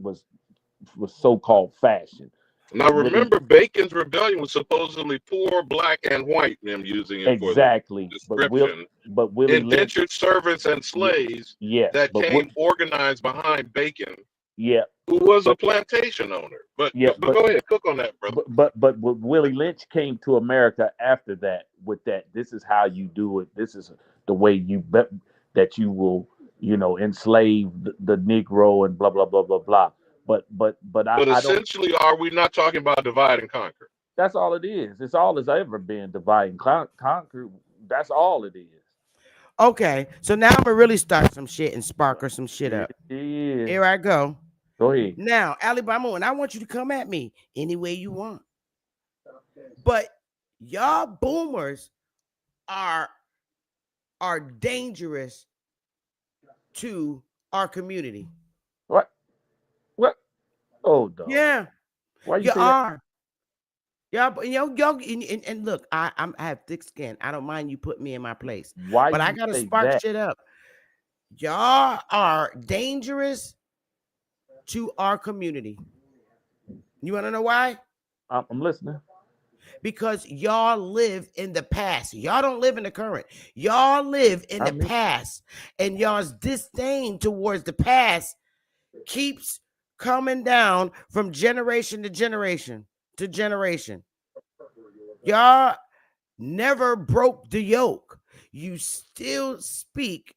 so called fashion. Now Willie, remember, Bacon's Rebellion was supposedly poor, black, and white. I'm using it for the exactly, description. but Willie Lynch, Indentured servants and slaves yes, that came organized behind Bacon, yeah, who was a but plantation owner. But yeah, but go ahead, cook on that, brother. but Willie Lynch came to America after that with that. This is how you do it. This is the way you. that you will, enslave the Negro and blah blah blah blah blah. But But I don't. essentially, are we not talking about divide and conquer? That's all it is. It's all it's ever been. Divide and conquer. That's all it is. Okay, so now I'm gonna really start some shit and sparkle some shit up. Yeah. Here I go. Go ahead. Now, Alabama, and I want you to come at me any way you want. But y'all boomers are dangerous to our community. What? Oh, dog. Yeah, Why you you say are. Y'all, and look, I have thick skin. I don't mind you put me in my place. Why But I you gotta say spark that? shit up. Y'all are dangerous to our community. You want to know why? I'm listening. Because y'all live in the past. Y'all don't live in the current. Y'all live in the past. And y'all's disdain towards the past keeps coming down from generation to generation to generation. Y'all never broke the yoke. You still speak.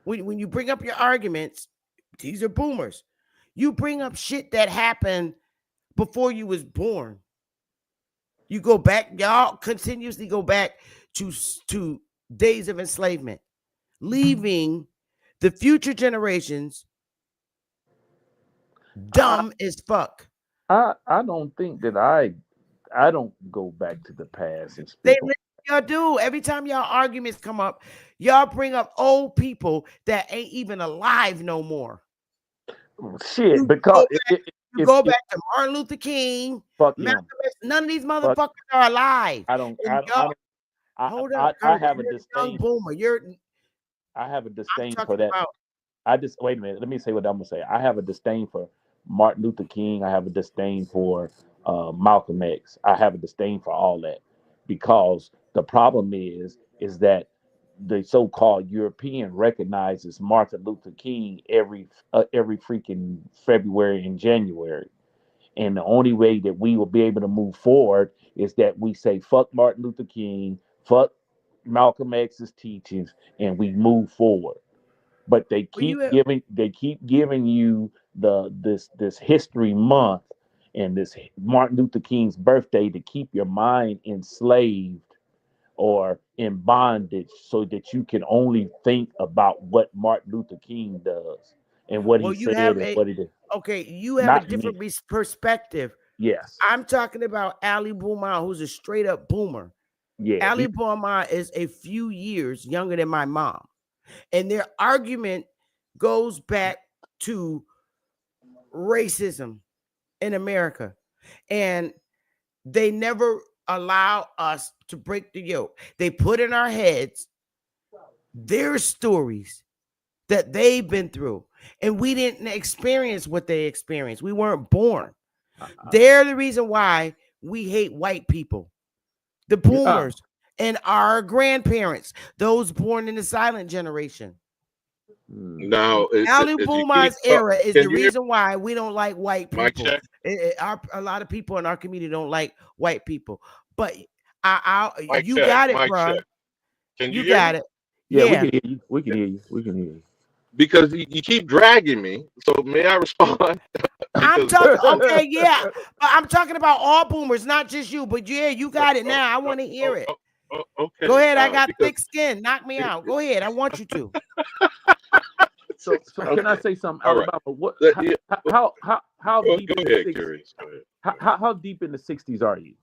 When you bring up your arguments, these are boomers. You bring up shit that happened before you was born. You go back, y'all continuously go back to days of enslavement, leaving the future generations dumb as fuck. I don't think that I don't go back to the past and They speak on. y'all do. Every time y'all arguments come up, y'all bring up old people that ain't even alive no more. Shit, You because go back to Martin Luther King, fuck Malcolm him. X. None of these motherfuckers are alive. I don't. And y'all, hold up, I have a you're a young disdain. boomer. I have a I'm disdain for talking that. about. I just wait a minute. Let me say what I'm gonna say. I have a disdain for Martin Luther King. I have a disdain for Malcolm X. I have a disdain for all that because the problem is that the so-called European recognizes Martin Luther King every freaking February and January. And the only way that we will be able to move forward is that we say fuck Martin Luther King, fuck Malcolm X's teachings, and we move forward. But they keep giving you this history month and this Martin Luther King's birthday to keep your mind enslaved or in bondage so that you can only think about what Martin Luther King does and what he said and what he did. Okay, you have a Not different me. perspective. Yes. I'm talking about Ali Boomer, who's a straight up boomer. Yeah. Ali Boomer is a few years younger than my mom. And their argument goes back to racism in America. And they never allow us to break the yoke. They put in our heads their stories that they've been through. And we didn't experience what they experienced. We weren't born. They're the reason why we hate white people. The boomers and our grandparents, those born in the silent generation. Now, Ali Boomer's era is the reason why we don't like white people. A lot of people in our community don't like white people. But you got it, bro. Can you got it. Yeah, we can hear you. We can hear you. We can hear you. Because you keep dragging me. So may I respond? I'm talking. Okay, yeah. But I'm talking about all boomers, not just you. But yeah, you got it now. I want to hear it. Okay. Go ahead. I got thick skin. Knock me out. Go ahead. I want you to. So can I say something, Alabama? What? How deep? Go ahead, Curious. Go ahead. How deep in the '60s are you?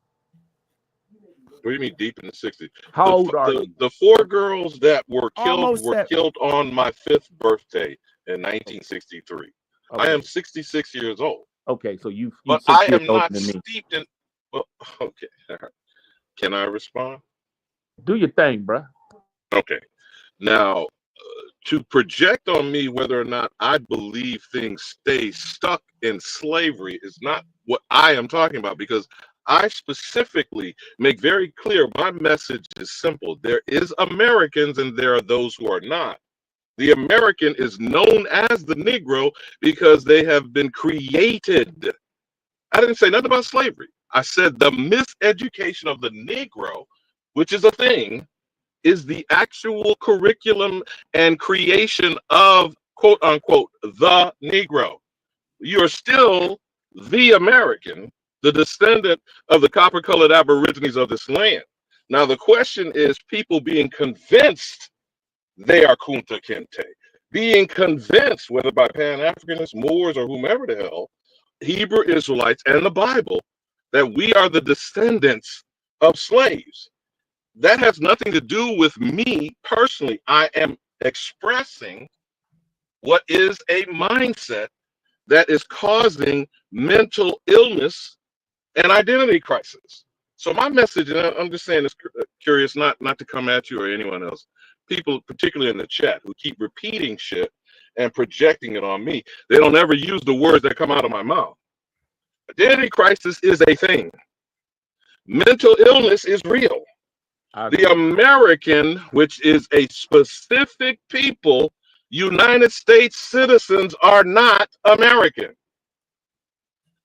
What do you mean deep in the '60s? How old are you? The four girls that were Almost killed on my 5th birthday in 1963. Okay. I am 66 years old. Okay, so you but I am not steeped in. Well, okay. Can I respond? Do your thing, bro. Okay. Now, to project on me whether or not I believe things stay stuck in slavery is not what I am talking about, because I specifically make very clear my message is simple. There is Americans and there are those who are not. The American is known as the Negro because they have been created. I didn't say nothing about slavery. I said the miseducation of the Negro, which is a thing, is the actual curriculum and creation of, quote unquote, the Negro. You are still the American, the descendant of the copper-colored aborigines of this land. Now, the question is people being convinced they are Kunta Kinte, being convinced, whether by Pan-Africanists, Moors, or whomever the hell, Hebrew Israelites and the Bible, that we are the descendants of slaves. That has nothing to do with me personally. I am expressing what is a mindset that is causing mental illness and identity crisis. So my message, and I'm just saying this curious, not to come at you or anyone else, people, particularly in the chat, who keep repeating shit and projecting it on me. They don't ever use the words that come out of my mouth. Identity crisis is a thing. Mental illness is real. The American, which is a specific people, United States citizens are not American.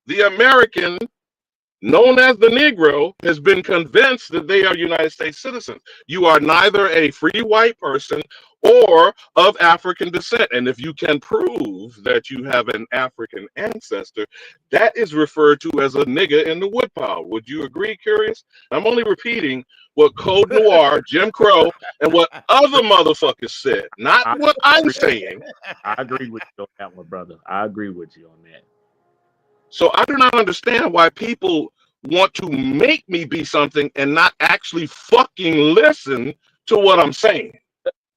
The American, known as the Negro, has been convinced that they are United States citizens. You are neither a free white person or of African descent. And if you can prove that you have an African ancestor, that is referred to as a nigger in the woodpile. Would you agree, Curious? I'm only repeating what Code Noir, Jim Crow, and what other motherfuckers said, not what I'm saying. I agree with you on that one, brother. I agree with you on that. So I do not understand why people want to make me be something and not actually fucking listen to what I'm saying.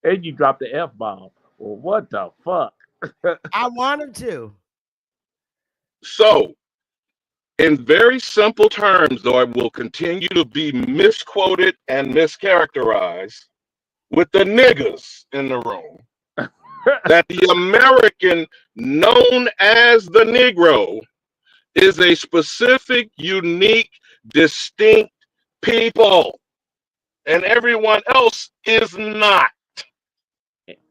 And you dropped the F-bomb. Well, what the fuck? I want him to. So, in very simple terms, though I will continue to be misquoted and mischaracterized with the niggas in the room, that the American known as the Negro is a specific, unique, distinct people, and everyone else is not.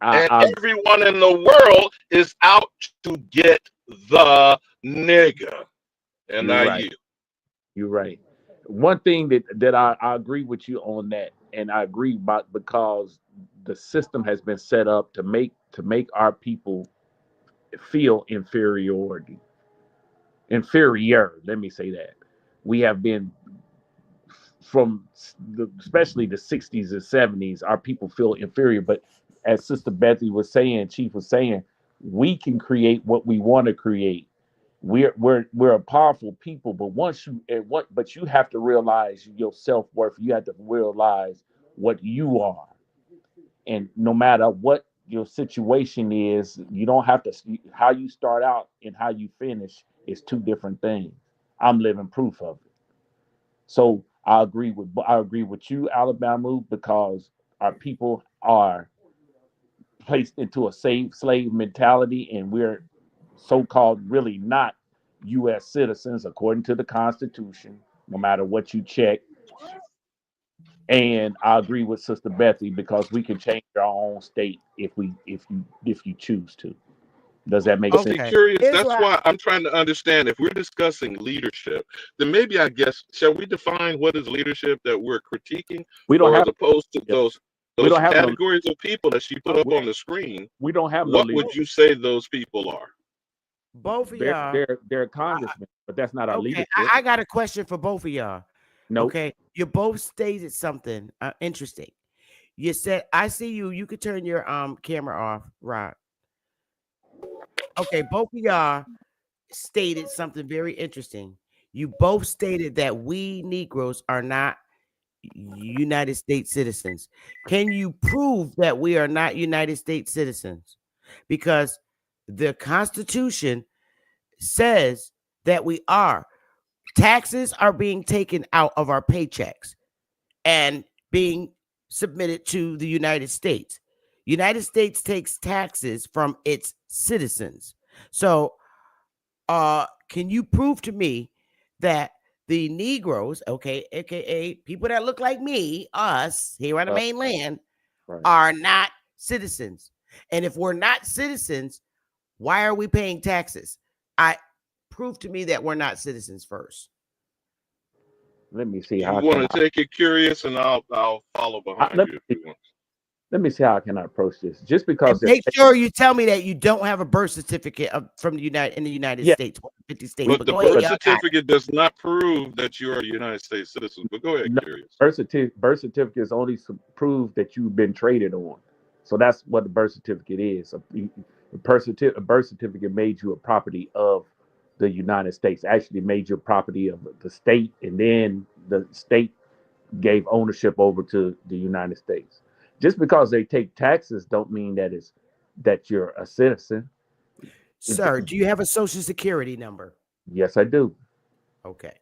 And everyone in the world is out to get the nigga. And You're right. One thing that I agree with you on that, and I agree about, because the system has been set up to make our people feel inferior. Let me say that. We have been, from especially the 60s and 70s, our people feel inferior. But as Sister Betsy was saying, Chief was saying, we can create what we want to create. We're a powerful people, but but you have to realize your self-worth. You have to realize what you are, and no matter what your situation is, you don't have to. How you start out and how you finish is two different things. I'm living proof of it. So I agree with you, Alabama, because our people are placed into a slave mentality, and we're so-called really not U.S. citizens according to the Constitution, no matter what you check. And I agree with Sister Betsy, because we can change our own state if you choose to. Does that make sense? Okay, curious. That's why I'm trying to understand. If we're discussing leadership, then maybe, I guess, shall we define what is leadership that we're critiquing? We don't have, as opposed to those categories of people that she put up on the screen. We don't have. What would you say those people are? Both of y'all. They're congressmen, but that's not our leadership. I got a question for both of y'all. No. Okay, you both stated something interesting. You said, "I see you. You could turn your camera off, Rod." Okay, both of y'all stated something very interesting. You both stated that we Negroes are not United States citizens. Can you prove that we are not United States citizens? Because the Constitution says that we are. Taxes are being taken out of our paychecks and being submitted to the United States. United States takes taxes from its citizens. So, can you prove to me that the Negroes, okay, aka people that look like me, us here on the mainland, are not citizens? And if we're not citizens, why are we paying taxes? Prove to me that we're not citizens first. Let me see You how want to take it, Curious, and I'll follow behind you if you want. Let me see how can I approach this. Just because make sure you tell me that you don't have a birth certificate from the United States, 50 states. But the birth certificate does not prove that you are a United States citizen. But go ahead, Curious. Birth certificate is only to prove that you've been traded on. So that's what the birth certificate is. A birth certificate made you a property of the United States. Actually made you a property of the state, and then the state gave ownership over to the United States. Just because they take taxes don't mean that you're a citizen. Sir, do you have a social security number? Yes, I do. Okay.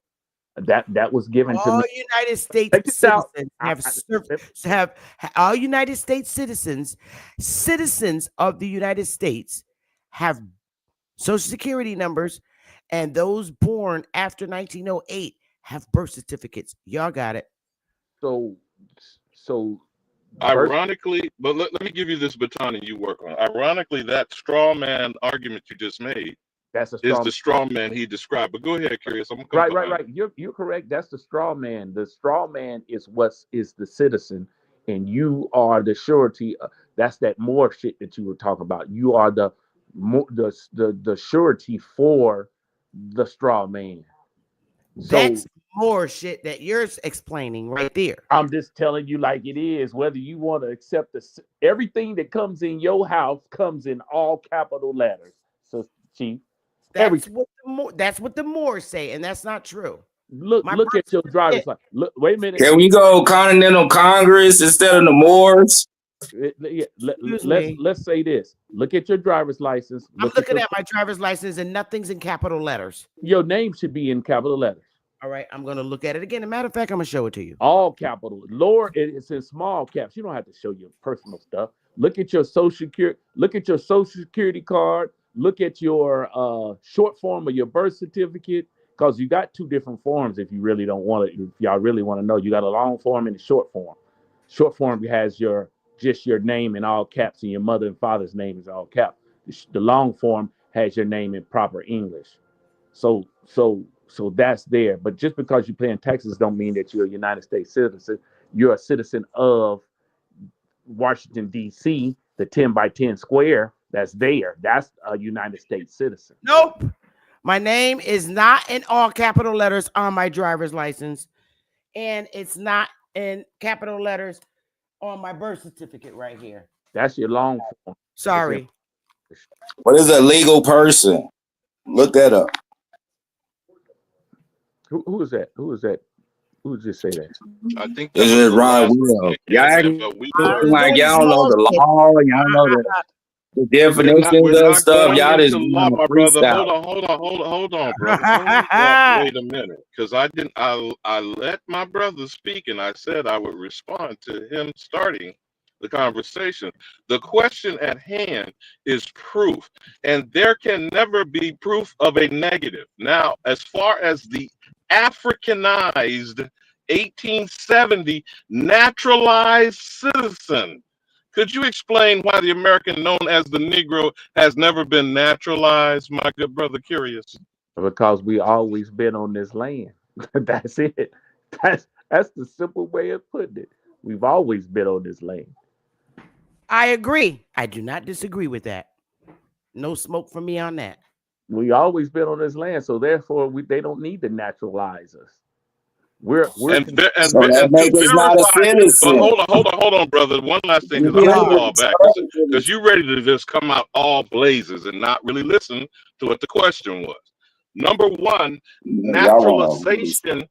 That was given to me. All United States citizens have all United States citizens of the United States have social security numbers, and those born after 1908 have birth certificates. Y'all got it. So ironically, but let me give you this baton and you work on it. Ironically, that straw man argument you just made is the straw man he described. But go ahead, Curious. I'm right. You're correct. That's the straw man. The straw man is the citizen, and you are the surety. That's that more shit that you were talking about. You are the surety for the straw man. That's more shit that you're explaining right there. I'm just telling you like it is. Whether you want to accept everything that comes in your house comes in all capital letters. So, Chief, that's what the Moors say, and that's not true. Look at your driver's license. Look, wait a minute. Can we go Continental Congress instead of the Moors? Let's say this. Look at your driver's license. I'm looking at my driver's license, and nothing's in capital letters. Your name should be in capital letters. All right, I'm going to look at it again. As a matter of fact, I'm going to show it to you. All capital. Lower, it's in small caps. You don't have to show your personal stuff. Look at your social security. Look at your social security card. Look at your short form of your birth certificate, because you got two different forms. If you really don't want it, if y'all really want to know, you got a long form and a short form. Short form has just your name in all caps, and your mother and father's name is all caps. The long form has your name in proper English. So that's there. But just because you pay in taxes don't mean that you're a United States citizen. You're a citizen of Washington, D.C., the 10 by 10 square that's there. That's a United States citizen. Nope. My name is not in all capital letters on my driver's license, and it's not in capital letters on my birth certificate right here. That's your long form. Sorry. What is a legal person? Look that up. Who is that? Who just say that? I think this is Ron Will. Y'all acting like y'all don't know the law. Y'all know the definitions of stuff. Y'all just law, my brother. Hold on, brother. Wait a minute, because I let my brother speak, and I said I would respond to him starting the conversation. The question at hand is proof, and there can never be proof of a negative. Now, as far as the Africanized 1870 naturalized citizen, could you explain why the American known as the Negro has never been naturalized, my good brother Curious? Because we always been on this land. That's it. That's the simple way of putting it. We've always been on this land. I agree. I do not disagree with that. No smoke from me on that. We always been on this land, so therefore they don't need to naturalize us. We're so that makes us not a citizen. But hold on, brother. One last thing, because I'm gonna fall back, because you're ready to just come out all blazes and not really listen to what the question was. Number one, naturalization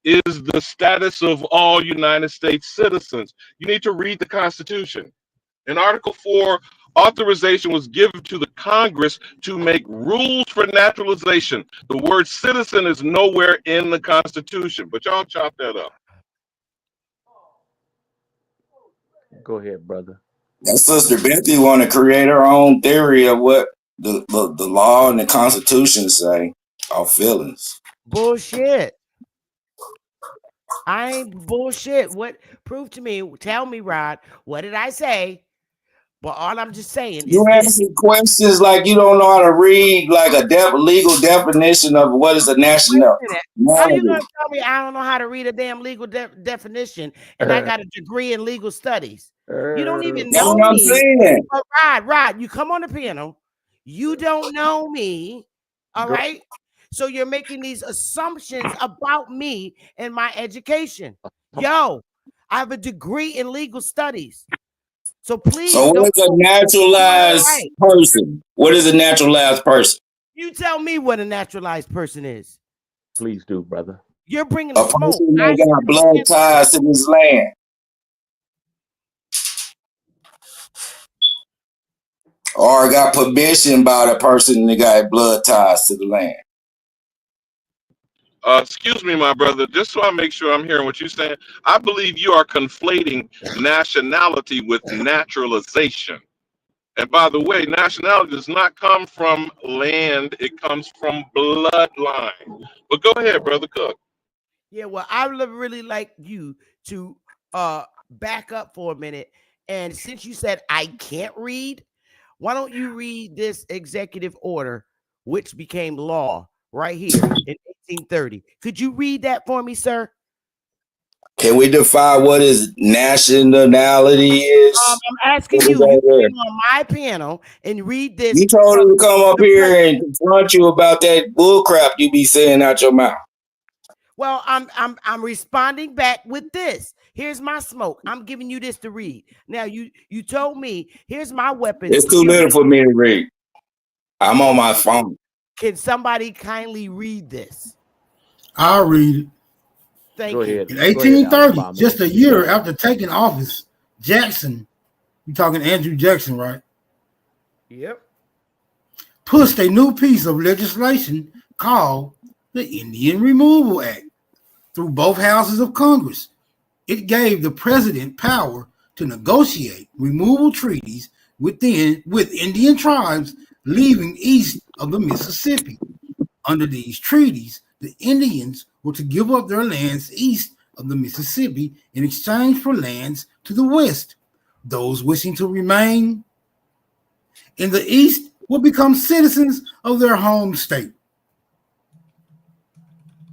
is the status of all United States citizens. You need to read the Constitution. In Article 4, authorization was given to the Congress to make rules for naturalization. The word citizen is nowhere in the Constitution, but y'all chop that up. Go ahead, brother. And Sister Betty want to create her own theory of what the law and the Constitution say. Our feelings. Bullshit. I ain't bullshit. What? Prove to me. Tell me, Rod. What did I say? But all I'm just saying You is this. asking questions like you don't know how to read like a legal definition of what is a Wait national. a minute. How you gonna tell me I don't know how to read a damn legal definition and I got a degree in legal studies? You don't even That's know what I'm me. saying. But Rod, you come on the piano. You don't know me. All right. So you're making these assumptions about me and my education. Yo, I have a degree in legal studies. So please So what is a naturalized person? What is a naturalized person? You tell me what a naturalized person is. Please do, brother. You're bringing A the smoke. person that got blood ties to this land. Or got permission by the person that got blood ties to the land. Excuse me, my brother, just so I make sure I'm hearing what you're saying. I believe you are conflating nationality with naturalization. And by the way, nationality does not come from land, it comes from bloodline. But go ahead, brother Cook. Yeah, well, I would really like you to back up for a minute. And since you said I can't read, why don't you read this executive order, which became law right here in 1830? Could you read that for me, sir? Can we define what is nationality is? I'm asking you. You came on my piano and read this. You told him to come up here and confront you about that bull crap you be saying out your mouth. Well, I'm responding back with this. Here's my smoke. I'm giving you this to read. Now you told me here's my weapon. It's too little for me to read. I'm on my phone. Can somebody kindly read this? I'll read it. Thank you. In 1830, just a year after taking office, Jackson, you're talking Andrew Jackson, right? Yep. Pushed a new piece of legislation called the Indian Removal Act through both houses of Congress. It gave the president power to negotiate removal treaties with Indian tribes living east of the Mississippi. Under these treaties, the Indians were to give up their lands east of the Mississippi in exchange for lands to the west. Those wishing to remain in the east would become citizens of their home state.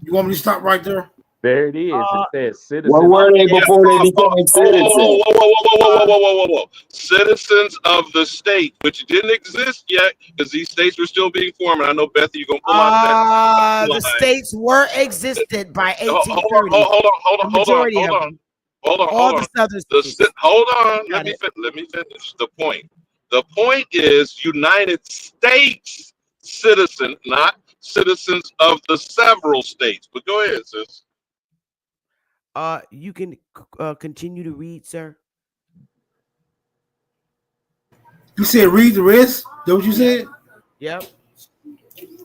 You want me to stop right there? There it is. It says citizens. What were they before they became citizens? Whoa. Citizens of the state, which didn't exist yet because these states were still being formed. And I know, Bethy, you're going to pull out that. The states were existed by 1830. Hold on. All the southern states. Hold on. Let me finish the point. The point is United States citizen, not citizens of the several states. But go ahead, sis. You can continue to read, sir. You said read the rest? That what you said? Yep.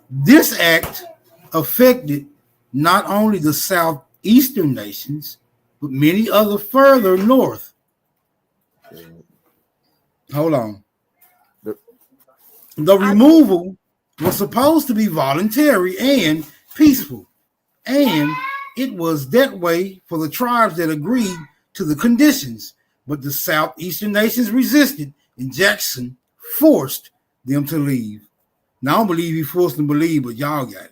This act affected not only the southeastern nations, but many other further north. Hold on. The removal was supposed to be voluntary and peaceful, and it was that way for the tribes that agreed to the conditions, but the southeastern nations resisted, and Jackson forced them to leave. Now, I don't believe he forced them to leave, but y'all got it.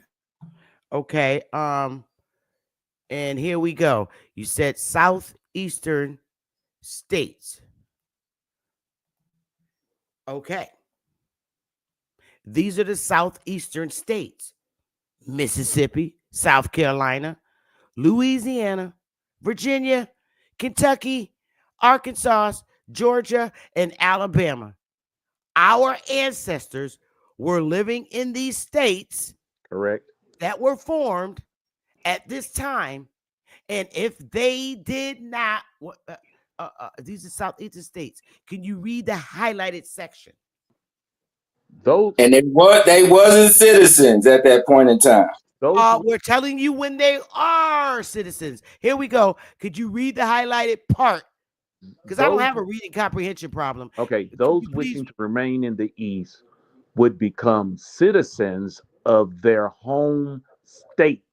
Okay. And here we go. You said southeastern states. Okay. These are the southeastern states: Mississippi, South Carolina, Louisiana, Virginia, Kentucky, Arkansas, Georgia, and Alabama. Our ancestors were living in these states, correct, that were formed at this time. And if they did not, these are southeastern states. Can you read the highlighted section? And they wasn't citizens at that point in time. We're telling you when they are citizens. Here we go. Could you read the highlighted part? Because I don't have a reading comprehension problem. Okay, those wishing to remain in the East would become citizens of their home state.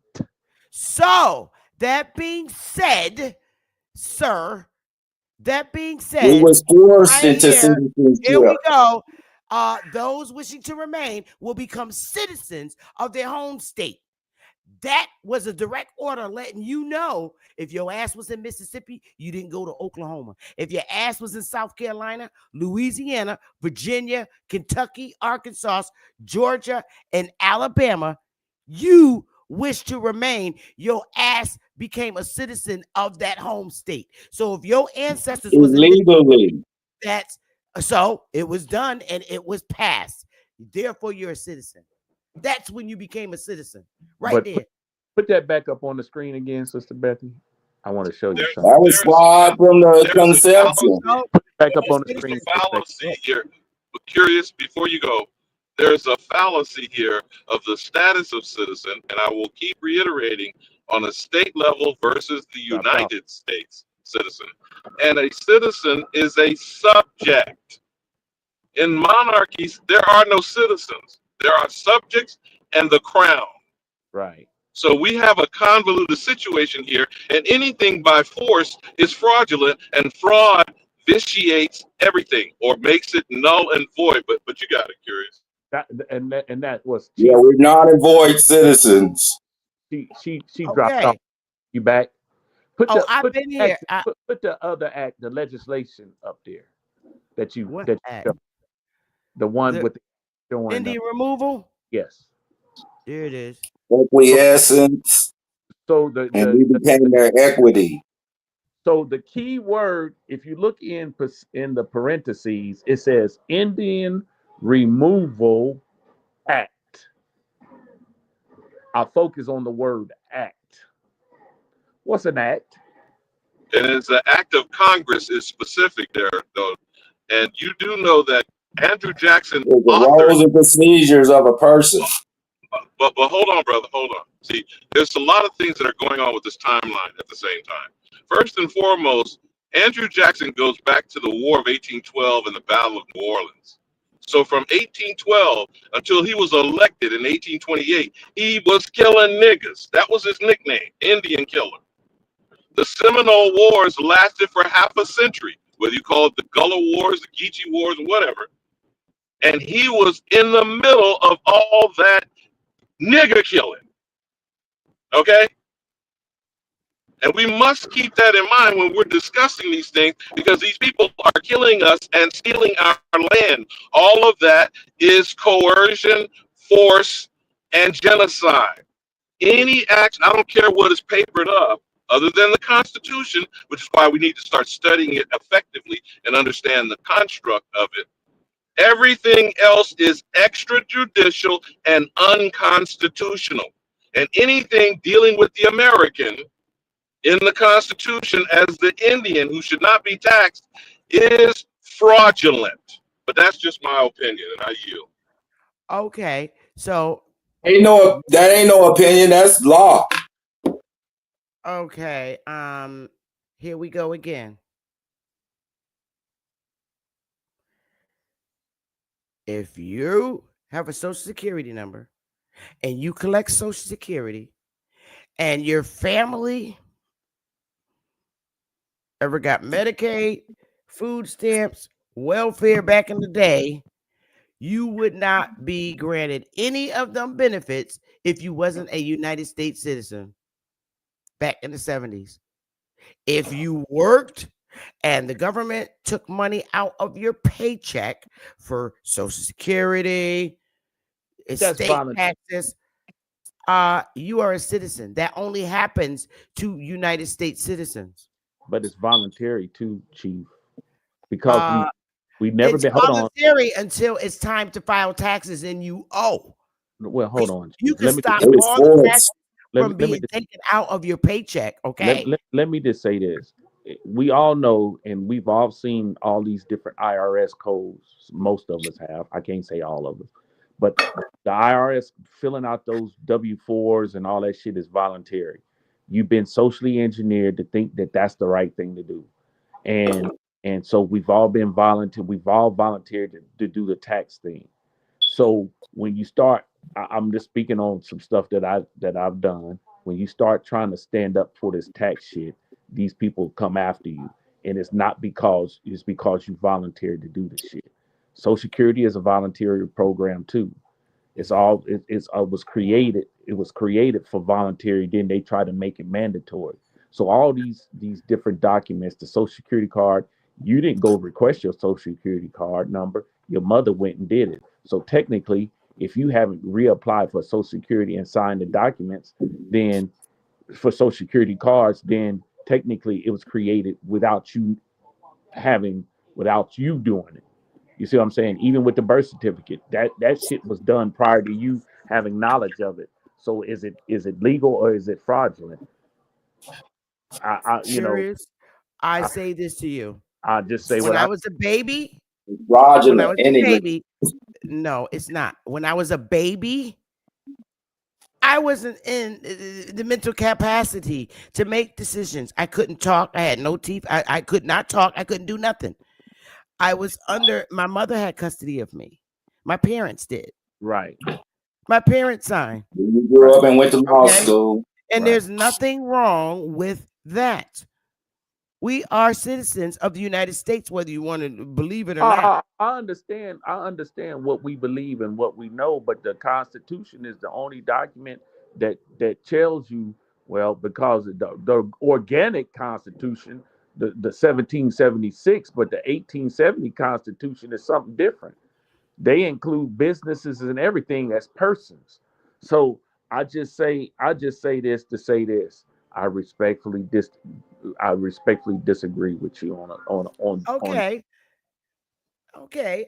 So, that being said, sir, That being We said, was forced right into here, here we citizenship. go. Those wishing to remain will become citizens of their home state. That was a direct order letting you know if your ass was in Mississippi, you didn't go to Oklahoma. If your ass was in South Carolina, Louisiana, Virginia, Kentucky, Arkansas, Georgia, and Alabama, you wish to remain, your ass became a citizen of that home state. So if your ancestors was in Mississippi, Illegally. that's so it was done and it was passed. Therefore, you're a citizen. That's when you became a citizen, right But there. put that back up on the screen again, Sister Bethy. I want to show you There, something. That was flawed from the there's a conception. fallacy. Back up on the There's screen a for a second. fallacy here. But curious, before you go, there's a fallacy here of the status of citizen, and I will keep reiterating on a state level versus the Dropped off. United States citizen. And a citizen is a subject. In monarchies, there are no citizens. There are subjects and the crown. Right. So we have a convoluted situation here, and anything by force is fraudulent, and fraud vitiates everything or makes it null and void. But you got it, curious. That was Yeah, we're not and void citizens. she dropped off. Okay. You back? I've been here. Put the other act, the legislation up there that you What that act? you, the one The with the showing Indian removal? yes. There it is. Acquiescence, So and we became their equity. so the key word, if you look in the parentheses, it says Indian Removal Act. I'll focus on the word act. What's an act? And it's an act of Congress is specific there, though. And you do know that Andrew Jackson It's the authored. roles and procedures of a person. But hold on, brother, hold on. See, there's a lot of things that are going on with this timeline at the same time. First and foremost, Andrew Jackson goes back to the War of 1812 and the Battle of New Orleans. So from 1812 until he was elected in 1828, he was killing niggas. That was his nickname, Indian Killer. The Seminole Wars lasted for half a century, whether you call it the Gullah Wars, the Geechee Wars, or whatever. And he was in the middle of all that nigger killing. Okay? And we must keep that in mind when we're discussing these things, because these people are killing us and stealing our land. All of that is coercion, force, and genocide. Any action, I don't care what is papered up, other than the Constitution, which is why we need to start studying it effectively and understand the construct of it. Everything else is extrajudicial and unconstitutional. And anything dealing with the American in the Constitution as the Indian who should not be taxed is fraudulent. But that's just my opinion, and I yield. Okay. So That ain't no opinion. That's law. okay. Here we go again. If you have a social security number and you collect social security and your family ever got Medicaid, food stamps, welfare back in the day, you would not be granted any of them benefits if you wasn't a United States citizen back in the 70s. If you worked and the government took money out of your paycheck for social security, estate taxes, you are a citizen. That only happens to United States citizens. But it's voluntary too, Chief, because we never it's been voluntary until it's time to file taxes and you owe. Well, hold on. You can stop all the taxes from being taken out of your paycheck. Okay. Let me just say this. We all know, and we've all seen all these different IRS codes. Most of us have. I can't say all of us, but the IRS filling out those W-4s and all that shit is voluntary. You've been socially engineered to think that that's the right thing to do, and so we've all been volunteer. We've all volunteered to do the tax thing. So when you start, I'm just speaking on some stuff that I've done. When you start trying to stand up for this tax shit, these people come after you. and it's because you volunteered to do this shit. Social Security is a voluntary program too. It's all it was created. It was created for voluntary. Then they try to make it mandatory. So all these different documents, the Social Security card, you didn't go request your Social Security card number. Your mother went and did it. So technically, if you haven't reapplied for Social Security and signed the documents, then for Social Security cards, then technically it was created without you doing it. You see what I'm saying? Even with the birth certificate, that shit was done prior to you having knowledge of it. So is it legal or is it fraudulent? I Sure is. I I, say this to you. I just say When what I I was a baby, when I Fraudulent was a anyway. baby, no, it's not. When I was a baby, I wasn't in the mental capacity to make decisions. I couldn't talk. I had no teeth. I could not talk. I couldn't do nothing. I was under, my mother had custody of me. My parents did. right, My parents signed. You grew right, up and went to law Okay. school. And right. there's nothing wrong with that. We are citizens of the United States, whether you want to believe it or not. I understand. I understand what we believe and what we know, but the Constitution is the only document that tells you, well, because the organic Constitution, the 1776, but the 1870 Constitution is something different. They include businesses and everything as persons. So I just say this to say this. I respectfully dis I respectfully disagree with you on Okay. Okay,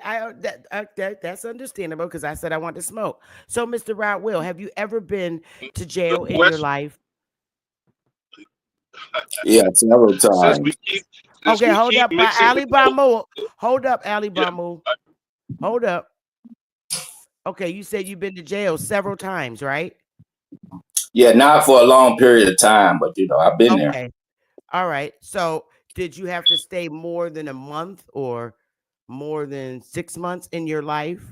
that's understandable because I said I want to smoke. So, Mr. Rod Will, have you ever been to The jail in your question, life? Yeah, several since we times. keep Okay, hold up, mixing Ali the code, Bamu. Hold up, Ali yeah, Bamu. Hold up. Okay, you said you've been to jail several times, right? Yeah, not for a long period of time, but I've been there. Okay, all right. So, did you have to stay more than a month or more than 6 months in your life?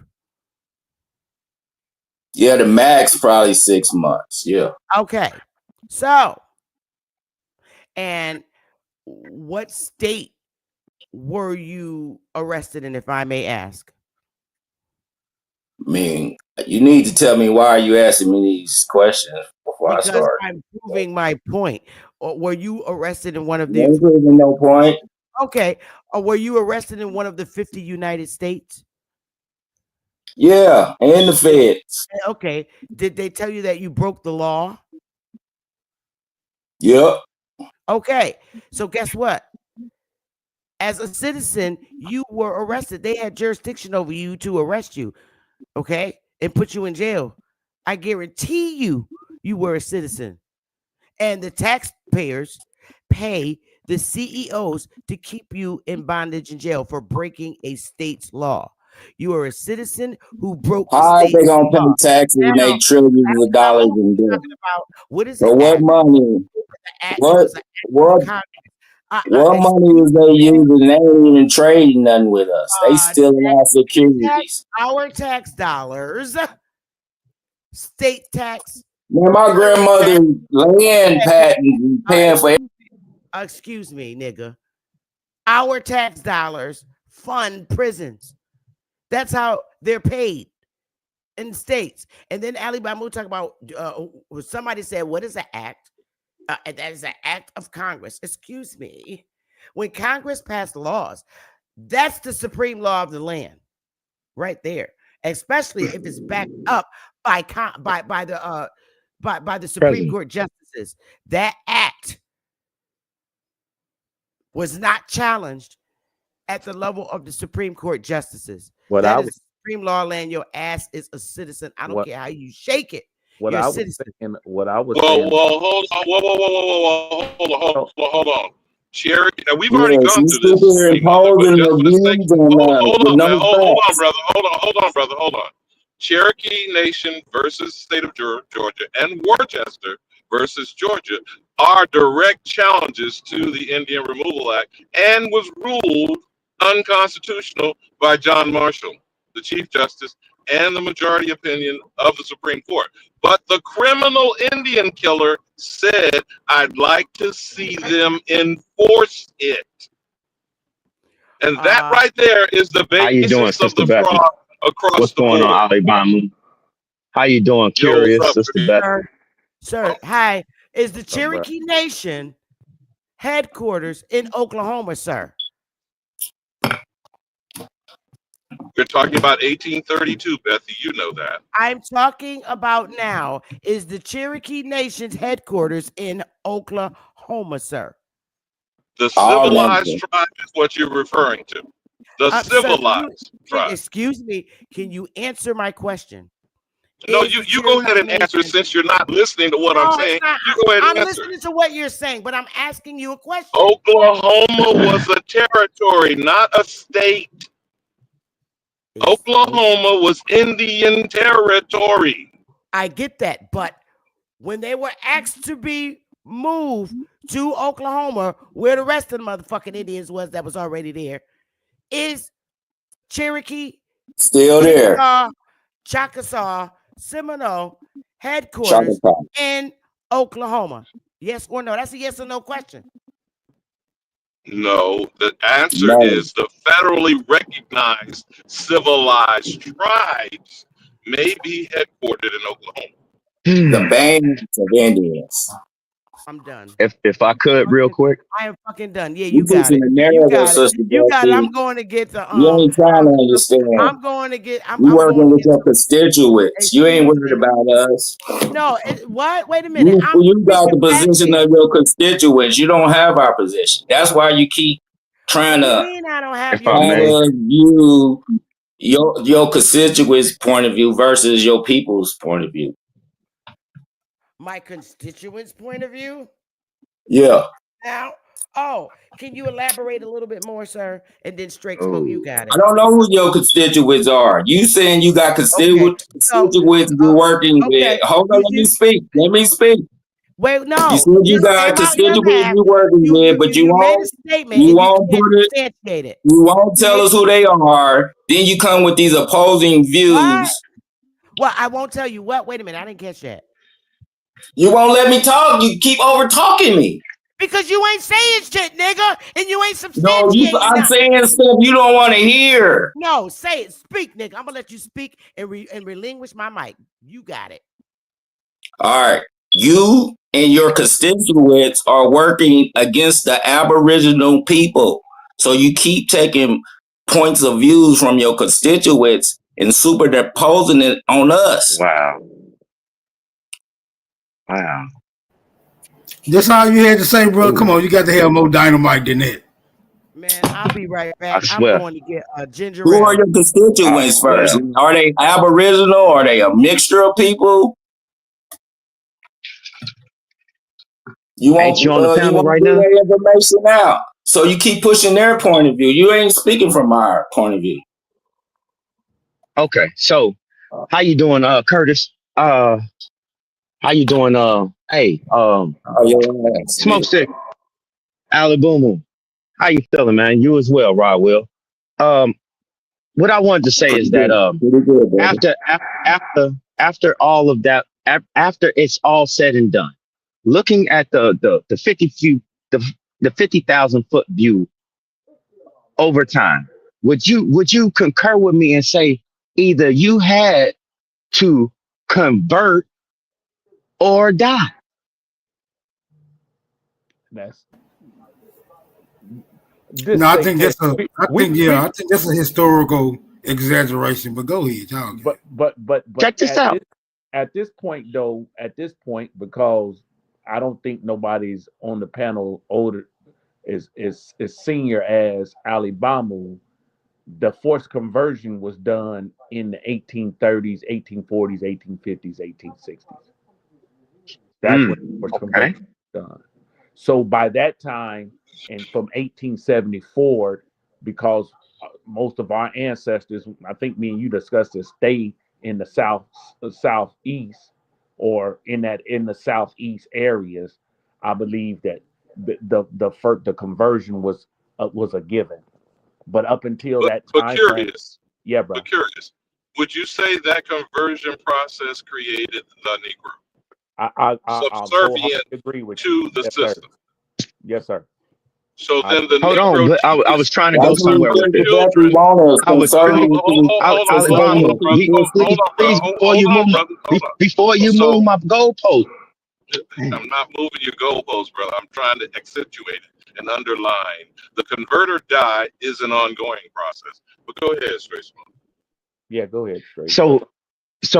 Yeah, the max probably 6 months. Yeah. Okay, so, and what state were you arrested in, if I may ask? I mean, you need to tell me why are you asking me these questions before I Because start. I'm proving my point. Or were you arrested in one of You the ain't proving no point. okay? Or were you arrested in one of the 50 United States? Yeah, and the feds. Okay. Did they tell you that you broke the law? Yep. Okay. So guess what? As a citizen, you were arrested. They had jurisdiction over you to arrest you, okay, and put you in jail. I guarantee you, you were a citizen. And the taxpayers pay the CEOs to keep you in bondage in jail for breaking a state's law. You are a citizen who broke the How are they state's gonna pay law. taxes and Now, make trillions of I'm dollars only in debt? talking about what is So the what act? money? The act. It What was an act of what Congress. what money Excuse is they me, using? They ain't even trading nothing with us. They uh, stealing our securities. our tax dollars, state tax, Man, my federal tax. grandmother's land patents is paying for Excuse me, nigga. Our tax dollars fund prisons. That's how they're paid in the states. And then Ali Bamu talk about somebody said, "What is an act?" And that is an act of Congress. Excuse me. When Congress passed laws, that's the supreme law of the land, right there. Especially if it's backed up by by the Supreme President. Court justices. That act was not challenged at the level of the Supreme Court justices. What That I is supreme law land. Your ass is a citizen. I don't what care how you shake it. what You're a I was citizen. saying what I was well, saying. hold on, Oh, hold on. Cherokee, now we've already yeah, gone she's through this, mother, but superimposing just her for the sake, views and hold with on, man, no hold on, facts. brother, hold on. Cherokee Nation versus state of Georgia and Worcester versus Georgia are direct challenges to the Indian Removal Act and was ruled unconstitutional by John Marshall, the Chief Justice, and the majority opinion of the Supreme Court. But the criminal Indian killer said, I'd like to see them enforce it. And that right there is the How you doing, basis of Sister the Becky? fraud across What's the going on, board. Alibama? How you doing? Yo, what's Curious, up, Sister Chris? Becky? Sir, hi. Is the Cherokee Nation headquarters in Oklahoma, sir? You're talking about 1832, Bethy. You know that. I'm talking about now. Is the Cherokee Nation's headquarters in Oklahoma, sir? The civilized tribe is what you're referring to. The civilized tribe. Excuse me. Can you answer my question? No, you go ahead and answer since you're not listening to what I'm saying. You go ahead and answer. I'm listening to what you're saying, but I'm asking you a question. Oklahoma was a territory, not a state. Oklahoma was Indian territory. I get that, but when they were asked to be moved to Oklahoma, where the rest of the motherfucking Indians was that was already there, is Cherokee still there? Chickasaw, Seminole headquarters in Oklahoma? Yes or no? That's a yes or no question. No, the answer is the federally recognized civilized tribes may be headquartered in Oklahoma. The bands of Indians. I'm done. If I could, real quick. I am fucking done. Yeah, you got it. You got it. You got it. I'm going to get the. You ain't trying to understand. I'm going to get. You working with your constituents. You ain't worried about us. No, what? Wait a minute. You got the position of your constituents. You don't have our position. That's why you keep trying to. I don't have your constituents' point of view versus your people's point of view. My constituents' point of view? Yeah. Now, can you elaborate a little bit more, sir? And then straight smoke, you got it. I don't know who your constituents are. You saying you got constituents you're working with. Hold on, let me speak. Let me speak. Wait, no. You said you got constituents you're working with, but you won't put it. You won't tell us who they are. Then you come with these opposing views. What? Well, I won't tell you what. Wait a minute. I didn't catch that. You won't let me talk. You keep over talking me. Because you ain't saying shit, nigga, and you ain't substantiating. No, I'm saying stuff you don't want to hear. No, say it. Speak, nigga. I'm gonna let you speak and relinquish my mic. You got it. All right. You and your constituents are working against the Aboriginal people. So you keep taking points of views from your constituents and superimposing it on us. Wow. That's all you had to say, bro. Come on, you got to have more dynamite than that. Man, I'll be right back. I swear. I'm going to get a ginger ale. Who are your constituents first? Are they Aboriginal? Are they a mixture of people? You want you on the panel right now? That information out. So you keep pushing their point of view. You ain't speaking from our point of view. Okay, so how you doing, Curtis? How you doing? Smoke Stick, Alabama. How you feeling, man? You as well, Rod Will. What I wanted to say is that after all of that, after it's all said and done, looking at the 50,000 foot view over time, would you concur with me and say either you had to convert or die? I think that's a historical exaggeration. But go ahead, y'all. But check this out. At this point, because I don't think nobody's on the panel older is senior as Alabama. The forced conversion was done in the 1830s, 1840s, 1850s, 1860s. That's when the forced conversion was done. So by that time, and from 1874, because most of our ancestors, I think me and you discussed this, stay in the southeast or in the southeast areas. I believe that the conversion was a given. But up until that time, yeah, bro. But curious, would you say that conversion process created the Negro? I subservient agree with to the system. Yes, sir. So then the Hold on, Negro but I was teaches trying to go That's what he somewhere with thinks this. exactly children. want us I was trying. conservative Hold on, to brother. government. Please, Hold on, brother. please, before Hold you on, move, brother. Hold on. before you So move my goalpost. I'm not moving your goalposts, brother. I'm trying to accentuate it and underline. The convert or die is an ongoing process. But go ahead, Straight Smoke. Yeah, go ahead, straight. So I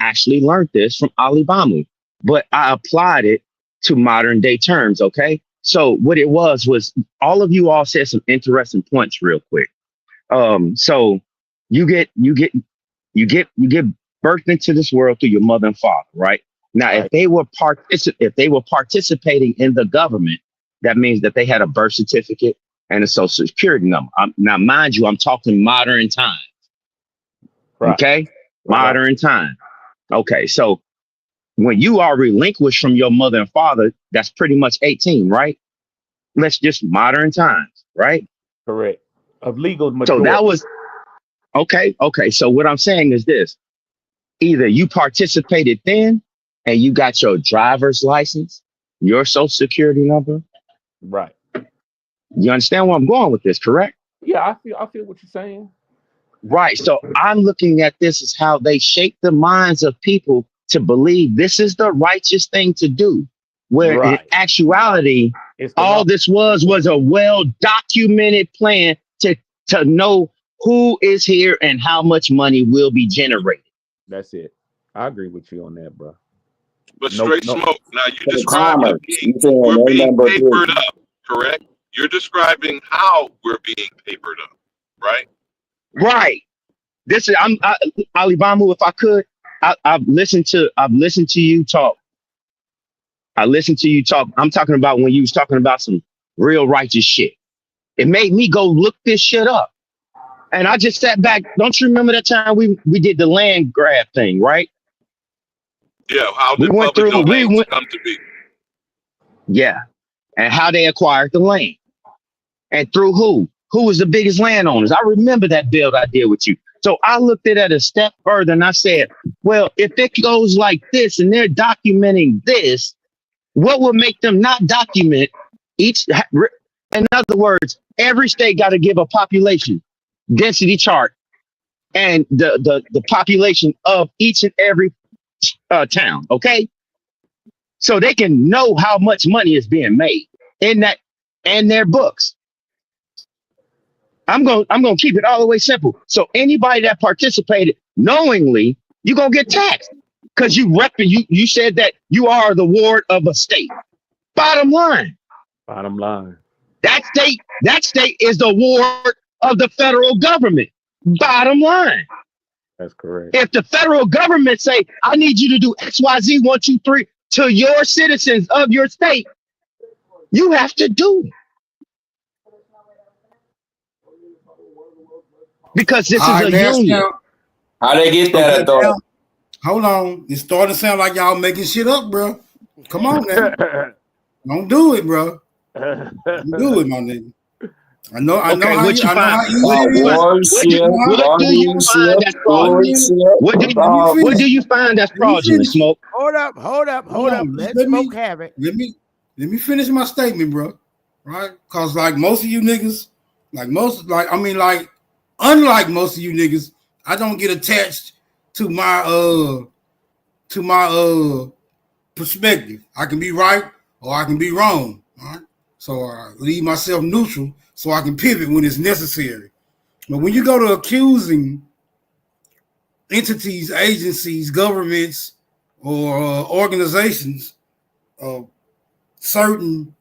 actually learned this from Alibaba, but I applied it to modern day terms. Okay. So what it was all of you all said some interesting points real quick. So you get birthed into this world through your mother and father, right? Now, Right. if they were participating in the government, that means that they had a birth certificate and a social security number. Now, mind you, I'm talking modern time. Right. Okay, modern time. Okay, so when you are relinquished from your mother and father, that's pretty much 18, right? Let's just modern times, right? Correct. Of legal So majority. that was okay. Okay, so what I'm saying is this: either you participated then and you got your driver's license, your social security number. Right. You understand where I'm going with this, correct? Yeah, I feel what you're saying. Right. So I'm looking at this as how they shape the minds of people to believe this is the righteous thing to do. Where in Right. actuality, It's the all law. this was a well documented plan to know who is here and how much money will be generated. That's it. I agree with you on that, bro. But No, Straight no. Smoke. Now you For described commerce. You saying we're they being number papered 3. up, correct? You're describing how we're being papered up, right? Right. This is Alibaba, if I could, I've listened to you talk. I listened to you talk. I'm talking about when you was talking about some real righteous shit. It made me go look this shit up. And I just sat back. Don't you remember that time we did the land grab thing, right? Yeah. How We did went public through, domains come to be? yeah. And how they acquired the land. And through who? Who was the biggest landowners? I remember that build I did with you. So I looked at it a step further and I said, well, if it goes like this and they're documenting this, what would make them not document each? In other words, every state got to give a population density chart and the population of each and every town. Okay, so they can know how much money is being made in that and their books. I'm gonna keep it all the way simple. So anybody that participated knowingly, you're gonna get taxed because you said that you are the ward of a state. Bottom line. Bottom line. That state is the ward of the federal government. Bottom line. That's correct. If the federal government say, I need you to do XYZ 1, 2, 3 to your citizens of your state, you have to do it. Because this All is right, a now, union. How they get that okay, authority? now, hold on. It's starting to sound like y'all making shit up, bro. Come on now. Don't do it, bro. Don't do it, my nigga. I know Okay, how what you you I know find? how easy What do it you find? is. What do you find that's fraudulent? What do you find that's fraudulent, Smoke? Hold up. Hold on. Let Let Smoke me have it. let me finish my statement, bro. Right? Cause like most of you niggas, unlike most of you niggas, I don't get attached to my perspective. I can be right or I can be wrong. All right. So I leave myself neutral so I can pivot when it's necessary. But when you go to accusing entities, agencies, governments, or organizations of certain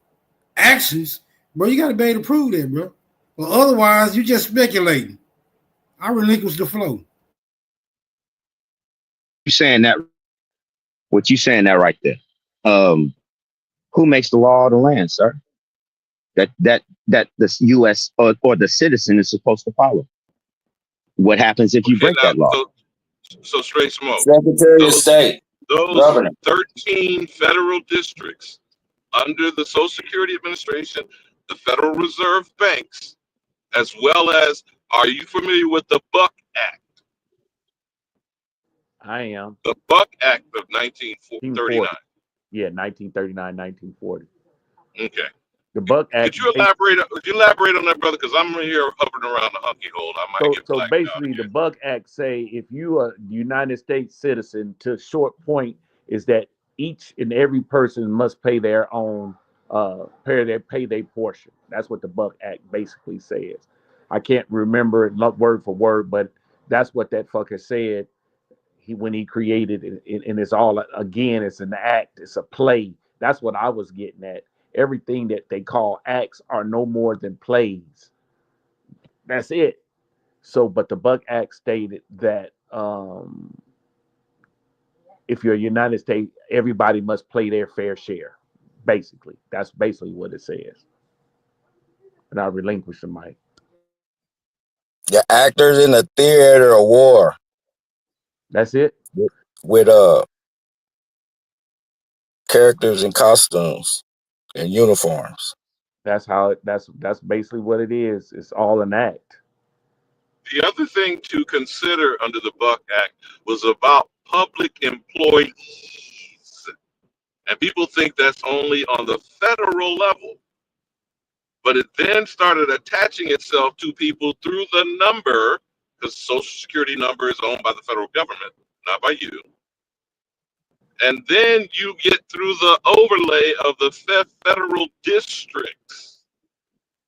actions, bro, you got to be able to prove that, bro. But otherwise, you just speculating. I relinquish the flow. You saying that? What you saying that right there? Who makes the law of the land, sir? That the U.S. or the citizen is supposed to follow. What happens if you Okay. break Now, that law? so Straight Smoke. Secretary of State, Those Governor. 13 federal districts under the Social Security Administration, the Federal Reserve banks, as well as, are you familiar with the Buck Act? I am. The Buck Act of 1939. 1940. Yeah, 1939, 1940. Okay. The Buck Act. Could you elaborate? Would you elaborate on that, brother? Because I'm here hovering around the hunky hole. I might get So blacked out basically, the again. Buck Act say if you are a United States citizen, to short point is that each and every person must pay their own pay their portion. That's what the Buck Act basically says. I can't remember it word for word, but that's what that fucker said. When he created it, and it's all again, it's an act, it's a play. That's what I was getting at. Everything that they call acts are no more than plays. That's it. So, but the Buck Act stated that if you're a United States, everybody must play their fair share. Basically, that's basically what it says. And I relinquish the mic. The actors in the theater of war. That's it. With characters in costumes and uniforms. That's how it. That's basically what it is. It's all an act. The other thing to consider under the Buck Act was about public employees. And people think that's only on the federal level. But it then started attaching itself to people through the number, because Social Security number is owned by the federal government, not by you. And then you get through the overlay of the federal districts,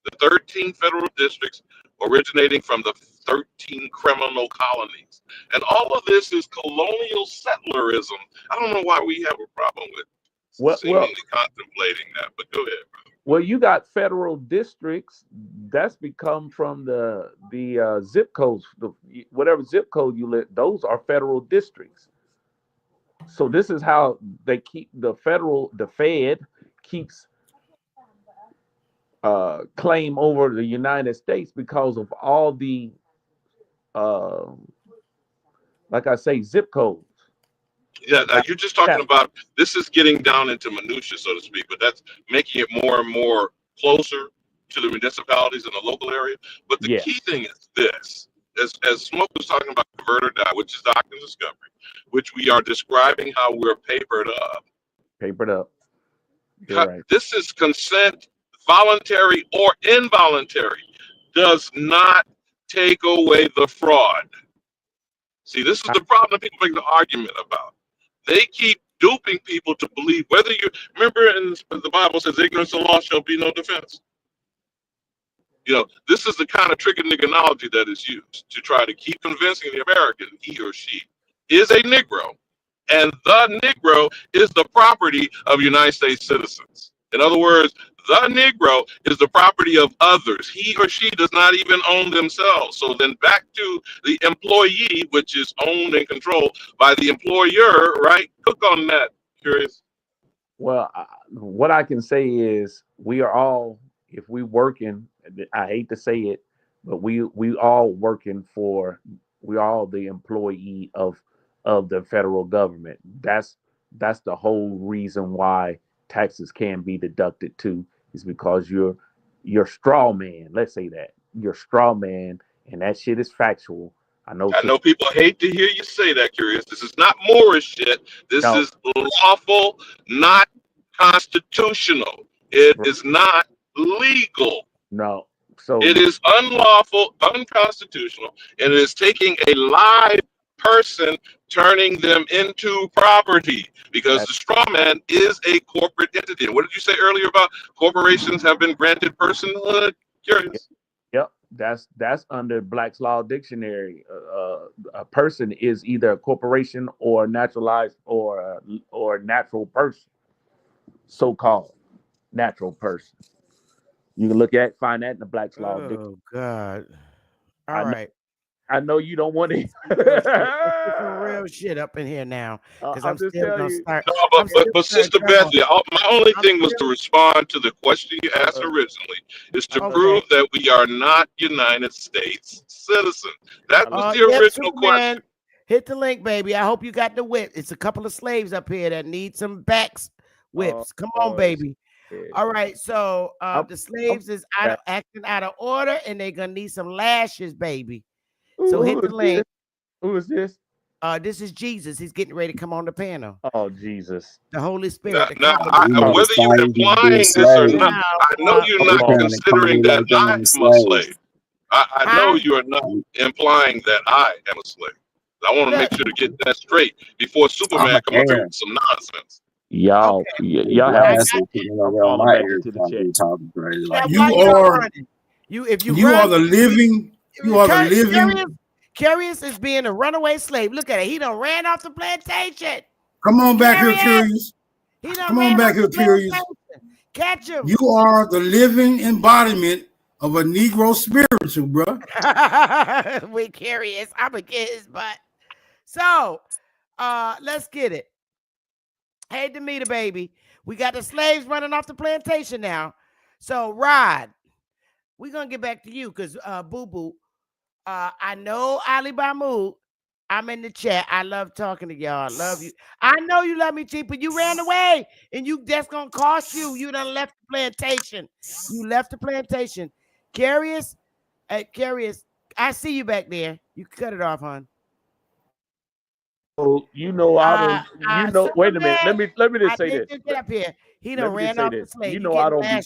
the 13 federal districts originating from the 13 criminal colonies. And all of this is colonial settlerism. I don't know why we have a problem with seemingly contemplating that, but go ahead, bro. Well, you got federal districts. That's become from the zip codes. Whatever zip code you live, those are federal districts. So this is how they keep the Fed keeps claim over the United States because of all the, uh, like I say, zip codes. Yeah, you're just talking about, this is getting down into minutia, so to speak, but that's making it more and more closer to the municipalities in the local area. But the key thing is this, as Smoke was talking about convert or die, which is doctrine discovery, which we are describing how we're papered up. Papered up. You're right. This is consent, voluntary or involuntary, does not take away the fraud. See, this is the problem that people make the argument about. They keep duping people to believe, whether you remember in the Bible says ignorance of law shall be no defense. You know, this is the kind of trick and niggerology that is used to try to keep convincing the American he or she is a Negro, and the Negro is the property of United States citizens. In other words, the Negro is the property of others. He or she does not even own themselves. So then back to the employee, which is owned and controlled by the employer, right? Cook on that, Curious. Well, what I can say is we are all, if we working, I hate to say it, but we all working for, we all the employee of the federal government. That's the whole reason why taxes can be deducted too, is because you're straw man. Let's say that you're straw man, and that shit is factual. I know People hate to hear you say that, Curious. This is not Moorish shit. This is lawful, not constitutional. It is not legal. No. So it is unlawful, unconstitutional, and it is taking a live person, turning them into property, because the straw man is a corporate entity. And what did you say earlier about corporations have been granted personhood? Curious. Yep, that's under Black's Law Dictionary. A person is either a corporation or naturalized or natural person, so-called natural person. You can find that in the Black's Law Dictionary. Oh God! All right. I know you don't want to. Let's get some real shit up in here now, because I'm still gonna start. No, but Sister Bethany, my only thing was to respond to the question you asked originally, is to prove that we are not United States citizens. That was the original question. Hit the link, baby. I hope you got the whip. It's a couple of slaves up here that need some backs whips. Come on, baby. All right, so the slaves is acting out of order, and they're gonna need some lashes, baby. So hit the link. Who is this? This is Jesus. He's getting ready to come on the panel. Oh Jesus. The Holy Spirit. The Now, comforter. whether you implying this or not, I know you're not considering that I am a slave. I know you are not implying that I am a slave. I want to make sure to get that straight before Superman come up here with some nonsense. Y'all have. I'm falling back into the chat. Now, You why are. running? If you You run, are the living. You are the living. Curious is being a runaway slave. Look at it. He done ran off the plantation. Come on back here, Curious. He done Come ran on back off here, the Curious. plantation. Catch him. You are the living embodiment of a Negro spiritual, bro. We're curious. I'm gonna get his butt. So, let's get it. Hey, Demeter, baby. We got the slaves running off the plantation now. So, Rod, we're gonna get back to you because Boo Boo. I know Ali Bamu. I'm in the chat. I love talking to y'all. I love you. I know you love me, Chief, but you ran away, and that's gonna cost you. You done left the plantation. You left the plantation. Curious, Curious. I see you back there. You cut it off, hon. Oh, I don't. Wait a minute. Let me just say this. Get up here. He done ran off the slave. I don't be.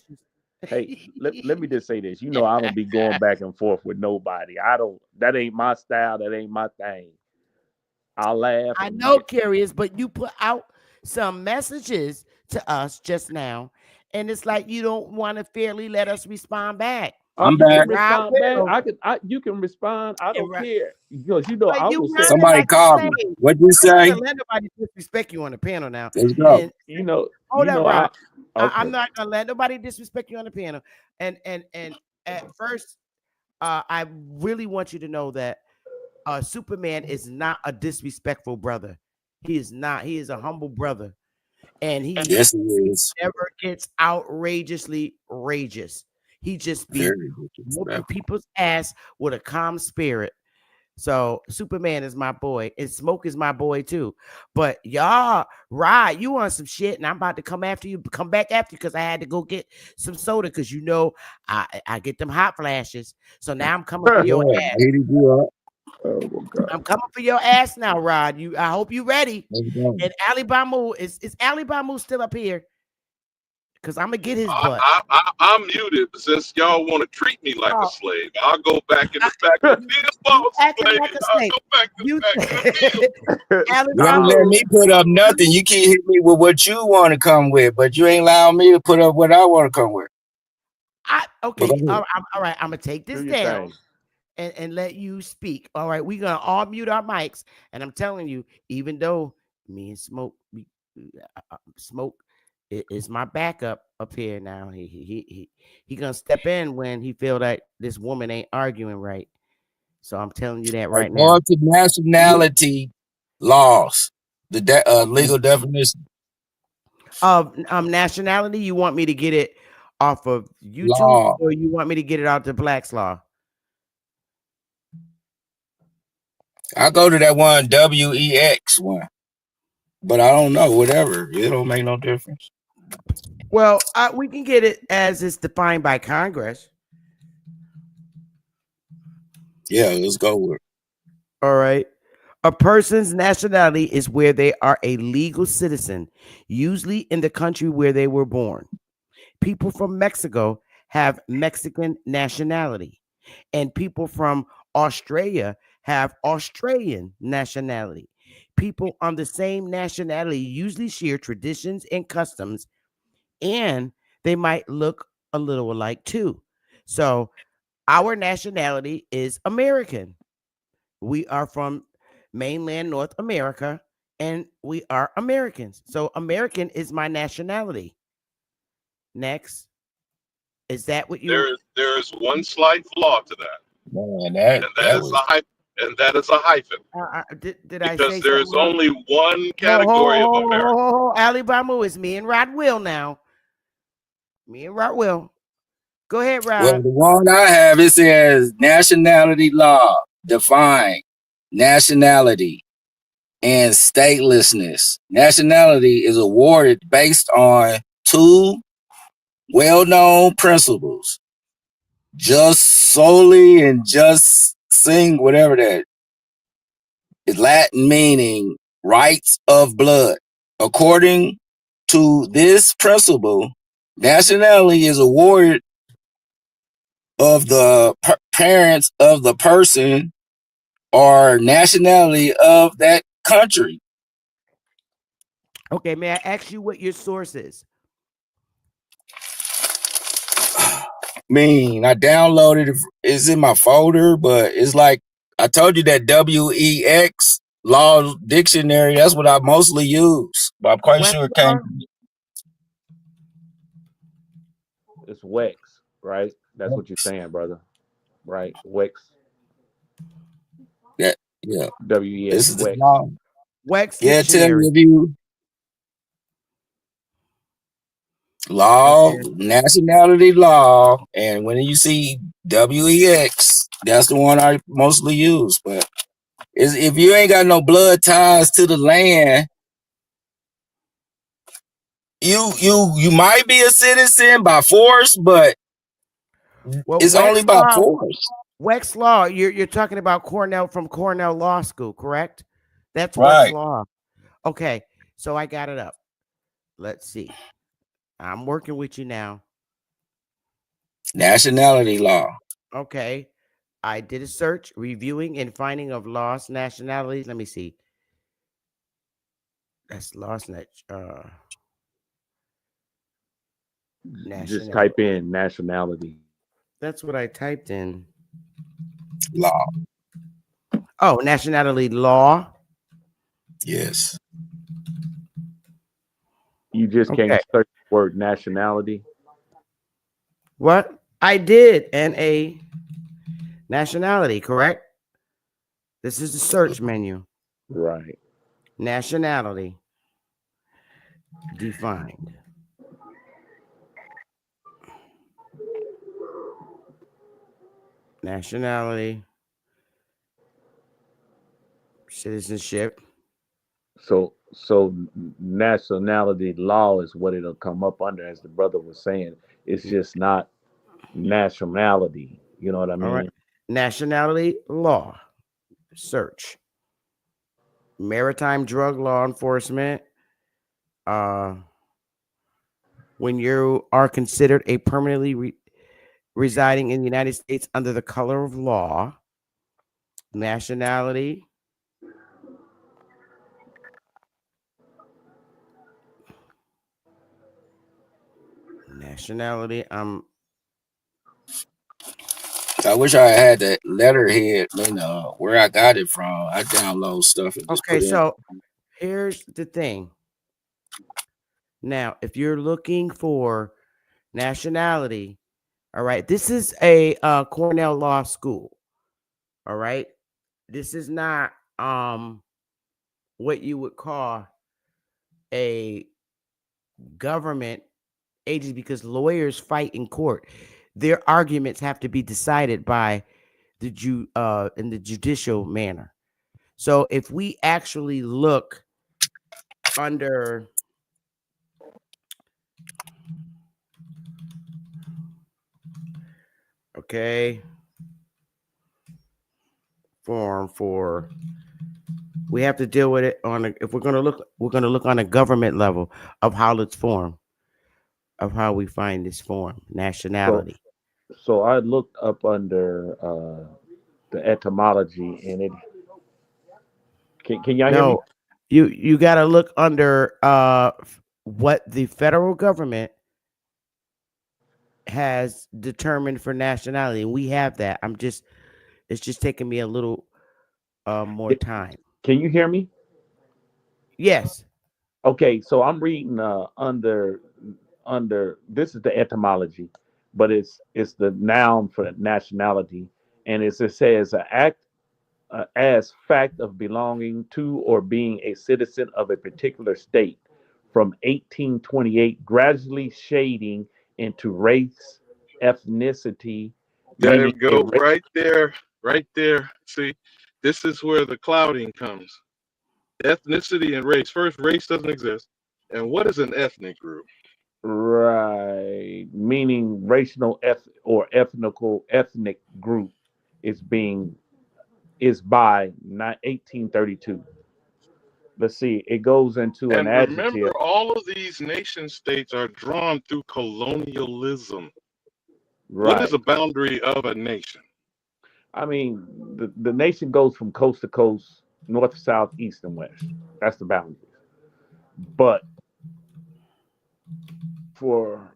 Hey, let me just say this. I don't be going back and forth with nobody. I don't. That ain't my style. That ain't my thing. I'll laugh. I know, Curious, but you put out some messages to us just now, and it's like you don't want to fairly let us respond back. I'm back. You can respond. I don't care because I was somebody called me. What'd you say? I'm not gonna let nobody disrespect you on the panel now. Let's go. And, hold up, Rob. I'm not gonna let nobody disrespect you on the panel. And at first, I really want you to know that Superman is not a disrespectful brother. He is not. He is a humble brother, and he never gets outrageously rageous. He just be whooping people's ass with a calm spirit. So Superman is my boy, and Smoke is my boy too. But y'all, Rod, you on some shit, and I'm about to come back after you because I had to go get some soda because I get them hot flashes. So now I'm coming for your ass. Oh my God. I'm coming for your ass now, Rod. I hope you ready. And Ali Bamu is Ali Bamu still up here? Because I'm gonna get his butt. I'm muted since y'all want to treat me like a slave. I'll go back in the back of the deal, acting like a slave. You don't let me put up nothing. You keep hitting me with what you want to come with, but you ain't allowing me to put up what I want to come with. Okay, all right. I'm gonna take this down and let you speak. All right, we're gonna all mute our mics, and I'm telling you, even though me and Smoke, Smoke is my backup up here now. He gonna step in when he feel that this woman ain't arguing right. So I'm telling you that right now. To nationality laws, the legal definition of nationality. You want me to get it off of YouTube, or you want me to get it out to Black's Law? I go to that one WEX one, but I don't know. Whatever, it don't make no difference. Well, we can get it as it's defined by Congress. Yeah, let's go with it. All right. A person's nationality is where they are a legal citizen, usually in the country where they were born. People from Mexico have Mexican nationality, and people from Australia have Australian nationality. People on the same nationality usually share traditions and customs, and they might look a little alike too. So our nationality is American. We are from mainland North America, and we are Americans. So American is my nationality. Next. Is that what you? There is one slight flaw to that. Man, that is a hyphen. Did I say because there is only one category of America. Ali Bamu is me and Rod Will now. Me and Rod Will. Go ahead, Rod. Well, the one I have, it says nationality law define nationality and statelessness. Nationality is awarded based on two well-known principles: just solely and just sing, whatever that. Latin meaning rights of blood. According to this principle, nationality is awarded of the parents of the person or nationality of that country. Okay, may I ask you what your source is? I downloaded it. It's in my folder, but it's like I told you that WEX Law Dictionary. That's what I mostly use, but I'm quite sure it came. Westlaw? It's Wex, right? That's what you're saying, brother. Right? Wex. Yeah, yeah. This WEX. is the Wex. law. Wex Yeah, tell Dictionary. you if you law, Okay. nationality law, and when you see WEX, that's the one I mostly use. But if you ain't got no blood ties to the land, you might be a citizen by force, but Well, it's only by force. Wex Law, you're talking about Cornell from Cornell Law School, correct? That's Wex Right. Law. Okay, so I got it up. Let's see. I'm working with you now. Nationality law. Okay. I did a search, reviewing and finding of lost nationalities. Let me see. That's Just nationality. type in nationality. That's what I typed in. Law. Oh, nationality law. Yes. You just Okay. can't search the word nationality. What? I did. NA nationality, correct? This is the search menu. Right. Nationality defined. Nationality, citizenship. So nationality law is what it'll come up under, as the brother was saying. It's just not nationality. You know what I All right. mean? Nationality law. Search. Maritime drug law enforcement. Uh, when you are considered a permanently residing in the United States under the color of law. Nationality. Nationality. I wish I had that letterhead, where I got it from. I download stuff and just Okay, put it in. so here's the thing. Now, if you're looking for nationality, all right, this is a Cornell Law School. All right. This is not what you would call a government agency, because lawyers fight in court. Their arguments have to be decided by the in the judicial manner. So if we actually look under okay form for, we have to deal with it on if we're going to look on a government level of how it's formed, of how we find this form, So nationality. so I looked up under the etymology, and it can y'all hear me? No, you got to look under what the federal government has determined for nationality, and we have that. It's just taking me a little more It- time. Can you hear me? Yes. Okay, so I'm reading under this is the etymology, but it's the noun for nationality, and it says an act as fact of belonging to or being a citizen of a particular state from 1828, gradually shading into race, ethnicity, There meaning we a go, right there, right there. See, this is where the clouding comes. Ethnicity and race. First, race doesn't exist. And what is an ethnic group? right, meaning racial or ethnic group is being is by 1832. Let's see, it goes into an And adjective. remember, all of these nation states are drawn through colonialism. What is Right. the boundary of a nation? I mean, the nation goes from coast to coast, north, south, east, and west. That's the boundaries. But for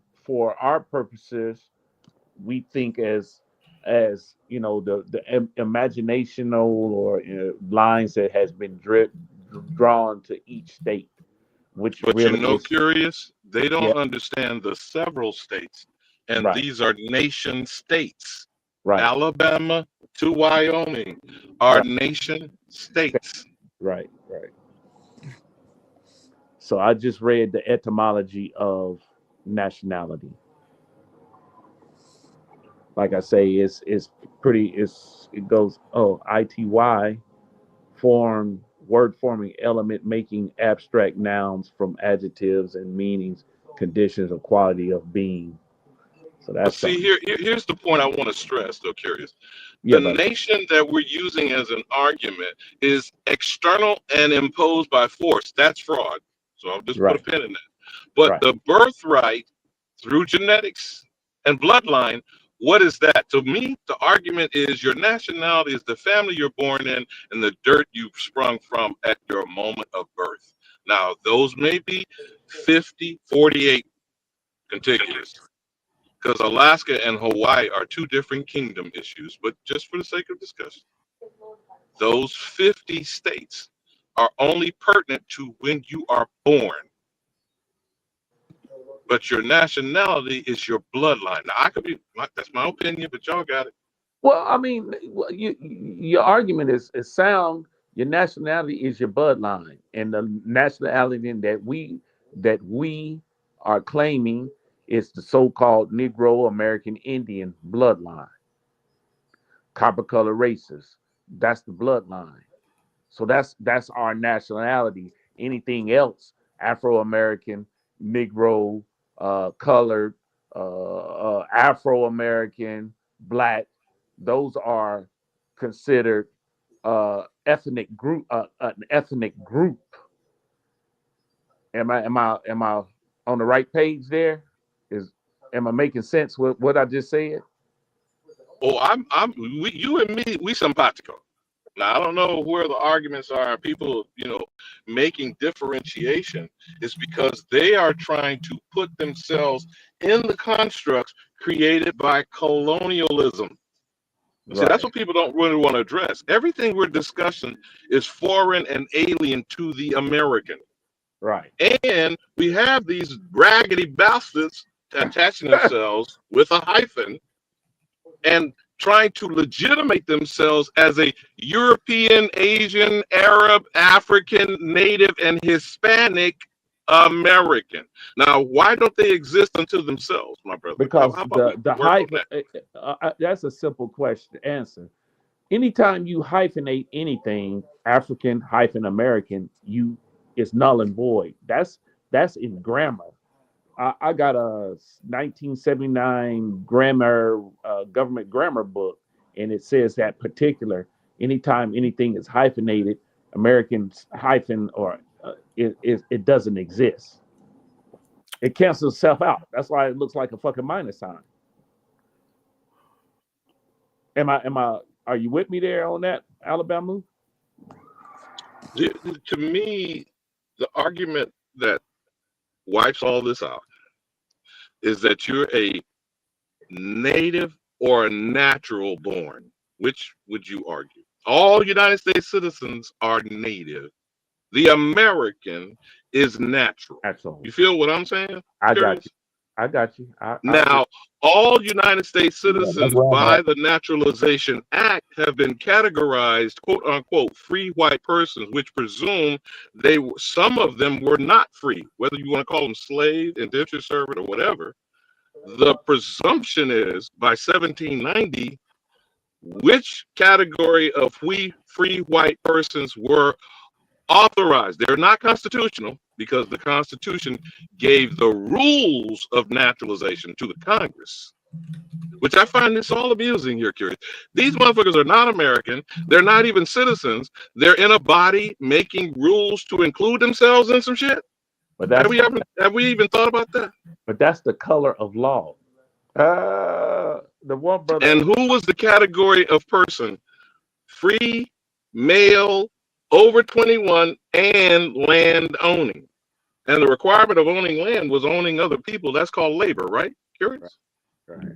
our purposes, we think as the imaginational or lines that has been drawn to each state, which But you really know, is. curious, they Yeah. don't understand the several states, and Right. these are nation states. Right. Alabama to Wyoming are Right. nation states. Right. Right. So I just read the etymology of nationality. Like I say, it's pretty. It goes, ity, form, word forming element making abstract nouns from adjectives and meanings, conditions, or quality of being. So But that's see, something. here's the point I want to stress, though, curious. Yeah, The brother. nation that we're using as an argument is external and imposed by force. That's fraud. So I'll just put a Right. pin in that. But Right. the birthright through genetics and bloodline, what is that? To me, the argument is your nationality is the family you're born in and the dirt you've sprung from at your moment of birth. Now, those may be 50, 48 contiguous because Alaska and Hawaii are two different kingdom issues. But just for the sake of discussion, those 50 states are only pertinent to when you are born. But your nationality is your bloodline. Now, I could be, that's my opinion, but y'all got it. Well, I mean, your argument is sound. Your nationality is your bloodline, and the nationality that we are claiming is the so-called Negro American Indian bloodline, copper color races. That's the bloodline. So that's our nationality. Anything else, Afro American, Negro, colored, Afro American, black, those are considered an ethnic group. Am I on the right page there? Is Am I making sense with what I just said? Oh, you and me, we simpatico. Now, I don't know where the arguments are. People, making differentiation is because they are trying to put themselves in the constructs created by colonialism. See, that's Right, what people don't really want to address. Everything we're discussing is foreign and alien to the American. right. And we have these raggedy bastards attaching themselves with a hyphen and trying to legitimate themselves as a European, Asian, Arab, African, Native, and Hispanic American. Now, why don't they exist unto themselves, my brother? How Because about we the work on hyphen, that? that's a simple question to answer. Anytime you hyphenate anything, African hyphen American, it's null and void. That's in grammar. I got a 1979 grammar government grammar book, and it says that particular anytime anything is hyphenated, Americans hyphen or it doesn't exist. It cancels itself out. That's why it looks like a fucking minus sign. Am I are you with me there on that, Alabama? To me, the argument that wipes all this out is that you're a native or a natural born. Which would you argue? All United States citizens are native. The American is natural. You Absolutely. feel what I'm saying? I got Curious. you. I got you. I agree. Now, all United States Yeah, that's citizens where I'm by at. the Naturalization Act have been categorized, quote unquote, free white persons, which presume some of them were not free, whether you want to call them slave, indentured servant, or whatever. The presumption is by 1790, which category of free white persons were authorized. They're not constitutional because the Constitution gave the rules of naturalization to the Congress. which I find this all amusing here, Curious. These motherfuckers are not American. They're not even citizens. They're in a body making rules to include themselves in some shit. But that's Have we even thought about that? but that's the color of law. The one brother. And who was the category of person? Free, male, over 21, and land owning. And the requirement of owning land was owning other people. That's called labor, right? Curious? Right.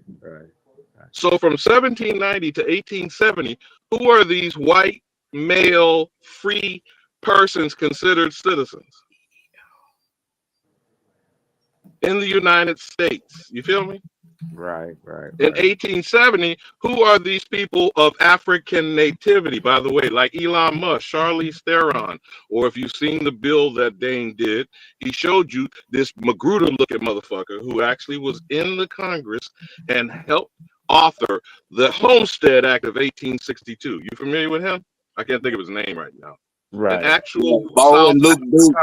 So from 1790 to 1870, who are these white, male, free persons considered citizens in the United States? You feel me? Right. In 1870, who are these people of African nativity, by the way, like Elon Musk, Charlize Theron, or if you've seen the bill that Dane did, he showed you this Magruder-looking motherfucker who actually was in the Congress and helped author the Homestead Act of 1862. You familiar with him? I can't think of his name right now. Right. An actual Bo and Luke Duke.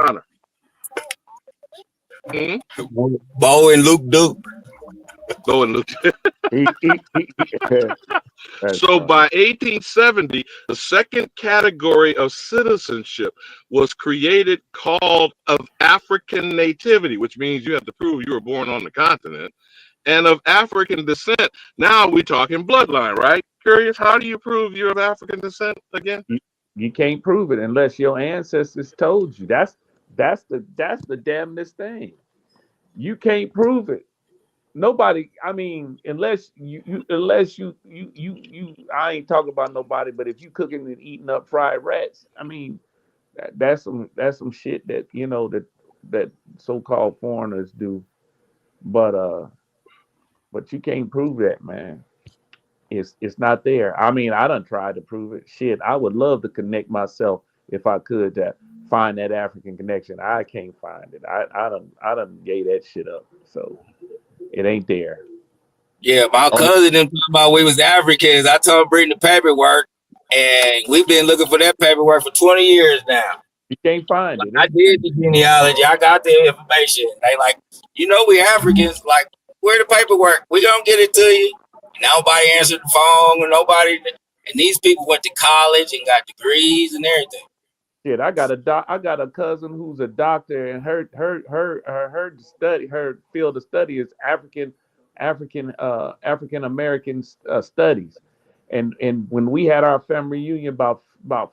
Bo and Luke Duke. Bo and Luke. So funny. by 1870, the second category of citizenship was created called of African nativity, which means you have to prove you were born on the continent, and of African descent. Now we're talking bloodline, right? Curious, how do you prove you're of African descent again? You can't prove it unless your ancestors told you. That's the damnedest thing. You can't prove it. Nobody, I mean, unless you I ain't talking about nobody, but if you cooking and eating up fried rats, I mean, that's some shit that that so-called foreigners do. But you can't prove that, man. It's not there. I mean, I done tried to prove it. Shit, I would love to connect myself if I could to find that African connection. I can't find it. I done gave that shit up. So it ain't there. Yeah, my cousin them talking about we was Africans. I told him bring the paperwork, and we've been looking for that paperwork for 20 years now. You can't find it. I did the genealogy. I got the information. They like, we Africans. Like, where the paperwork? We gonna get it to you. Nobody answered the phone, or nobody. And these people went to college and got degrees and everything. Shit, I got a cousin who's a doctor, and her field of study is African American studies. And when we had our family reunion about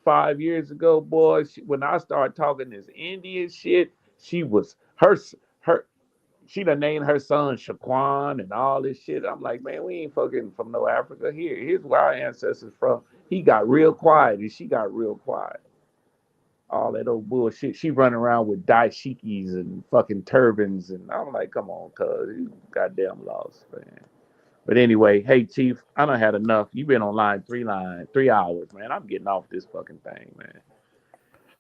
5 years ago, boy, when I started talking this Indian shit, she done named her son Shaquan and all this shit. I'm like, man, we ain't fucking from no Africa. Here's where our ancestors from. He got real quiet and she got real quiet. All that old bullshit. She running around with dashikis and fucking turbans, and I'm like, come on, cuz you goddamn lost, man. But anyway, hey Chief, I done had enough. You've been on 3 hours, man. I'm getting off this fucking thing, man.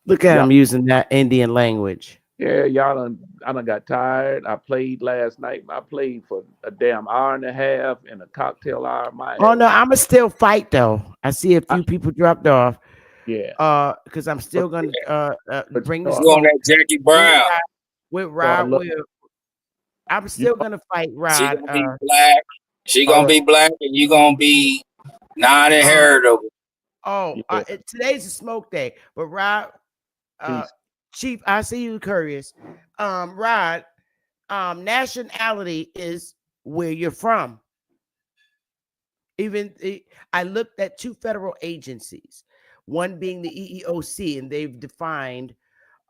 Look at him using that Indian language. Yeah, I done got tired. I played last night. I played for a damn hour and a half and a cocktail hour. Oh no, I'ma still fight though. I see a few people dropped off. Yeah. Because I'm still gonna bring this on that Jackie Brown with Rod. I'm still gonna fight Rod. She gonna be black. She gonna be black, and you gonna be non-inheritable. Today's a smoke day, but Rod, Chief, I see you curious. Rod, nationality is where you're from. I looked at 2 federal agencies, one being the EEOC, and they've defined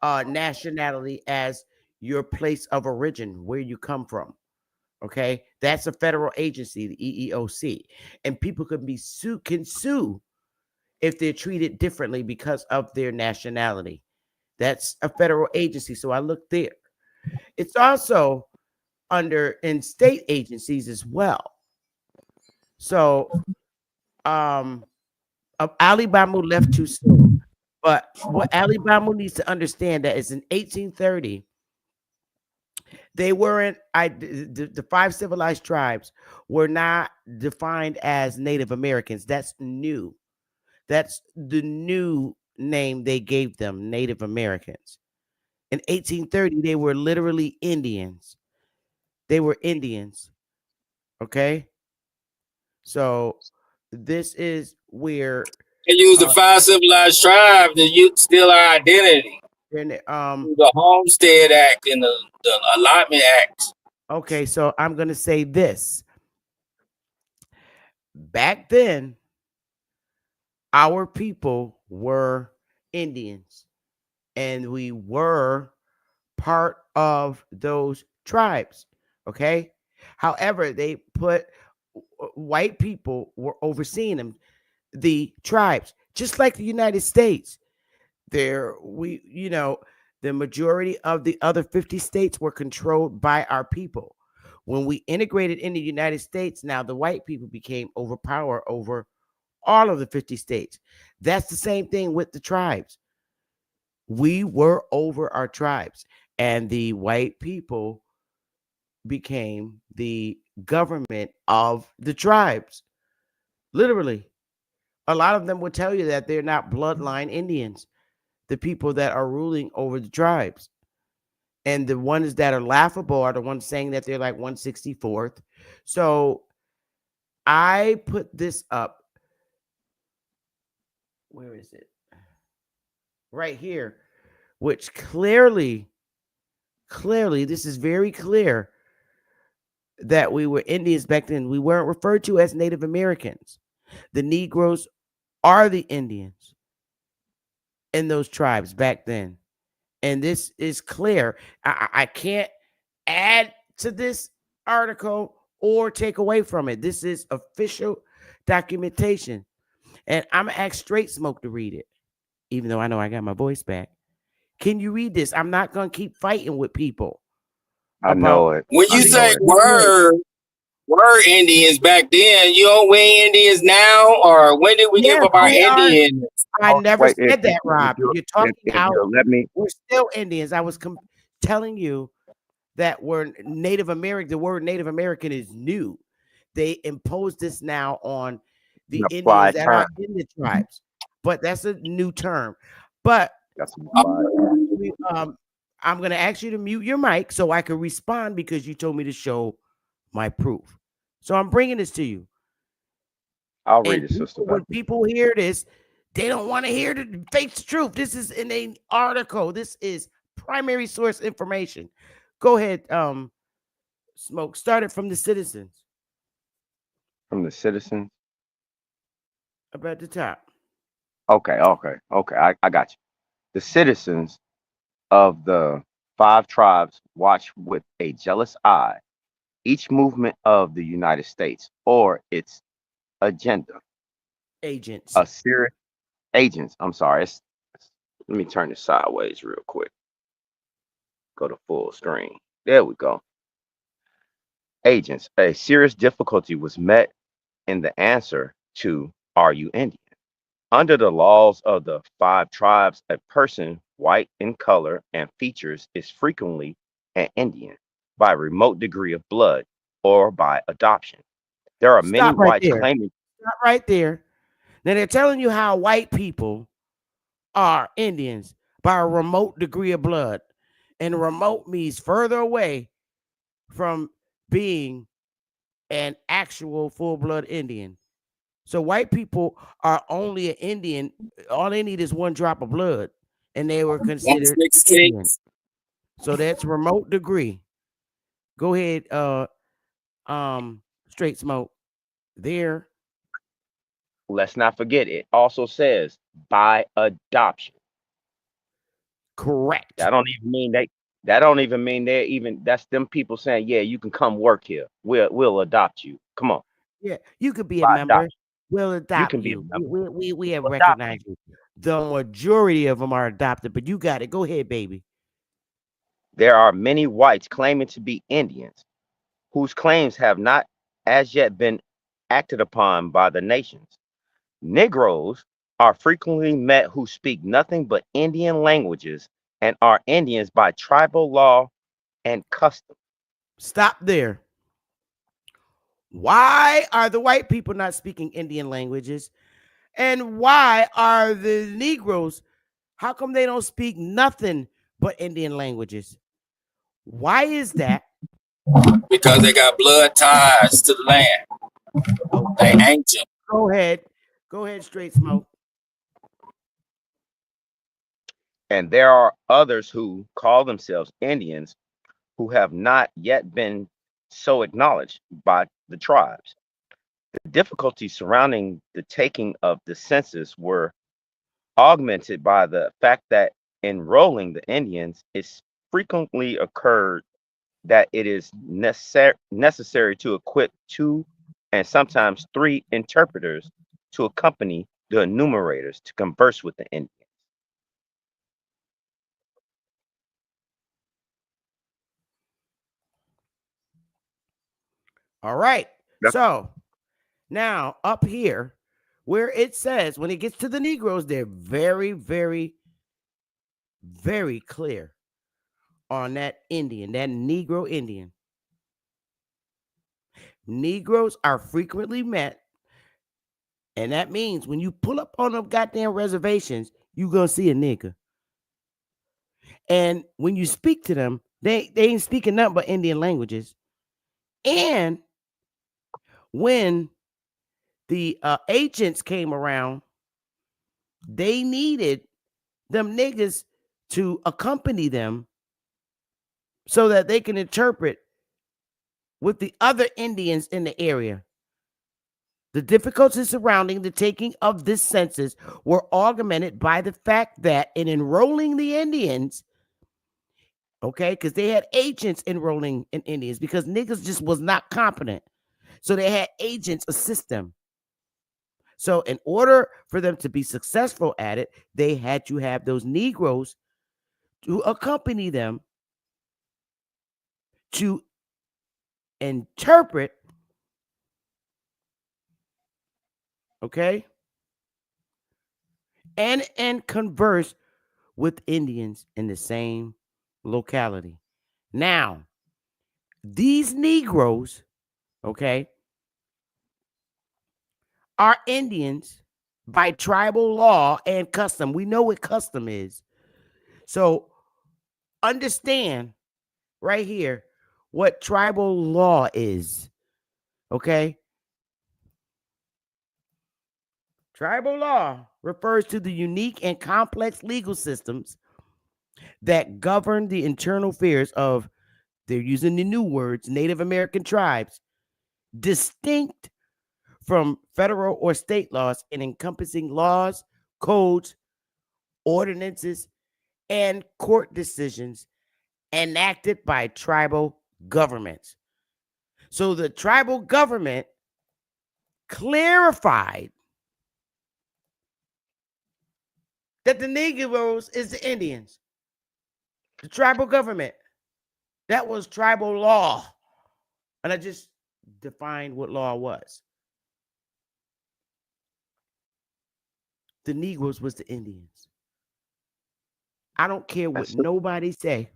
nationality as your place of origin, where you come from. Okay, that's a federal agency, the EEOC, and people can sue if they're treated differently because of their nationality. That's a federal agency. So I looked there. It's also in state agencies as well. So Ali Bamu left too soon. But what Ali Bamu needs to understand that is in 1830, they weren't, the 5 civilized tribes were not defined as Native Americans. That's new. That's the new name they gave them, Native Americans. In 1830, they were literally Indians. They were Indians. Okay? So this is where They use the 5 civilized tribes to steal our identity. and The Homestead Act and the Allotment Act. okay, so I'm gonna say this. Back then, our people were Indians, and we were part of those tribes. Okay. However, they put white people were overseeing them, the tribes, just like the United States. There, the majority of the other 50 states were controlled by our people. When we integrated in the United States, now the white people became overpower over all of the 50 states. That's the same thing with the tribes. We were over our tribes, and the white people became the government of the tribes. Literally, a lot of them would tell you that they're not bloodline Indians, the people that are ruling over the tribes. And the ones that are laughable are the ones saying that they're like 164th. So I put this up. Where is it? Right here, which clearly, this is very clear that we were Indians back then. We weren't referred to as Native Americans. The Negroes are the Indians in those tribes back then. And this is clear. I can't add to this article or take away from it. This is official documentation. And I'm going to ask Straight Smoke to read it, even though I know I got my voice back. Can you read this? I'm not going to keep fighting with people. I know it. When you say were Indians back then, we ain't Indians now, or when did we give up our Indians? I never said that, Rob. You're talking out. We're still Indians. I was telling you that we're Native American. The word Native American is new. They imposed this now on the Indians that are in the tribes, but that's a new term. But I'm going to ask you to mute your mic so I can respond, because you told me to show my proof. So I'm bringing this to you. I'll read it, sister. When people hear this, they don't want to hear the face the truth. This is in an article. This is primary source information. Go ahead, Smoke. Start it from the Citizens. From the Citizens? Up at the top. Okay. I got you. The citizens of the 5 tribes watch with a jealous eye each movement of the United States or its agenda. Agents. Agents. I'm sorry. Let me turn this sideways real quick. Go to full screen. There we go. Agents. A serious difficulty was met in the answer to "Are you Indian?" Under the laws of the 5 tribes, a person white in color and features is frequently an Indian by remote degree of blood or by adoption. There are many whites claiming. Stop right there. Now they're telling you how white people are Indians by a remote degree of blood. And remote means further away from being an actual full-blood Indian. So white people are only an Indian. All they need is 1 drop of blood, and they were considered Indian. So that's remote degree. Go ahead, Straight Smoke. There. Let's not forget, it also says by adoption. Correct. That don't even mean they're even. That's them people saying, yeah, you can come work here. We'll adopt you. Come on. Yeah, you could be a member. Adoption. We'll adopt You can be a you. We have recognized you. The majority of them are adopted, but you got it. Go ahead, baby. There are many whites claiming to be Indians whose claims have not as yet been acted upon by the nations. Negroes are frequently met who speak nothing but Indian languages and are Indians by tribal law and custom. Stop there. Why are the white people not speaking Indian languages? And why are the Negroes, how come they don't speak nothing but Indian languages? Why is that? Because they got blood ties to the land. They ancient. Go ahead, straight smoke. And there are others who call themselves Indians who have not yet been so acknowledged by the tribes. The difficulties surrounding the taking of the census were augmented by the fact that enrolling the Indians is frequently occurred that it is necessary to equip 2 and sometimes 3 interpreters to accompany the enumerators to converse with the Indians. All right. So now up here, where it says when it gets to the Negroes, they're very, very, very clear on that Indian, that Negro Indian. Negroes are frequently met, and that means when you pull up on them goddamn reservations, you're gonna see a nigga. And when you speak to them, they ain't speaking nothing but Indian languages. And when the agents came around, they needed them niggas to accompany them so that they can interpret with the other Indians in the area. The difficulties surrounding the taking of this census were augmented by the fact that in enrolling the Indians, okay, because they had agents enrolling in Indians because niggas just was not competent. So they had agents assist them. So in order for them to be successful at it, they had to have those Negroes to accompany them to interpret, okay, and converse with Indians in the same locality. Now, these Negroes, okay, are Indians by tribal law and custom. We know what custom is. So understand right here what tribal law is, okay? Tribal law refers to the unique and complex legal systems that govern the internal affairs of, they're using the new words, Native American tribes, distinct from federal or state laws and encompassing laws, codes, ordinances, and court decisions enacted by tribal governments. So the tribal government clarified that the Negroes is the Indians. The tribal government. That was tribal law. And I just defined what law was. The Negroes was the Indians. I don't care what nobody say.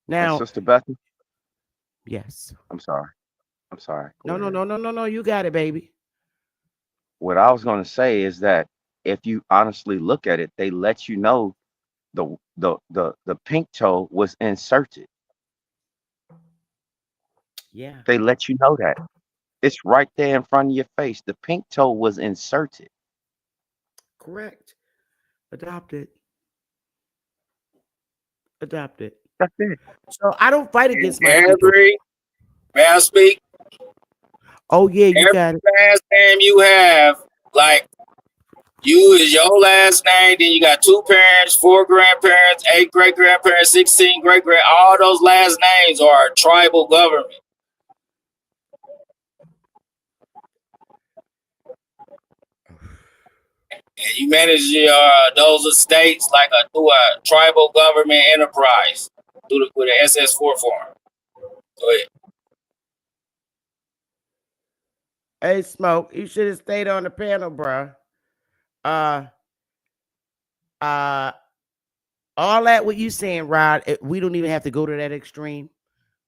Now, Sister Bethany? yes. I'm sorry. No. You got it, baby. What I was going to say is that if you honestly look at it, they let you know the pink toe was inserted. Yeah. They let you know that. It's right there in front of your face. The pink toe was inserted. Correct. Adopted. That's it. So I don't fight against my May I speak? Oh yeah, you got it. Last name you have, like you is your last name, then you got 2 parents, 4 grandparents, 8 great grandparents, 16 great grand. All those last names are tribal government. And you manage those estates like through a tribal government enterprise with an SS4 form. Go ahead. Hey, Smoke, you should have stayed on the panel, bro. All that what you saying, Rod, we don't even have to go to that extreme.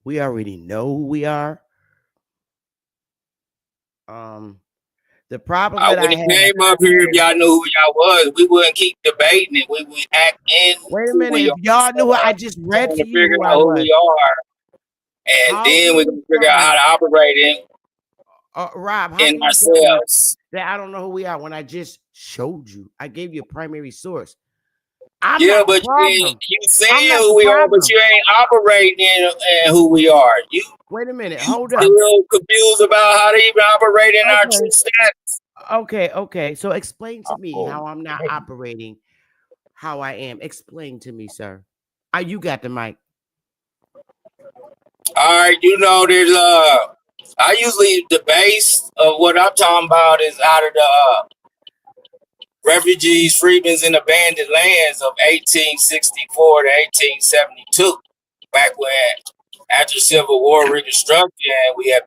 We already know who we are. The problem that I wouldn't have. came up here if y'all knew who y'all was. We wouldn't keep debating it. We would act in. Wait a minute. If y'all knew what I just read to you, who we are, and then we're gonna figure out how to operate in. Rob, how in can you tell me ourselves. that I don't know who we are when I just showed you? I gave you a primary source. I'm Yeah, not the but problem. you I'm saying not the who we are, but problem. you ain't operating in who we are. Wait a minute. You Hold up. still confused about how to even operate in our true Okay. status. Okay. So explain to me Oh, how I'm not hey. operating how I am. Explain to me, sir. You got the mic. All right, there's I usually the base of what I'm talking about is out of the refugees, freedmen's, and abandoned lands of 1864 to 1872. Back when after Civil War Reconstruction, we had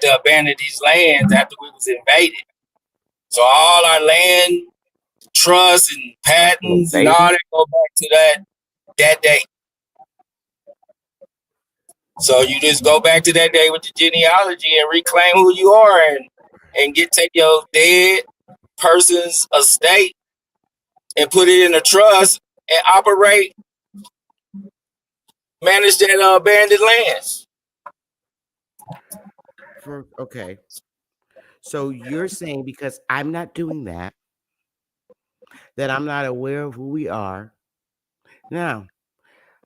to abandon these lands after we was invaded. So all our land trusts and patents and all that go back to that day. So you just go back to that day with the genealogy and reclaim who you are and take your dead person's estate and put it in a trust and manage that abandoned lands. Okay. So you're saying because I'm not doing that I'm not aware of who we are. Now,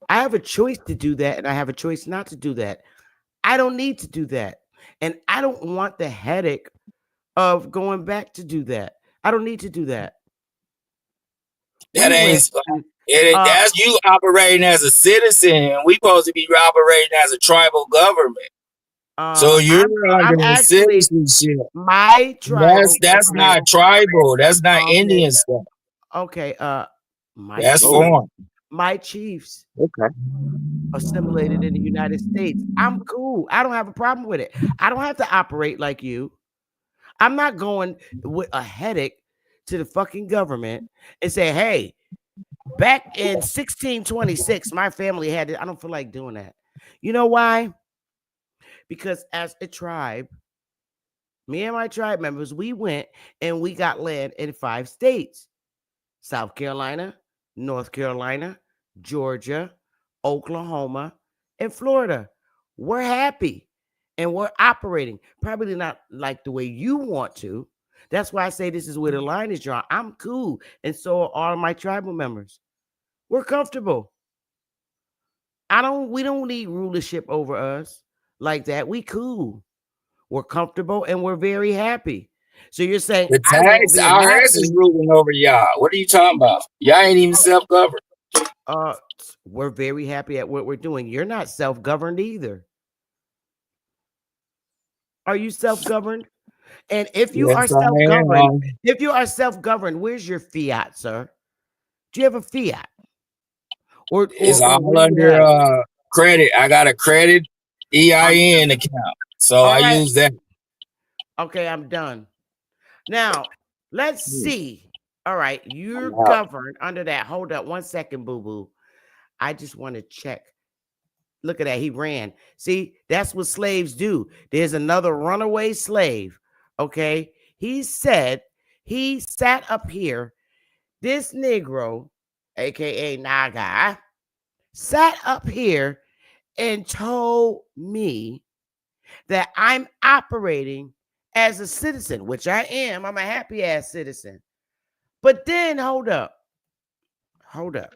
I have a choice to do that and I have a choice not to do that. I don't need to do that. And I don't want the headache of going back to do that. I don't need to do that. That We went to, that's you operating as a citizen. We supposed to be operating as a tribal government. So you're I'm under actually citizenship. my tribal That's government. not tribal. That's not Indian Is, stuff. okay, my That's chiefs, foreign. my chiefs Okay. assimilated in the United States. I'm cool. I don't have a problem with it. I don't have to operate like you. I'm not going with a headache to the fucking government and say, hey, back in 1626, my family had it. I don't feel like doing that. You know why? Because as a tribe, me and my tribe members, we went and we got land in 5 states: South Carolina, North Carolina, Georgia, Oklahoma, and Florida. We're happy and we're operating. Probably not like the way you want to. That's why I say this is where the line is drawn. I'm cool. And so are all my tribal members. We're comfortable. We don't need rulership over us like that. We cool. We're comfortable and we're very happy. So you're saying The I won't tax be IRS is happy? ruling over y'all. What are you talking about? Y'all ain't even self-governed. Uh, we're very happy at what we're doing. You're not self-governed either. Are you self-governed? And if you are Yes, I self-governed, am. where's your fiat, sir? Do you have a fiat? It's Or what all do you have? under credit. I got a credit EIN account. So All I right. use that. Okay, I'm done. Now, let's see. All right, you're Now, governed under that. Hold up 1 second, boo-boo. I just want to check. Look at that. He ran. See, that's what slaves do. There's another runaway slave. Okay. He said he sat up here. This Negro, aka Naga, sat up here and told me that I'm operating as a citizen, which I am. I'm a happy ass citizen. But then hold up. Hold up.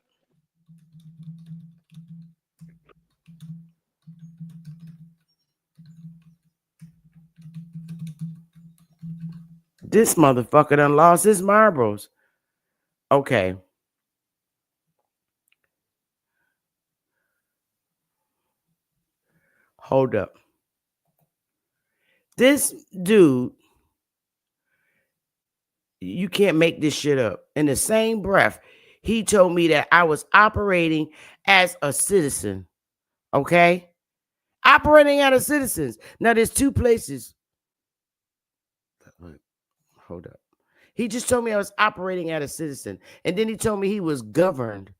This motherfucker done lost his marbles. Okay. Hold up. This dude, you can't make this shit up. In the same breath, he told me that I was operating as a citizen. Okay? Operating as a citizen. Now, there's 2 places. Hold up. He just told me I was operating as a citizen. And then he told me he was governed.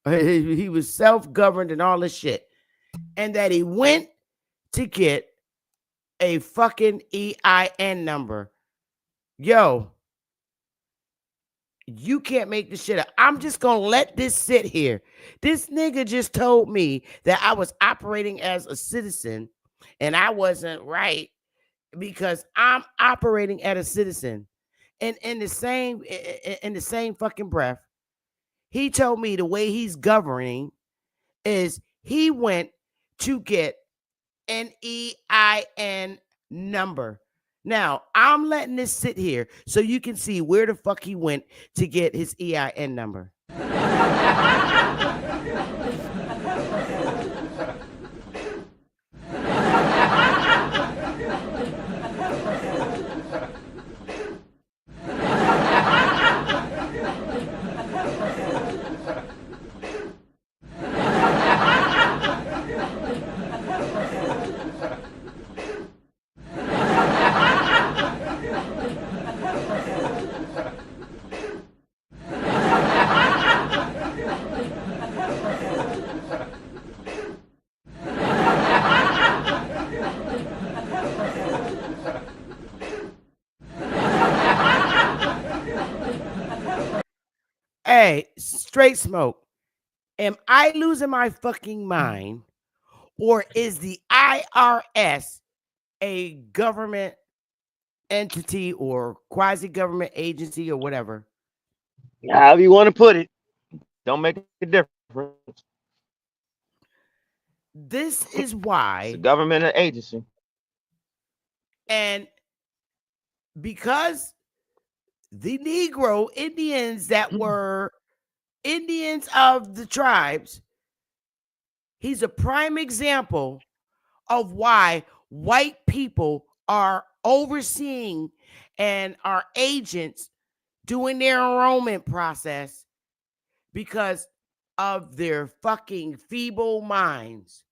He was self-governed and all this shit. And that he went to get a fucking EIN number. Yo, you can't make this shit up. I'm just gonna let this sit here. This nigga just told me that I was operating as a citizen and I wasn't right because I'm operating as a citizen. And in the same fucking breath, he told me the way he's governing is he went to get an EIN number. Now, I'm letting this sit here so you can see where the fuck he went to get his EIN number. Hey, straight smoke. Am I losing my fucking mind? Or is the IRS a government entity or quasi-government agency or whatever? However you want to put it, don't make a difference. This is why it's a government agency. And because the Negro Indians that were Indians of the tribes, he's a prime example of why white people are overseeing and are agents doing their enrollment process because of their fucking feeble minds.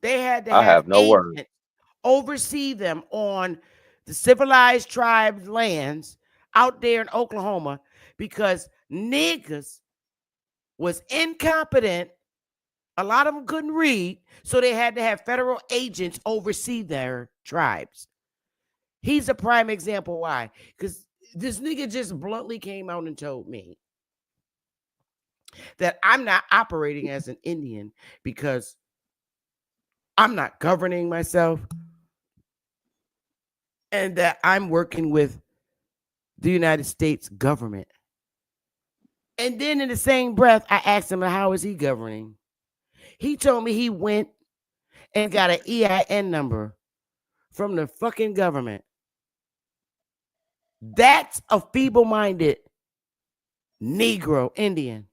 They had to have no agents words. oversee them on the civilized tribes lands out there in Oklahoma because niggas was incompetent. A lot of them couldn't read, so they had to have federal agents oversee their tribes. He's a prime example why. Because this nigga just bluntly came out and told me that I'm not operating as an Indian because I'm not governing myself and that I'm working with the United States government. And then in the same breath, I asked him, how is he governing? He told me he went and got an EIN number from the fucking government. That's a feeble-minded Negro Indian.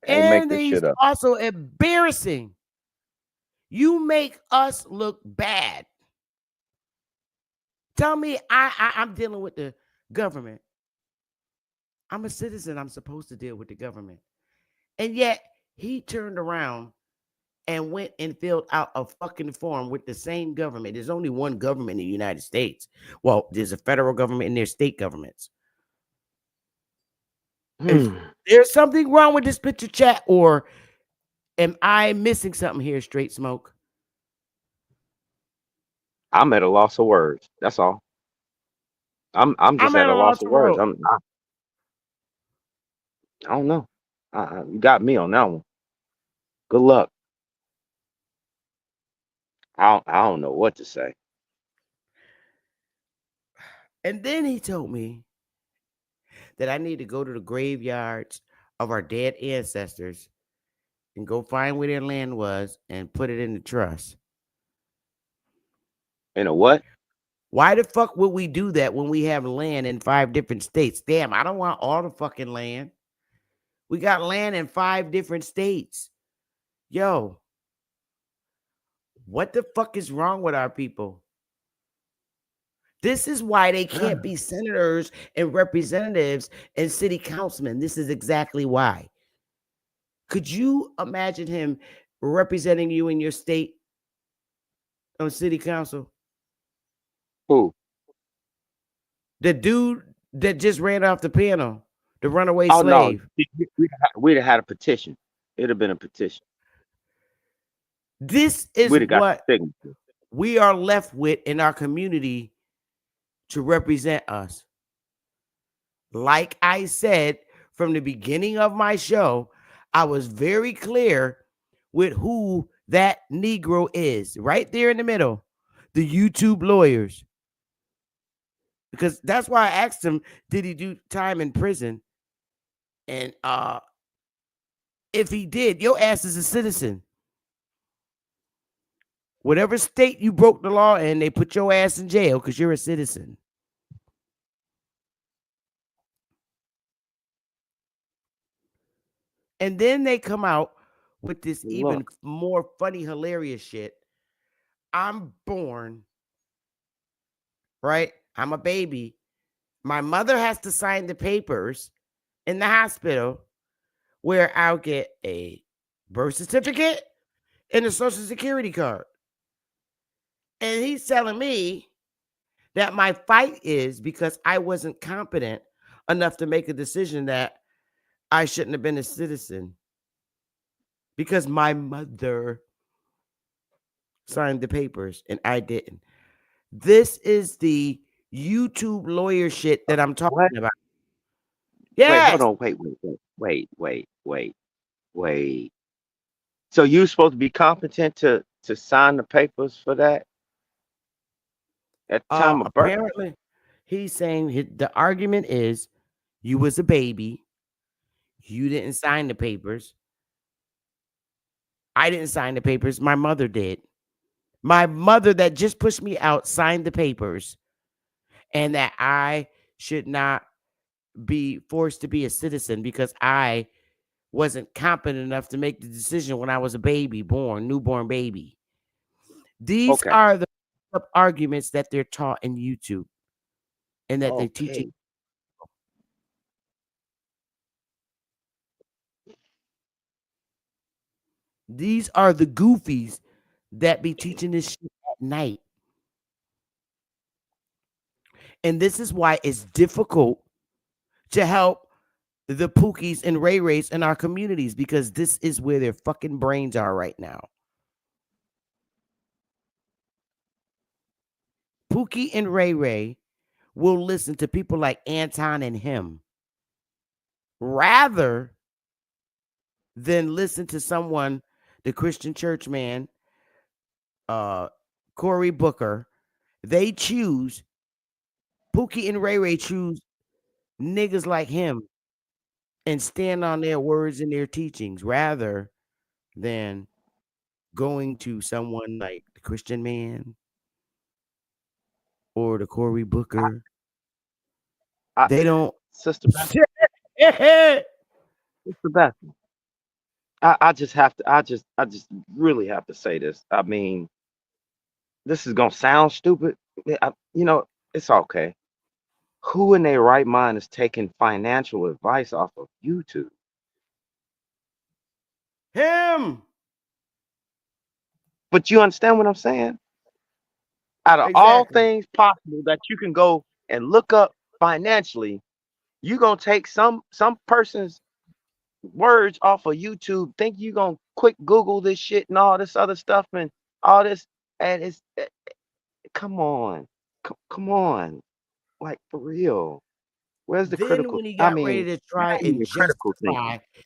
And he's also embarrassing. You make us look bad. Tell me I'm dealing with the government. I'm a citizen. I'm supposed to deal with the government. And yet he turned around and went and filled out a fucking form with the same government. There's only one government in the United States. Well, there's a federal government and there's state governments. If there's something wrong with this picture chat, or am I missing something here, Straight Smoke? I'm at a loss of words. That's all. I'm just at a loss of words. I don't know. You got me on that one. Good luck. I don't know what to say. And then he told me that I need to go to the graveyards of our dead ancestors and go find where their land was and put it in the trust. In a what? Why the fuck would we do that when we have land in 5 different states? Damn, I don't want all the fucking land. We got land in 5 different states. Yo, what the fuck is wrong with our people? This is why they can't be senators and representatives and city councilmen. This is exactly why. Could you imagine him representing you in your state on city council? Who? The dude that just ran off the panel, the runaway slave. No. We'd have had a petition. It'd have been a petition. This is what we are left with in our community to represent us. Like I said from the beginning of my show, I was very clear with who that Negro is, right there in the middle, the YouTube lawyers. Because that's why I asked him, did he do time in prison? And if he did, your ass is a citizen. Whatever state you broke the law in, they put your ass in jail because you're a citizen. And then they come out with this even more funny, hilarious shit. I'm born, right? I'm a baby. My mother has to sign the papers in the hospital where I'll get a birth certificate and a social security card. And he's telling me that my fight is because I wasn't competent enough to make a decision that I shouldn't have been a citizen because my mother signed the papers and I didn't. This is the YouTube lawyer shit that I'm talking about. Wait, hold on. Wait. So you supposed to be competent to sign the papers for that at the time of birth? Apparently, he's saying the argument is you was a baby, you didn't sign the papers. I didn't sign the papers. My mother did. My mother that just pushed me out signed the papers, and that I should not be forced to be a citizen because I wasn't competent enough to make the decision when I was a baby, newborn baby. These are the arguments that they're taught in YouTube and that they teach it. These are the goofies that be teaching this shit at night. And this is why it's difficult to help the Pookies and Ray Rays in our communities because this is where their fucking brains are right now. Pookie and Ray Ray will listen to people like Anton and him rather than listen to someone, the Christian church man, Cory Booker. They choose, Pookie and Ray Ray choose niggas like him and stand on their words and their teachings rather than going to someone like the Christian man or the Cory Booker. They don't. Sister Beth. I just have to. I just really have to say this. I mean, this is gonna sound stupid. It's okay. Who in their right mind is taking financial advice off of YouTube? Him. But you understand what I'm saying? Out of all things possible that you can go and look up financially, you gonna take some person's words off of YouTube, think you gonna quick Google this shit and all this other stuff and all this, and it's come on, come on, like for real. Where's the Then critical? when he I got ready mean, to try not and even critical justify, thinking.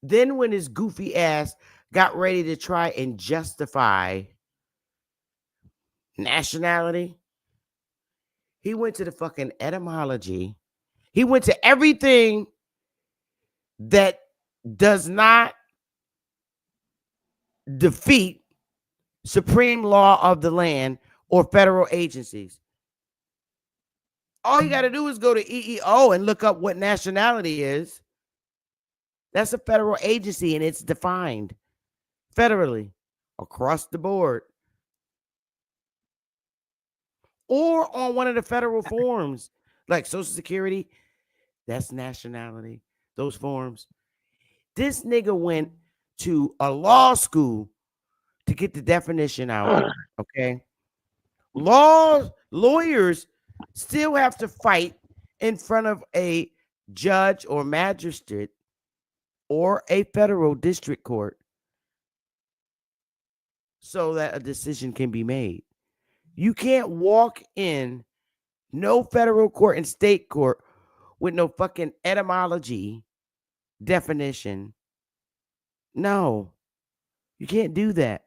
then when his goofy ass got ready to try and justify nationality, he went to the fucking etymology. He went to everything that does not defeat supreme law of the land or federal agencies. All you got to do is go to EEO and look up what nationality is. That's a federal agency and it's defined federally across the board. Or on one of the federal forms, like Social Security, that's nationality. Those forms. This nigga went to a law school to get the definition out. Okay. Lawyers still have to fight in front of a judge or magistrate or a federal district court so that a decision can be made. You can't walk in no federal court and state court with no fucking etymology definition No, you can't do that.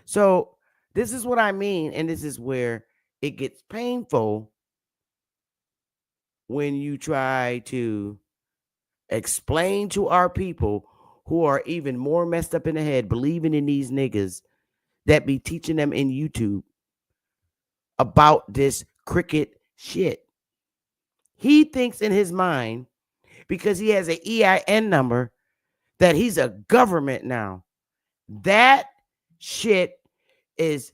So this is what I mean, and this is where it gets painful when you try to explain to our people who are even more messed up in the head, believing in these niggas that be teaching them in YouTube about this cricket shit. He thinks in his mind, because he has an EIN number, that he's a government now. That shit is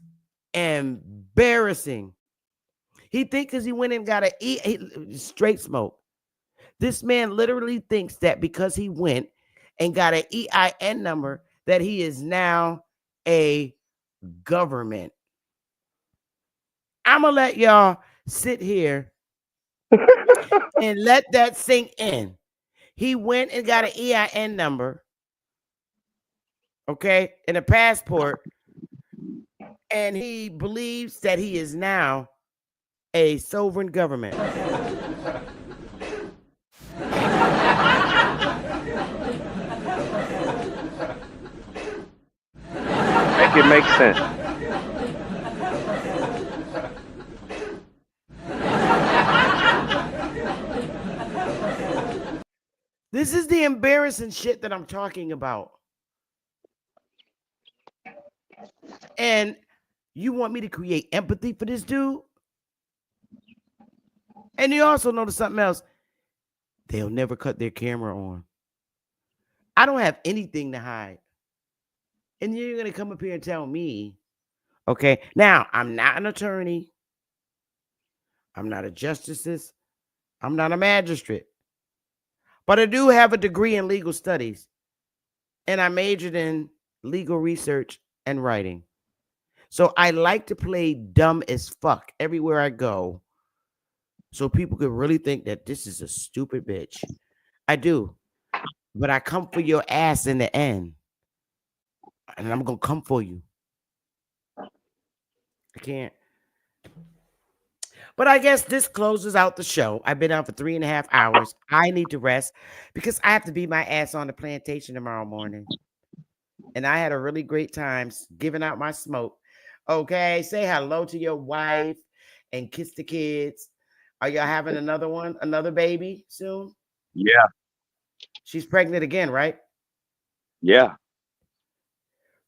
embarrassing. He thinks because he went and got straight smoke. This man literally thinks that because he went and got an EIN number that he is now a government. I'm going to let y'all sit here and let that sink in. He went and got an EIN number, okay, and a passport, and he believes that he is now a sovereign government. Make it make sense. This is the embarrassing shit that I'm talking about. And you want me to create empathy for this dude? And you also notice something else. They'll never cut their camera on. I don't have anything to hide. And you're going to come up here and tell me, okay, now I'm not an attorney. I'm not a justice. I'm not a magistrate. But I do have a degree in legal studies. And I majored in legal research and writing. So I like to play dumb as fuck everywhere I go. So people could really think that this is a stupid bitch. I do. But I come for your ass in the end. And I'm going to come for you. I can't. But I guess this closes out the show. I've been on for 3.5 hours. I need to rest because I have to be my ass on the plantation tomorrow morning. And I had a really great time giving out my smoke. Okay, say hello to your wife and kiss the kids. Are y'all having another one, another baby soon? Yeah. She's pregnant again, right? Yeah.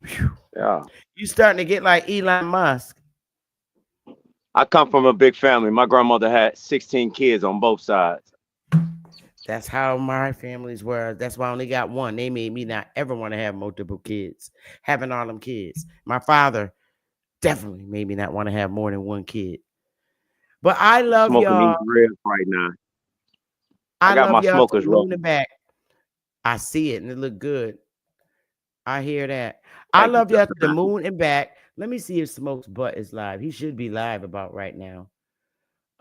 Whew. Yeah. You starting to get like Elon Musk. I come from a big family. My grandmother had 16 kids on both sides. That's how my families were. That's why I only got one. They made me not ever want to have multiple kids, having all them kids. My father definitely made me not want to have more than one kid. But I love Smoking y'all. these ribs right now. I got love my y'all to smokers the moon rolling. and back. I see it and it look good. I hear that. I Thank you, love y'all to the brother. moon and back. Let me see if Smoke's butt is live. He should be live about right now.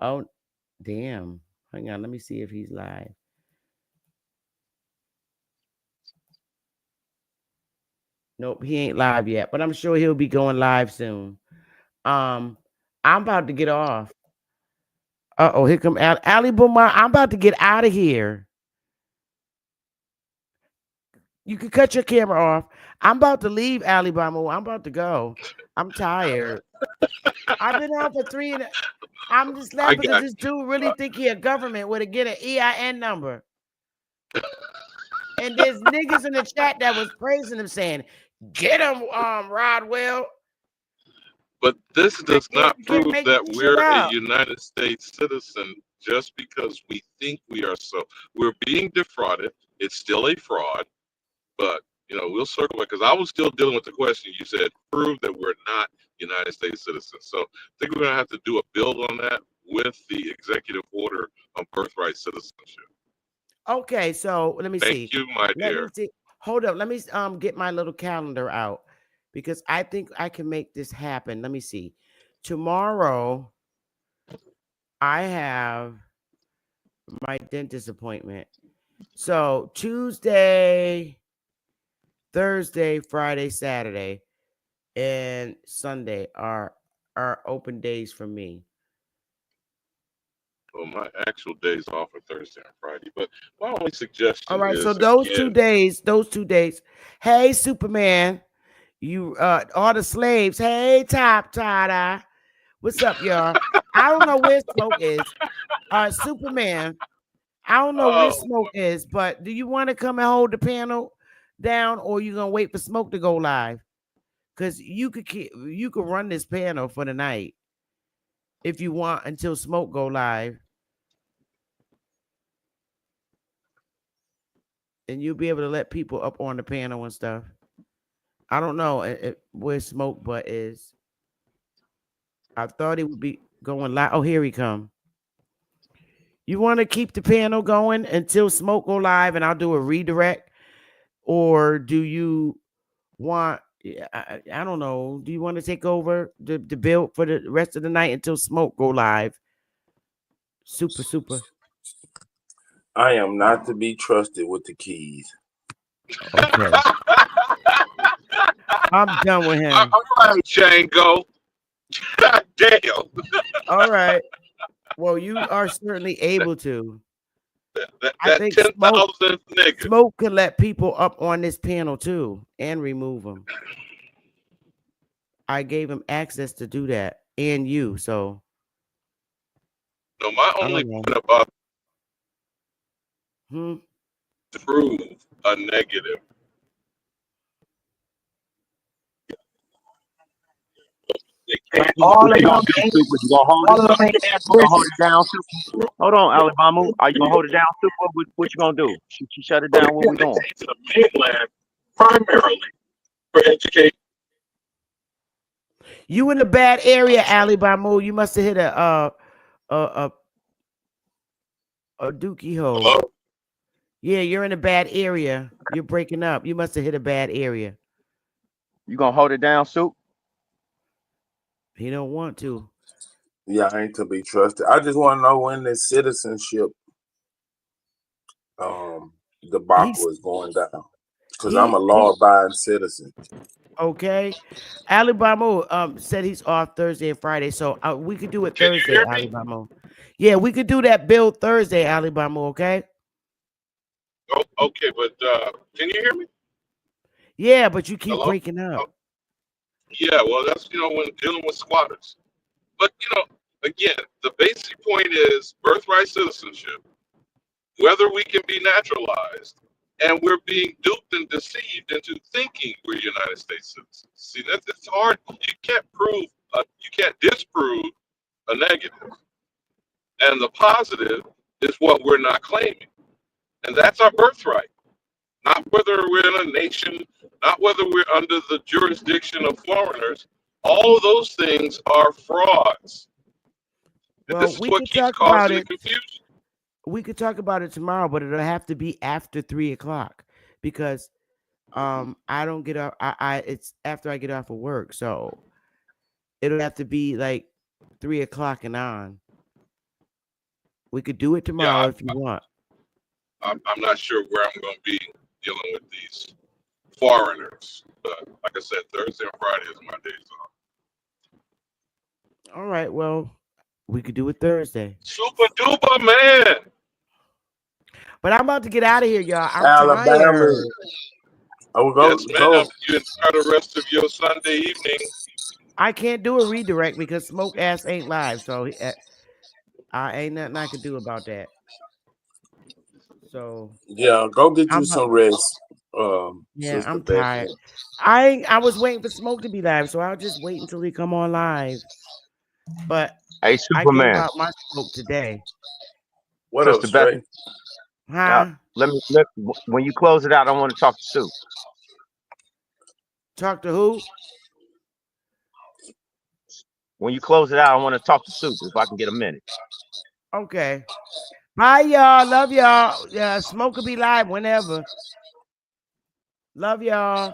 Oh, damn. Hang on. Let me see if he's live. Nope, he ain't live yet, but I'm sure he'll be going live soon. I'm about to get off. Uh-oh, here come Ali Boomer. I'm about to get out of here. You can cut your camera off. I'm about to leave Alabama. I'm about to go. I'm tired. I've been on for I'm just laughing because this dude really think he a government with get an EIN number. And there's niggas in the chat that was praising him saying, get him, Rodwell. But this does not prove that we're a up. United States citizen just because we think we are so. We're being defrauded. It's still a fraud, but we'll circle it because I was still dealing with the question you said, prove that we're not United States citizens. So I think we're going to have to do a build on that with the executive order on birthright citizenship. Okay, so let me see. Thank you, my dear. Me see. Hold up. Let me get my little calendar out because I think I can make this happen. Let me see. Tomorrow, I have my dentist appointment. So Tuesday, Thursday, Friday, Saturday, and Sunday are open days for me. Well, my actual days off are Thursday and Friday, but my only suggestion All right, so is those again. 2 days. Hey, Superman, you all the slaves. Hey, Top Tada, what's up, y'all? I don't know where Smoke is. Superman, I don't know where Oh, Smoke is, but do you want to come and hold the panel down, or you gonna wait for Smoke to go live? Because you could run this panel for the night if you want until Smoke go live, and you'll be able to let people up on the panel and stuff. I don't know where Smoke Butt is. I thought he would be going live. Oh, here he come. You want to keep the panel going until Smoke go live, and I'll do a redirect, or do you want? I don't know. Do you want to take over the build for the rest of the night until Smoke go live? Super. I am not to be trusted with the keys. Okay. I'm done with him. all right, Django. God damn. All right. Well, you are certainly able to. I That think 10,000th nigga. Smoke can let people up on this panel too and remove them. I gave him access to do that, and you. So, No, my only point about prove a negative. All of them ain't hold it down, Super. Hold on, Alabama. Are you gonna hold it down, Super? What you gonna do? She shut it down. What we doing? To the mainland primarily for education. You in a bad area, Alabama. You must have hit a dookie hole. Hello? Yeah, you're in a bad area. You're breaking up. You must have hit a bad area. You gonna hold it down, Soup? He don't want to. Yeah, I ain't to be trusted. I just want to know when this citizenship debacle is going down, because I'm a law-abiding citizen. Okay, Alabama said he's off Thursday and Friday, so we could do it Can Thursday, you hear me? Alabama. Yeah, we could do that build Thursday, Alabama. Okay. Oh, okay, but can you hear me? Yeah, but you keep Hello? breaking up. Oh, yeah, well, that's when dealing with squatters. But again, the basic point is birthright citizenship. Whether we can be naturalized, and we're being duped and deceived into thinking we're United States citizens. See, it's hard. You can't disprove a negative, and the positive is what we're not claiming, and that's our birthright. Not whether we're in a nation, not whether we're under the jurisdiction of foreigners. All of those things are frauds. And Well, this is we what could keeps talk about causing the it. confusion. We could talk about it tomorrow, but it'll have to be after 3:00 because I don't get off. It's after I get off of work, so it'll have to be like 3:00 and on. We could do it tomorrow if you want. I'm not sure where I'm going to be dealing with these foreigners. But like I said, Thursday and Friday is my days off. All right. Well, we could do it Thursday. Super duper, man. But I'm about to get out of here, y'all. I'm Alabama. tired. Yes, ma'am. You enjoy the rest of your Sunday evening. I can't do a redirect because Smoke Ass ain't live, so I ain't nothing I can do about that. So yeah, go get you some rest. Yeah, I'm Becky. tired. I was waiting for Smoke to be live, so I'll just wait until he come on live. But hey, Superman, I gave out my smoke today. What up, Straight? Huh? When you close it out, I want to talk to Sue. Talk to who? When you close it out, I want to talk to Sue if I can get a minute. Okay. Bye, y'all. Love y'all. Yeah, Smoke will be live whenever. Love y'all.